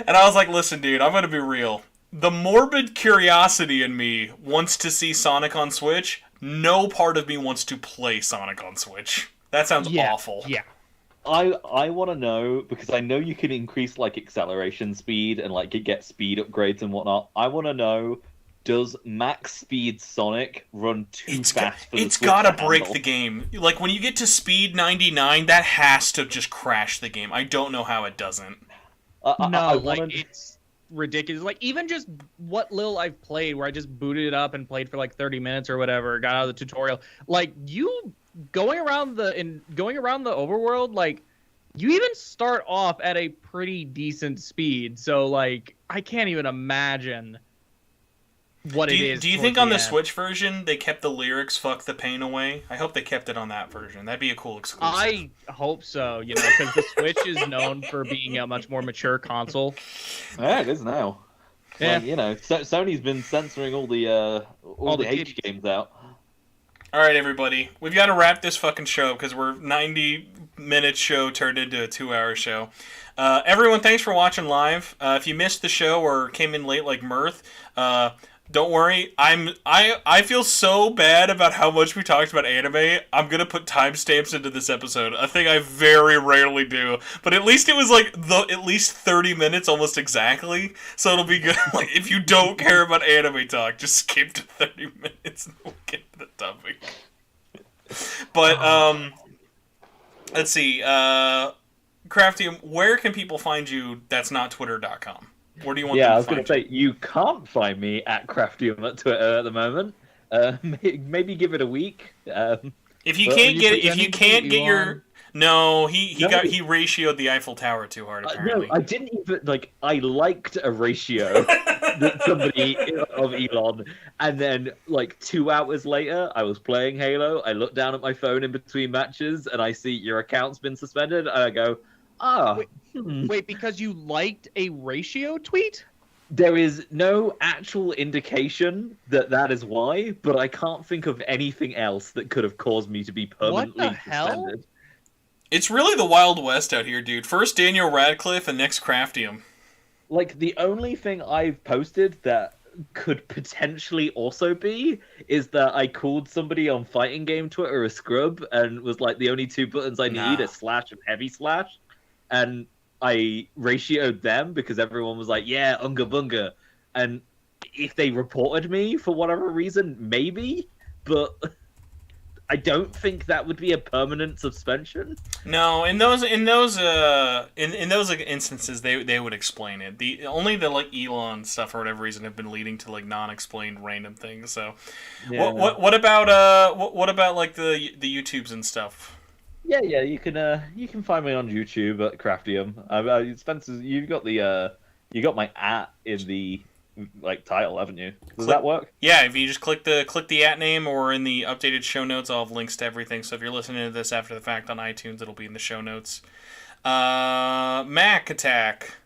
And I was like, "Listen, dude, I'm gonna be real. The morbid curiosity in me wants to see Sonic on Switch. No part of me wants to play Sonic on Switch. That sounds awful." Yeah. I want to know, because I know you can increase like acceleration speed and like get speed upgrades and whatnot. I want to know, does max speed Sonic run too fast for the It's Switch gotta to break handle? the game. Like when you get to speed 99, that has to just crash the game. I don't know how it doesn't. It's ridiculous. Like even just what little I've played, where I just booted it up and played for like 30 minutes or whatever, got out of the tutorial. Like you going around the overworld, like you even start off at a pretty decent speed. So like I can't even imagine what it is. Do you think on the Switch version they kept the lyrics "fuck the pain away"? I hope they kept it on that version. That'd be a cool exclusive. I hope so, you know, because the Switch is known for being a much more mature console. Yeah, it is now. Yeah. Like, you know, Sony's been censoring all the H games out. All right, everybody, we've got to wrap this fucking show because we're 90-minute show turned into a 2-hour show. Everyone, thanks for watching live. If you missed the show or came in late like Mirth, don't worry. I feel so bad about how much we talked about anime. I'm gonna put timestamps into this episode. A thing I very rarely do. But at least it was like at least 30 minutes almost exactly. So it'll be good. Like if you don't care about anime talk, just skip to 30 minutes and we'll get to the topic. But let's see. Kraftium, where can people find you that's not twitter.com? Where do you want them to I was find going to say, you can't find me at Kraftium at Twitter at the moment. Maybe give it a week. If you can't get your... No, he ratioed the Eiffel Tower too hard, apparently. No, I didn't even, like, I liked a ratio that somebody of Elon, and then, like, 2 hours later, I was playing Halo, I looked down at my phone in between matches, and I see your account's been suspended, and I go, Wait, because you liked a ratio tweet? There is no actual indication that is why, but I can't think of anything else that could have caused me to be permanently suspended. It's really the Wild West out here, dude. First Daniel Radcliffe and next Kraftium. Like, the only thing I've posted that could potentially also be is that I called somebody on fighting game Twitter a scrub and was like, the only two buttons I need are slash and heavy slash. And I ratioed them because everyone was like, yeah, unga bunga. And if they reported me for whatever reason, maybe, but I don't think that would be a permanent suspension. No, in those instances, they would explain it. Only the like Elon stuff for whatever reason have been leading to like non-explained random things. So, yeah. what about like the YouTubes and stuff? Yeah, you can find me on YouTube at Kraftium. Spencer, you got my @ in the like title, haven't you? Does that work? Yeah, if you just click the @ name, or in the updated show notes, I'll have links to everything. So if you're listening to this after the fact on iTunes, it'll be in the show notes. Mac Attack,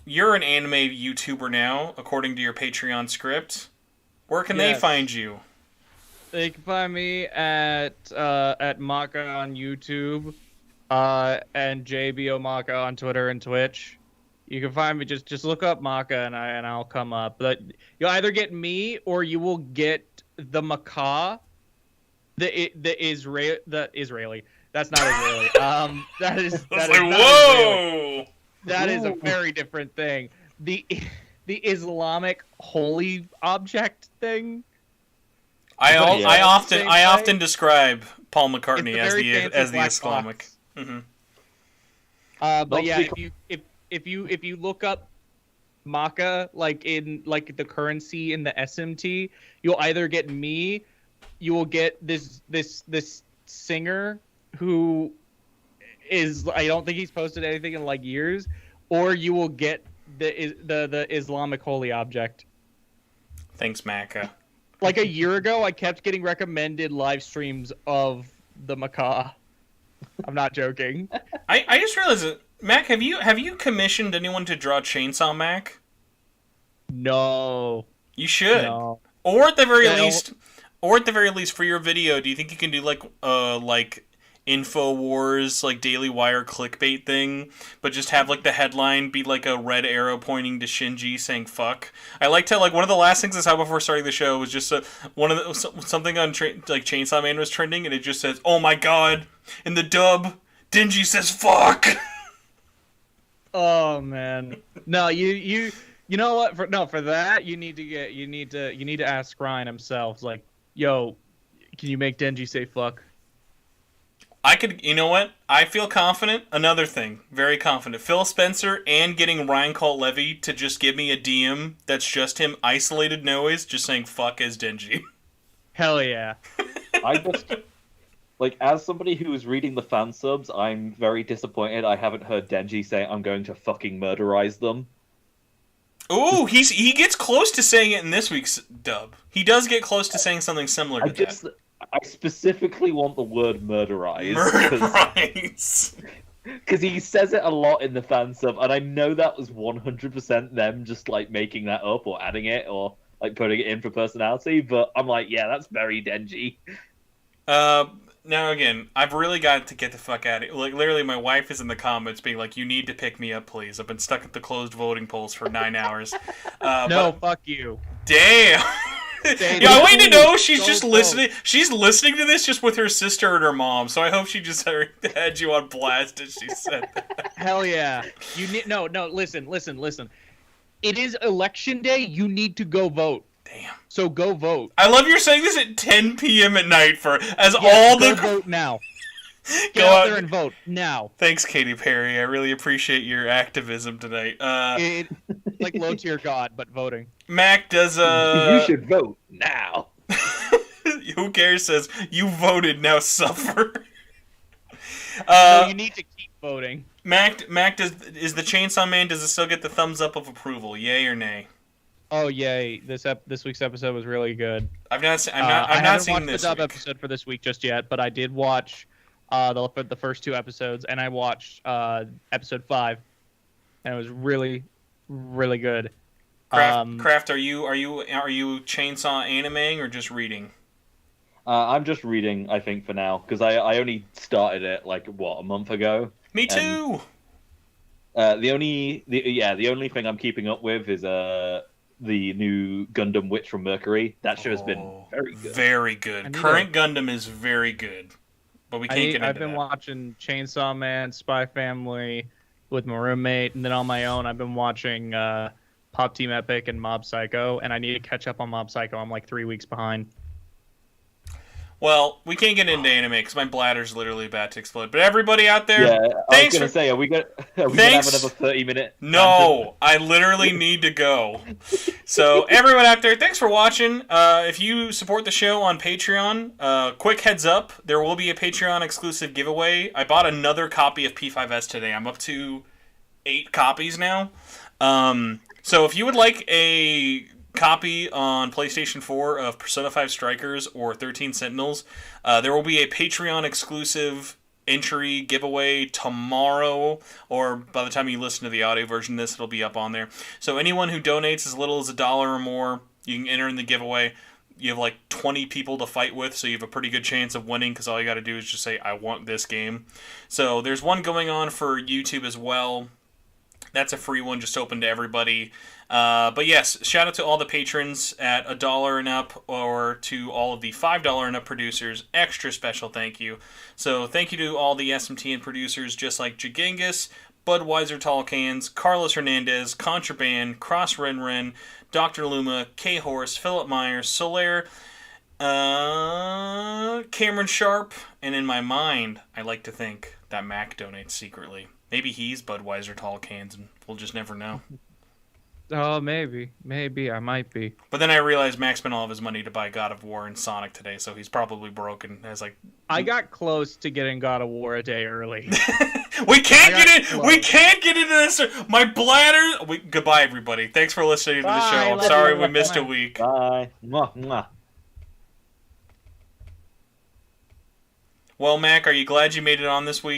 you're an anime YouTuber now, according to your Patreon script. Where can they find you? They can find me at Macca on YouTube, and JBO Macca on Twitter and Twitch. You can find me. Just look up Macca and I'll come up. But you'll either get me or you will get the Macca, the Israeli. That's not Israeli. That is not Israeli. That is a very different thing. The Islamic holy object thing. I often describe Paul McCartney as the Islamic. Mm-hmm. But yeah, if you look up Macca like in like the currency in the SMT, you'll either get me, you will get this singer who is, I don't think he's posted anything in like years, or you will get the Islamic holy object. Thanks, Macca. Like a year ago, I kept getting recommended live streams of the Macca. I'm not joking. I just realized that, Mac, have you commissioned anyone to draw Chainsaw Mac? No. You should. No. Or at the very least, for your video, do you think you can do like InfoWars, like Daily Wire clickbait thing, but just have like the headline be like a red arrow pointing to Shinji saying "fuck"? I liked how like one of the last things I saw before starting the show was just something on like Chainsaw Man was trending, and it just says, "Oh my god!" in the dub, Denji says "fuck." Oh man, no, you know what? For that you need to ask Ryan himself. Like, yo, can you make Denji say "fuck"? I could, you know what? I feel confident. Another thing, very confident. Phil Spencer and getting Ryan Colt Levy to just give me a DM that's just him isolated noise, just saying "fuck" as Denji. Hell yeah. I just, like, as somebody who is reading the fan subs, I'm very disappointed I haven't heard Denji say I'm going to fucking murderize them. Ooh, he gets close to saying it in this week's dub. He does get close to saying something similar to that. I specifically want the word murderize. Murderize. Because he says it a lot in the fan sub, and I know that was 100% them just, like, making that up or adding it or, like, putting it in for personality, but I'm like, yeah, that's very Denji. Now, again, I've really got to get the fuck out of here. Like, literally, my wife is in the comments being like, you need to pick me up, please. I've been stuck at the closed voting polls for 9 hours. Fuck you. Damn! Yeah, I want you to know she's just listening. She's listening to this just with her sister and her mom. So I hope she just had you on blast as she said that. Hell yeah! You need no. Listen. It is election day. You need to go vote. Damn. So go vote. I love you're saying this at 10 p.m. at night go vote now. Get out there and vote now. Thanks, Katy Perry. I really appreciate your activism tonight. Like low tier god, but voting. Mac does You should vote now. Who cares? Says you voted, now suffer. No, you need to keep voting. Mac is the Chainsaw Man? Does it still get the thumbs up of approval? Yay or nay? Oh yay! This week's episode was really good. I've not seen this the dub week. episode for this week just yet, but I did watch the first 2 episodes, and I watched episode 5, and it was really, really good. Kraft, are you Chainsaw animeing or just reading? I'm just reading, I think, for now, because I only started it like a month ago. Me too. The only thing I'm keeping up with is the new Gundam Witch from Mercury. That show has been very good. Very good. Current Gundam is very good. But we can't get into that. I've been watching Chainsaw Man, Spy Family with my roommate, and then on my own I've been watching Pop Team Epic and Mob Psycho, and I need to catch up on Mob Psycho. I'm like 3 weeks behind. Well, we can't get into anime because my bladder's literally about to explode. But everybody out there, I was gonna say, are we gonna have another 30-minute? No, I literally need to go. So everyone out there, thanks for watching. If you support the show on Patreon, quick heads up, there will be a Patreon exclusive giveaway. I bought another copy of P5S today. I'm up to 8 copies now. So if you would like a copy on PlayStation 4 of Persona 5 Strikers or 13 Sentinels, there will be a Patreon exclusive entry giveaway tomorrow, or by the time you listen to the audio version of this, it'll be up on there. So anyone who donates as little as $1 or more, you can enter in the giveaway. You have like 20 people to fight with, so you have a pretty good chance of winning, because all you got to do is just say, I want this game. So there's one going on for YouTube as well. That's a free one, just open to everybody. But yes, shout out to all the patrons at $1 and up, or to all of the $5 and up producers. Extra special thank you. So thank you to all the SMTN producers, just like Jagengus, Budweiser Tall Cans, Carlos Hernandez, Contraband, Cross Ren Ren, Dr. Luma, K-Horse, Philip Myers, Solaire, Cameron Sharp, and in my mind, I like to think that Mac donates secretly. Maybe he's Budweiser Tall Cans, and we'll just never know. Oh, maybe I might be. But then I realized Mac spent all of his money to buy God of War and Sonic today, so he's probably broken. I got close to getting God of War a day early. We can't get in. We can't get into this. My bladder. Goodbye, everybody. Thanks for listening to the show. I'm sorry we missed a week. Bye. Mwah, mwah. Well, Mac, are you glad you made it on this week?